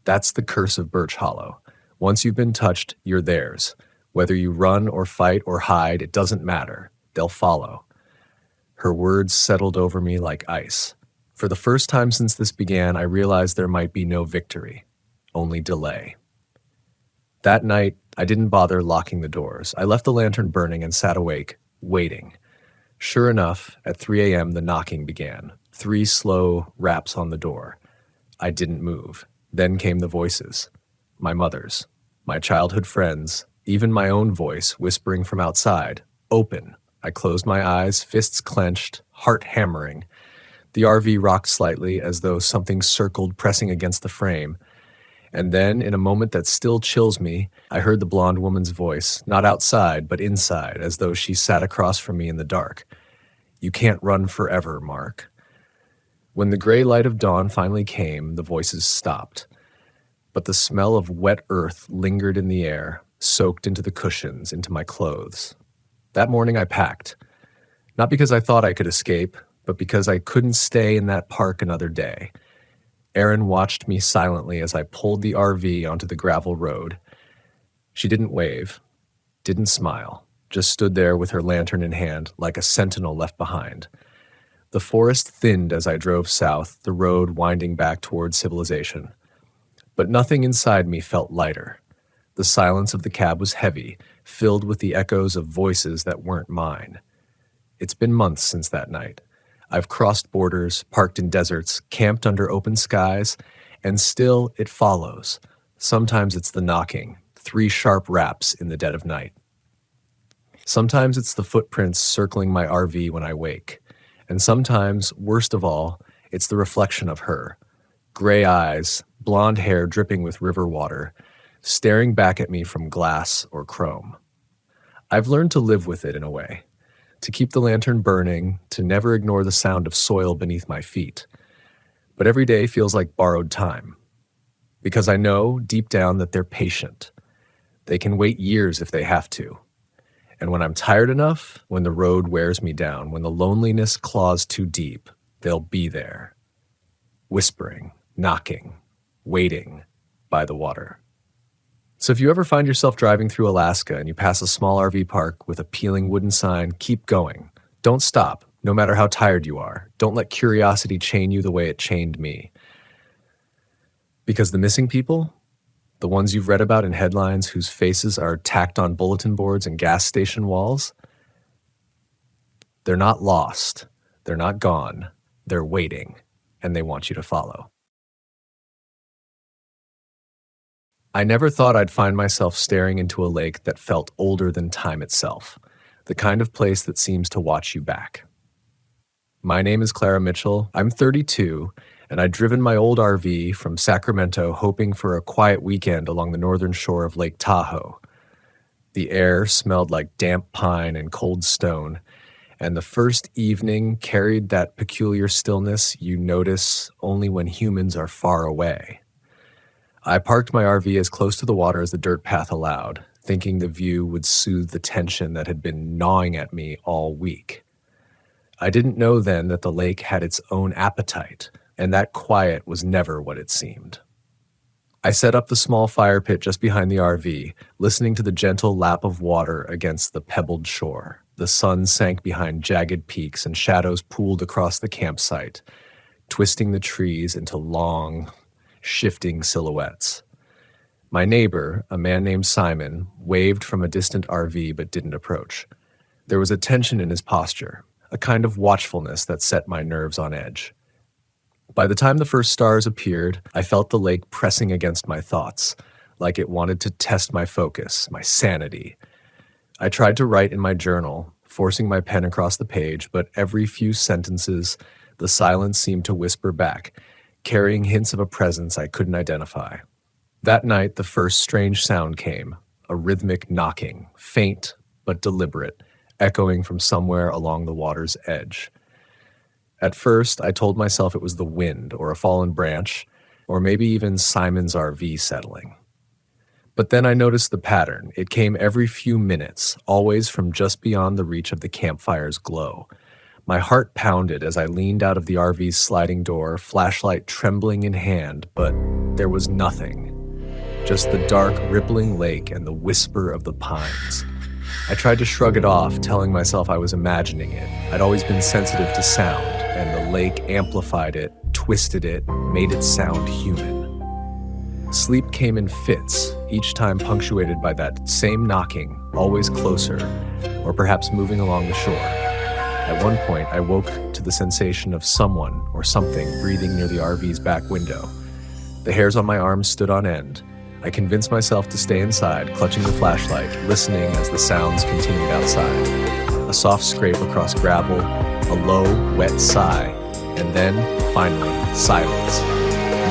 "That's the curse of Birch Hollow. Once you've been touched, you're theirs. Whether you run or fight or hide, it doesn't matter. They'll follow." Her words settled over me like ice. For the first time since this began, I realized there might be no victory, only delay. That night, I didn't bother locking the doors. I left the lantern burning and sat awake, waiting. Sure enough, at 3 a.m. the knocking began. 3 slow raps on the door. I didn't move. Then came the voices. My mother's, my childhood friends, even my own voice whispering from outside. "Open." I closed my eyes, fists clenched, heart hammering. The RV rocked slightly as though something circled, pressing against the frame. And then, in a moment that still chills me, I heard the blonde woman's voice, not outside, but inside, as though she sat across from me in the dark. "You can't run forever, Mark." When the gray light of dawn finally came, the voices stopped. But the smell of wet earth lingered in the air, soaked into the cushions, into my clothes. That morning I packed. Not because I thought I could escape, but because I couldn't stay in that park another day. Erin watched me silently as I pulled the RV onto the gravel road. She didn't wave, didn't smile, just stood there with her lantern in hand, like a sentinel left behind. The forest thinned as I drove south, the road winding back toward civilization. But nothing inside me felt lighter. The silence of the cab was heavy, filled with the echoes of voices that weren't mine. It's been months since that night. I've crossed borders, parked in deserts, camped under open skies, and still it follows. Sometimes it's the knocking, 3 sharp raps in the dead of night. Sometimes it's the footprints circling my RV when I wake. And sometimes, worst of all, it's the reflection of her. Gray eyes, blonde hair dripping with river water, staring back at me from glass or chrome. I've learned to live with it in a way. To keep the lantern burning, to never ignore the sound of soil beneath my feet. But every day feels like borrowed time. Because I know, deep down, that they're patient. They can wait years if they have to. And when I'm tired enough, when the road wears me down, when the loneliness claws too deep, they'll be there, whispering, knocking, waiting by the water. So if you ever find yourself driving through Alaska and you pass a small RV park with a peeling wooden sign, keep going. Don't stop, no matter how tired you are. Don't let curiosity chain you the way it chained me. Because the missing people, the ones you've read about in headlines whose faces are tacked on bulletin boards and gas station walls, they're not lost, they're not gone, they're waiting, and they want you to follow. I never thought I'd find myself staring into a lake that felt older than time itself, the kind of place that seems to watch you back. My name is Clara Mitchell. I'm 32, and I'd driven my old RV from Sacramento hoping for a quiet weekend along the northern shore of Lake Tahoe. The air smelled like damp pine and cold stone, and the first evening carried that peculiar stillness you notice only when humans are far away. I parked my RV as close to the water as the dirt path allowed, thinking the view would soothe the tension that had been gnawing at me all week. I didn't know then that the lake had its own appetite, and that quiet was never what it seemed. I set up the small fire pit just behind the RV, listening to the gentle lap of water against the pebbled shore. The sun sank behind jagged peaks and shadows pooled across the campsite, twisting the trees into long, shifting silhouettes. My neighbor, a man named Simon, waved from a distant RV but didn't approach. There was a tension in his posture, a kind of watchfulness that set my nerves on edge. By the time the first stars appeared, I felt the lake pressing against my thoughts, like it wanted to test my focus, my sanity. I tried to write in my journal, forcing my pen across the page, but every few sentences, the silence seemed to whisper back, carrying hints of a presence I couldn't identify. That night, the first strange sound came, a rhythmic knocking, faint but deliberate, echoing from somewhere along the water's edge. At first, I told myself it was the wind or a fallen branch, or maybe even Simon's RV settling. But then I noticed the pattern. It came every few minutes, always from just beyond the reach of the campfire's glow. My heart pounded as I leaned out of the RV's sliding door, flashlight trembling in hand, but there was nothing. Just the dark, rippling lake and the whisper of the pines. I tried to shrug it off, telling myself I was imagining it. I'd always been sensitive to sound, and the lake amplified it, twisted it, made it sound human. Sleep came in fits, each time punctuated by that same knocking, always closer, or perhaps moving along the shore. At one point, I woke to the sensation of someone or something breathing near the RV's back window. The hairs on my arms stood on end. I convinced myself to stay inside, clutching the flashlight, listening as the sounds continued outside. A soft scrape across gravel, a low, wet sigh, and then, finally, silence.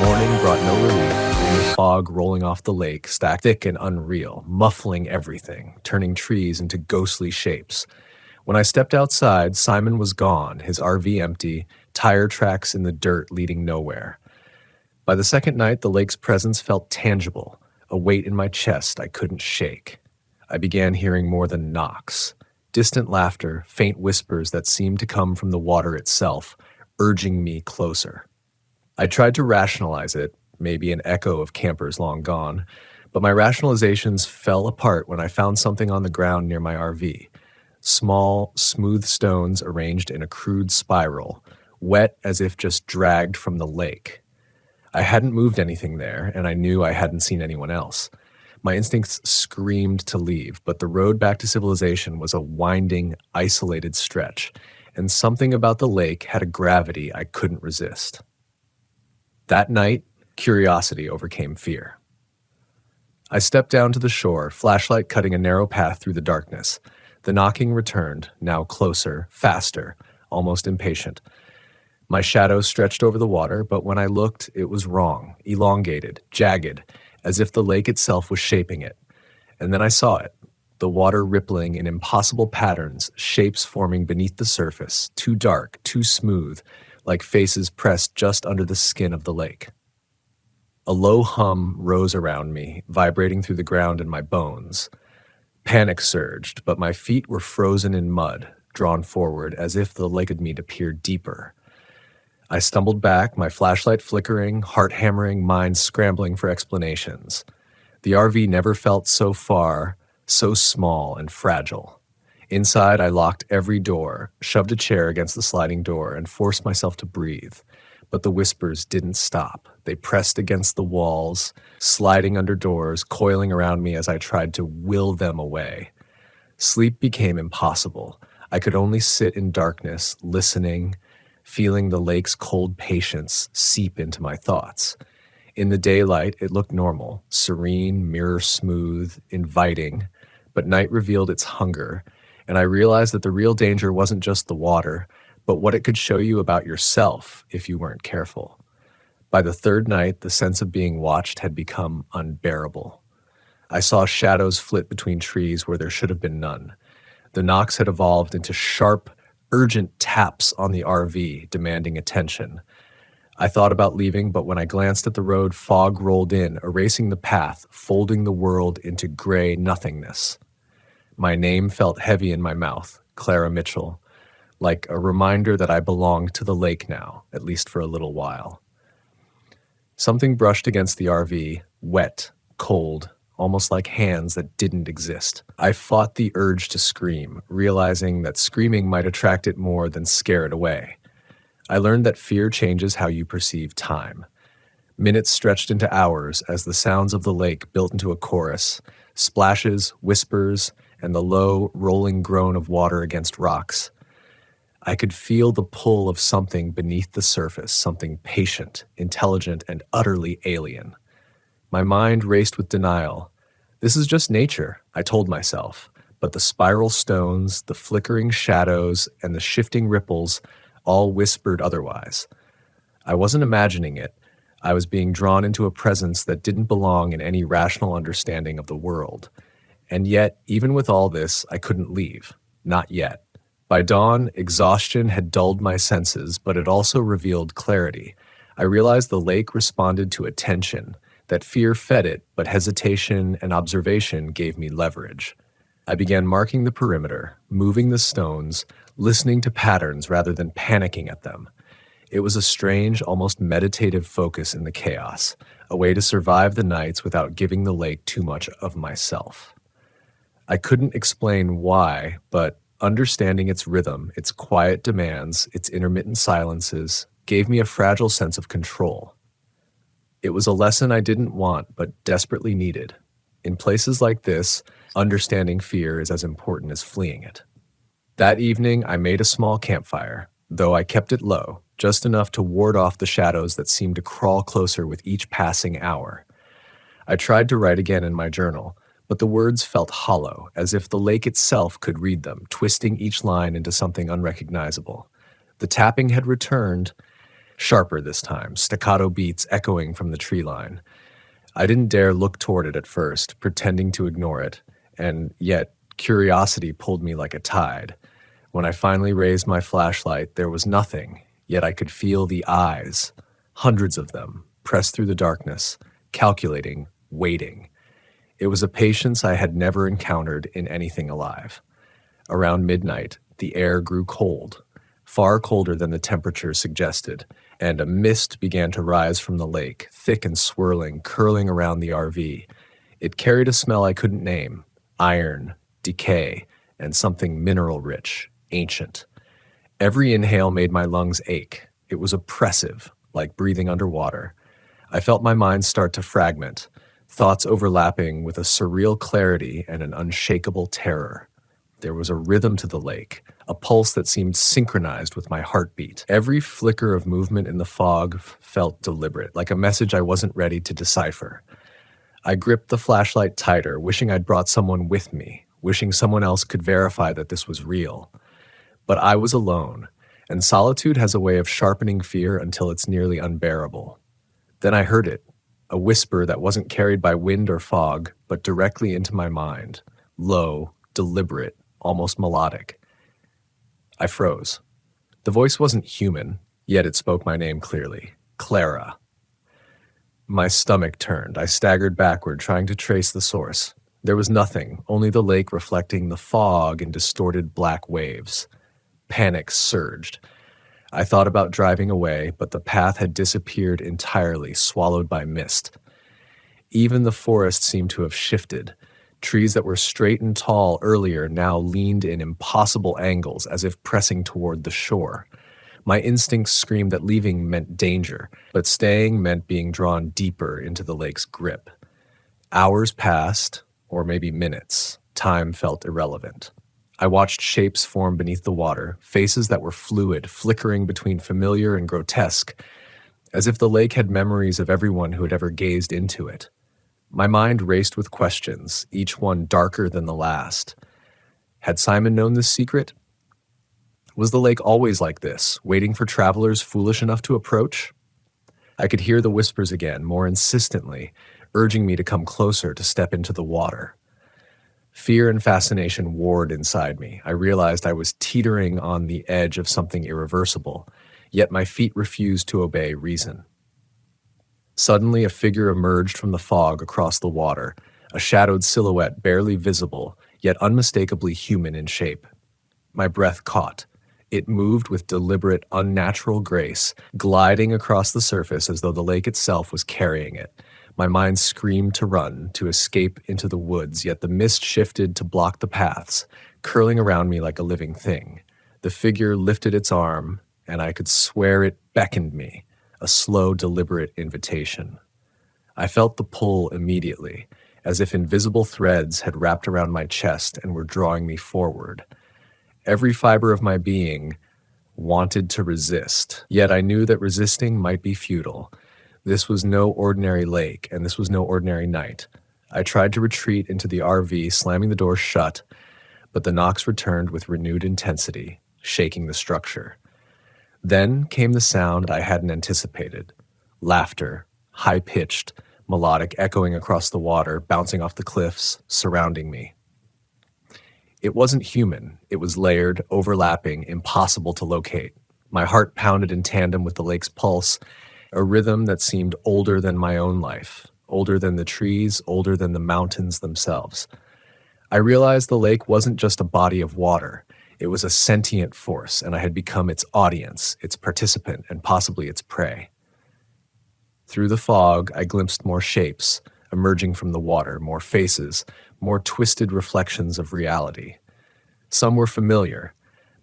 Morning brought no relief, only fog rolling off the lake, stacked thick and unreal, muffling everything, turning trees into ghostly shapes. When I stepped outside, Simon was gone, his RV empty, tire tracks in the dirt leading nowhere. By the second night, the lake's presence felt tangible, a weight in my chest I couldn't shake. I began hearing more than knocks, distant laughter, faint whispers that seemed to come from the water itself, urging me closer. I tried to rationalize it, maybe an echo of campers long gone, but my rationalizations fell apart when I found something on the ground near my RV. Small, smooth stones arranged in a crude spiral, wet as if just dragged from the lake. I hadn't moved anything there, and I knew I hadn't seen anyone else. My instincts screamed to leave, but the road back to civilization was a winding, isolated stretch, and something about the lake had a gravity I couldn't resist. That night, curiosity overcame fear. I stepped down to the shore, flashlight cutting a narrow path through the darkness. The knocking returned, now closer, faster, almost impatient. My shadow stretched over the water, but when I looked, it was wrong, elongated, jagged, as if the lake itself was shaping it. And then I saw it, the water rippling in impossible patterns, shapes forming beneath the surface, too dark, too smooth, like faces pressed just under the skin of the lake. A low hum rose around me, vibrating through the ground in my bones. Panic surged, but my feet were frozen in mud, drawn forward as if the lake had me to peer deeper. I stumbled back, my flashlight flickering, heart hammering, mind scrambling for explanations. The RV never felt so far, so small and fragile. Inside, I locked every door, shoved a chair against the sliding door, and forced myself to breathe. But the whispers didn't stop. They pressed against the walls, sliding under doors, coiling around me as I tried to will them away. Sleep became impossible. I could only sit in darkness, listening, feeling the lake's cold patience seep into my thoughts. In the daylight, it looked normal, serene, mirror smooth, inviting, but night revealed its hunger, and I realized that the real danger wasn't just the water, but what it could show you about yourself if you weren't careful. By the third night, the sense of being watched had become unbearable. I saw shadows flit between trees where there should have been none. The knocks had evolved into sharp, urgent taps on the RV, demanding attention. I thought about leaving, but when I glanced at the road, fog rolled in, erasing the path, folding the world into gray nothingness. My name felt heavy in my mouth, Clara Mitchell, like a reminder that I belonged to the lake now, at least for a little while. Something brushed against the RV, wet, cold, almost like hands that didn't exist. I fought the urge to scream, realizing that screaming might attract it more than scare it away. I learned that fear changes how you perceive time. Minutes stretched into hours as the sounds of the lake built into a chorus, splashes, whispers, and the low, rolling groan of water against rocks. I could feel the pull of something beneath the surface, something patient, intelligent, and utterly alien. My mind raced with denial. This is just nature, I told myself, but the spiral stones, the flickering shadows, and the shifting ripples all whispered otherwise. I wasn't imagining it. I was being drawn into a presence that didn't belong in any rational understanding of the world. And yet, even with all this, I couldn't leave. Not yet. By dawn, exhaustion had dulled my senses, but it also revealed clarity. I realized the lake responded to attention, that fear fed it, but hesitation and observation gave me leverage. I began marking the perimeter, moving the stones, listening to patterns rather than panicking at them. It was a strange, almost meditative focus in the chaos, a way to survive the nights without giving the lake too much of myself. I couldn't explain why, but understanding its rhythm, its quiet demands, its intermittent silences, gave me a fragile sense of control. It was a lesson I didn't want, but desperately needed. In places like this, understanding fear is as important as fleeing it. That evening, I made a small campfire, though I kept it low, just enough to ward off the shadows that seemed to crawl closer with each passing hour. I tried to write again in my journal, but the words felt hollow, as if the lake itself could read them, twisting each line into something unrecognizable. The tapping had returned, sharper this time, staccato beats echoing from the tree line. I didn't dare look toward it at first, pretending to ignore it, and yet curiosity pulled me like a tide. When I finally raised my flashlight, there was nothing, yet I could feel the eyes, hundreds of them, pressed through the darkness, calculating, waiting. It was a patience I had never encountered in anything alive. Around midnight, the air grew cold, far colder than the temperature suggested, and a mist began to rise from the lake, thick and swirling, curling around the RV. It carried a smell I couldn't name, iron, decay, and something mineral-rich, ancient. Every inhale made my lungs ache. It was oppressive, like breathing underwater. I felt my mind start to fragment, thoughts overlapping with a surreal clarity and an unshakable terror. There was a rhythm to the lake, a pulse that seemed synchronized with my heartbeat. Every flicker of movement in the fog felt deliberate, like a message I wasn't ready to decipher. I gripped the flashlight tighter, wishing I'd brought someone with me, wishing someone else could verify that this was real. But I was alone, and solitude has a way of sharpening fear until it's nearly unbearable. Then I heard it, a whisper that wasn't carried by wind or fog, but directly into my mind, low, deliberate, almost melodic. I froze. The voice wasn't human, yet it spoke my name clearly. Clara. My stomach turned. I staggered backward, trying to trace the source. There was nothing, only the lake reflecting the fog in distorted black waves. Panic surged. I thought about driving away, but the path had disappeared entirely, swallowed by mist. Even the forest seemed to have shifted. Trees that were straight and tall earlier now leaned in impossible angles, as if pressing toward the shore. My instincts screamed that leaving meant danger, but staying meant being drawn deeper into the lake's grip. Hours passed, or maybe minutes. Time felt irrelevant. I watched shapes form beneath the water, faces that were fluid, flickering between familiar and grotesque, as if the lake had memories of everyone who had ever gazed into it. My mind raced with questions, each one darker than the last. Had Simon known this secret? Was the lake always like this, waiting for travelers foolish enough to approach? I could hear the whispers again, more insistently, urging me to come closer, to step into the water. Fear and fascination warred inside me. I realized I was teetering on the edge of something irreversible, yet my feet refused to obey reason. Suddenly, a figure emerged from the fog across the water, a shadowed silhouette barely visible, yet unmistakably human in shape. My breath caught. It moved with deliberate, unnatural grace, gliding across the surface as though the lake itself was carrying it. My mind screamed to run, to escape into the woods, yet the mist shifted to block the paths, curling around me like a living thing. The figure lifted its arm, and I could swear it beckoned me, a slow, deliberate invitation. I felt the pull immediately, as if invisible threads had wrapped around my chest and were drawing me forward. Every fiber of my being wanted to resist, yet I knew that resisting might be futile. This was no ordinary lake, and this was no ordinary night. I tried to retreat into the RV, slamming the door shut, but the knocks returned with renewed intensity, shaking the structure. Then came the sound I hadn't anticipated. Laughter, high-pitched, melodic, echoing across the water, bouncing off the cliffs, surrounding me. It wasn't human. It was layered, overlapping, impossible to locate. My heart pounded in tandem with the lake's pulse, a rhythm that seemed older than my own life, older than the trees, older than the mountains themselves. I realized the lake wasn't just a body of water. It was a sentient force, and I had become its audience, its participant, and possibly its prey. Through the fog, I glimpsed more shapes, emerging from the water, more faces, more twisted reflections of reality. Some were familiar,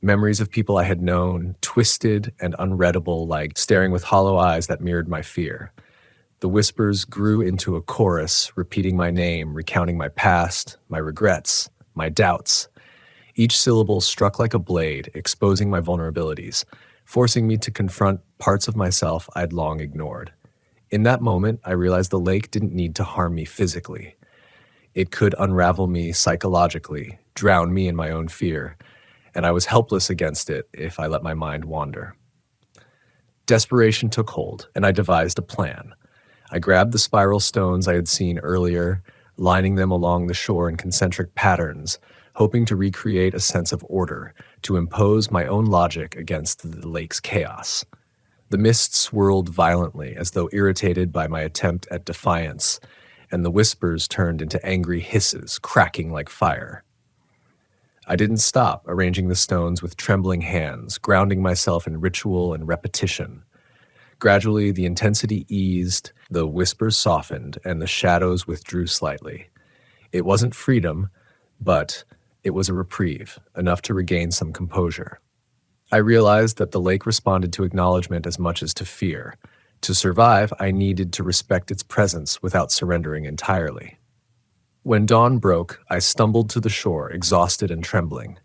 memories of people I had known, twisted and unreadable, like staring with hollow eyes that mirrored my fear. The whispers grew into a chorus, repeating my name, recounting my past, my regrets, my doubts. Each syllable struck like a blade, exposing my vulnerabilities, forcing me to confront parts of myself I'd long ignored. In that moment, I realized the lake didn't need to harm me physically. It could unravel me psychologically, drown me in my own fear, and I was helpless against it if I let my mind wander. Desperation took hold, and I devised a plan. I grabbed the spiral stones I had seen earlier, lining them along the shore in concentric patterns, hoping to recreate a sense of order, to impose my own logic against the lake's chaos. The mist swirled violently, as though irritated by my attempt at defiance, and the whispers turned into angry hisses, cracking like fire. I didn't stop, arranging the stones with trembling hands, grounding myself in ritual and repetition. Gradually, the intensity eased, the whispers softened, and the shadows withdrew slightly. It wasn't freedom, but it was a reprieve, enough to regain some composure. I realized that the lake responded to acknowledgement as much as to fear. To survive, I needed to respect its presence without surrendering entirely. When dawn broke, I stumbled to the shore, exhausted and trembling.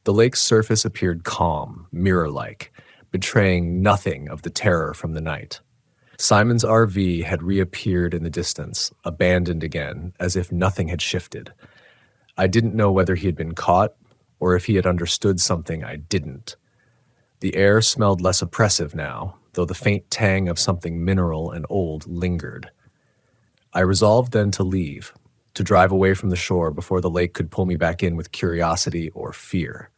The lake's surface appeared calm, mirror-like, betraying nothing of the terror from the night. Simon's RV had reappeared in the distance, abandoned again, as if nothing had shifted. I didn't know whether he had been caught, or if he had understood something I didn't. The air smelled less oppressive now, though the faint tang of something mineral and old lingered. I resolved then to leave, to drive away from the shore before the lake could pull me back in with curiosity or fear.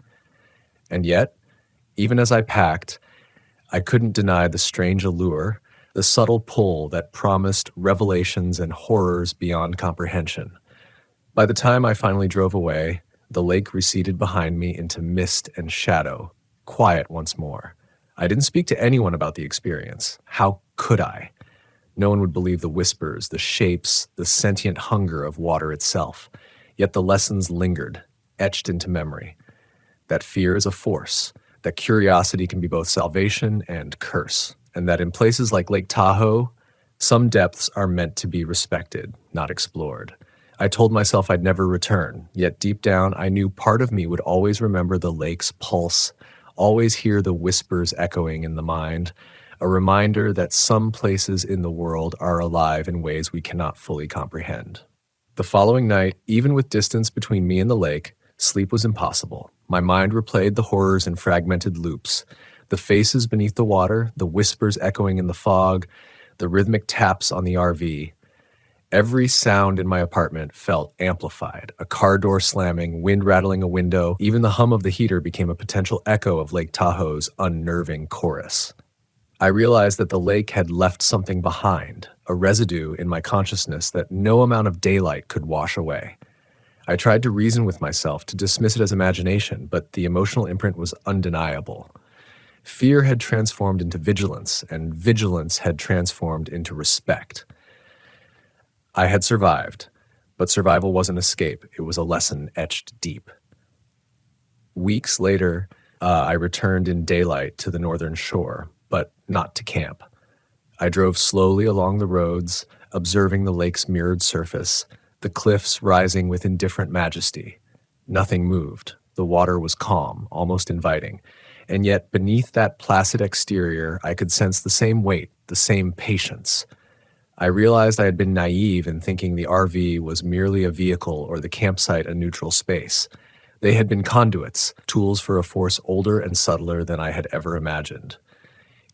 And yet, even as I packed, I couldn't deny the strange allure, the subtle pull that promised revelations and horrors beyond comprehension. By the time I finally drove away, the lake receded behind me into mist and shadow, quiet once more. I didn't speak to anyone about the experience. How could I? No one would believe the whispers, the shapes, the sentient hunger of water itself. Yet the lessons lingered, etched into memory. That fear is a force, that curiosity can be both salvation and curse, and that in places like Lake Tahoe, some depths are meant to be respected, not explored. I told myself I'd never return, yet deep down I knew part of me would always remember the lake's pulse, always hear the whispers echoing in the mind, a reminder that some places in the world are alive in ways we cannot fully comprehend. The following night, even with distance between me and the lake, sleep was impossible. My mind replayed the horrors in fragmented loops, the faces beneath the water, the whispers echoing in the fog, the rhythmic taps on the RV. Every sound in my apartment felt amplified, a car door slamming, wind rattling a window. Even the hum of the heater became a potential echo of Lake Tahoe's unnerving chorus. I realized that the lake had left something behind, a residue in my consciousness that no amount of daylight could wash away. I tried to reason with myself to dismiss it as imagination, but the emotional imprint was undeniable. Fear had transformed into vigilance, and vigilance had transformed into respect. I had survived, but survival wasn't escape. It was a lesson etched deep. Weeks later, I returned in daylight to the northern shore, but not to camp. I drove slowly along the roads, observing the lake's mirrored surface, the cliffs rising with indifferent majesty. Nothing moved. The water was calm, almost inviting. And yet, beneath that placid exterior, I could sense the same weight, the same patience. I realized I had been naive in thinking the RV was merely a vehicle or the campsite a neutral space. They had been conduits, tools for a force older and subtler than I had ever imagined.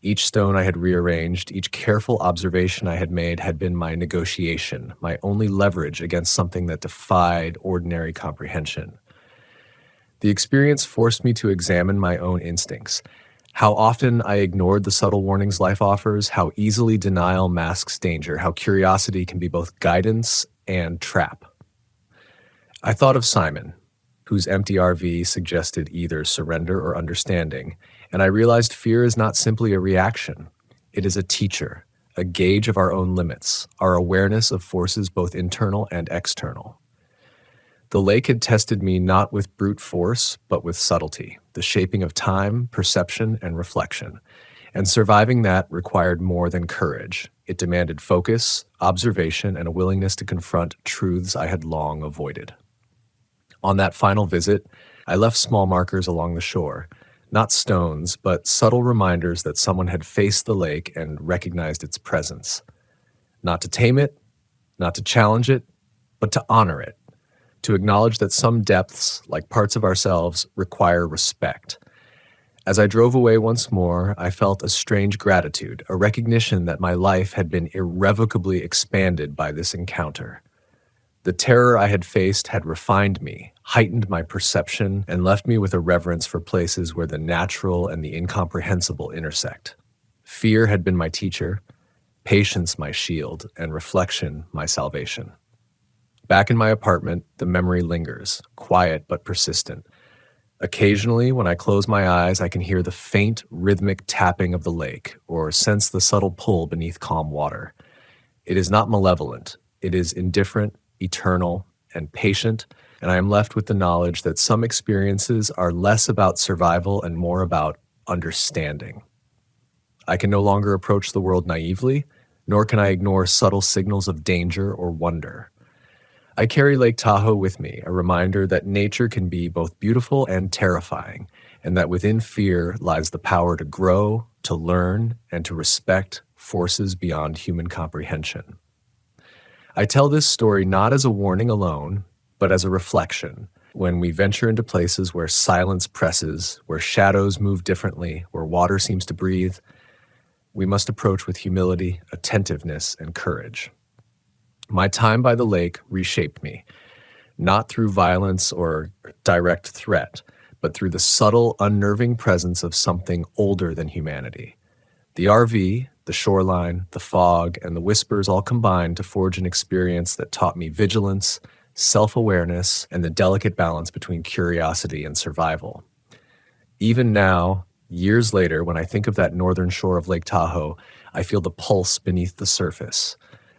Each stone I had rearranged, each careful observation I had made had been my negotiation, my only leverage against something that defied ordinary comprehension. The experience forced me to examine my own instincts. How often I ignored the subtle warnings life offers, how easily denial masks danger, how curiosity can be both guidance and trap. I thought of Simon, whose empty RV suggested either surrender or understanding, and I realized fear is not simply a reaction. It is a teacher, a gauge of our own limits, our awareness of forces both internal and external. The lake had tested me not with brute force, but with subtlety, the shaping of time, perception, and reflection. And surviving that required more than courage. It demanded focus, observation, and a willingness to confront truths I had long avoided. On that final visit, I left small markers along the shore, not stones, but subtle reminders that someone had faced the lake and recognized its presence. Not to tame it, not to challenge it, but to honor it. To acknowledge that some depths, like parts of ourselves, require respect. As I drove away once more, I felt a strange gratitude, a recognition that my life had been irrevocably expanded by this encounter. The terror I had faced had refined me, heightened my perception, and left me with a reverence for places where the natural and the incomprehensible intersect. Fear had been my teacher, patience my shield, and reflection my salvation. Back in my apartment, the memory lingers, quiet but persistent. Occasionally, when I close my eyes, I can hear the faint, rhythmic tapping of the lake or sense the subtle pull beneath calm water. It is not malevolent. It is indifferent, eternal, and patient, and I am left with the knowledge that some experiences are less about survival and more about understanding. I can no longer approach the world naively, nor can I ignore subtle signals of danger or wonder. I carry Lake Tahoe with me, a reminder that nature can be both beautiful and terrifying, and that within fear lies the power to grow, to learn, and to respect forces beyond human comprehension. I tell this story not as a warning alone, but as a reflection. When we venture into places where silence presses, where shadows move differently, where water seems to breathe, we must approach with humility, attentiveness, and courage. My time by the lake reshaped me, not through violence or direct threat, but through the subtle, unnerving presence of something older than humanity. The RV, the shoreline, the fog, and the whispers all combined to forge an experience that taught me vigilance, self-awareness, and the delicate balance between curiosity and survival. Even now, years later, when I think of that northern shore of Lake Tahoe, I feel the pulse beneath the surface,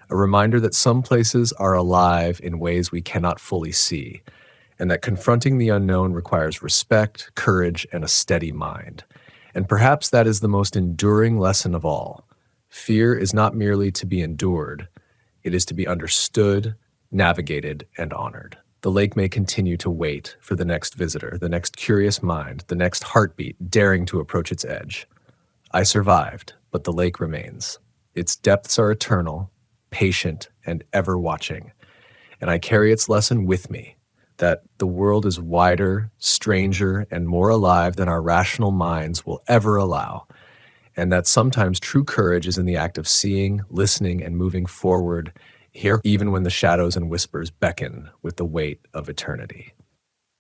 a reminder that some places are alive in ways we cannot fully see, and that confronting the unknown requires respect, courage, and a steady mind. And perhaps that is the most enduring lesson of all. Fear is not merely to be endured, it is to be understood, navigated, and honored. The lake may continue to wait for the next visitor, the next curious mind, the next heartbeat daring to approach its edge. I survived, but the lake remains. Its depths are eternal, patient, and ever watching. And I carry its lesson with me, that the world is wider, stranger, and more alive than our rational minds will ever allow, and that sometimes true courage is in the act of seeing, listening, and moving forward here, even when the shadows and whispers beckon with the weight of eternity.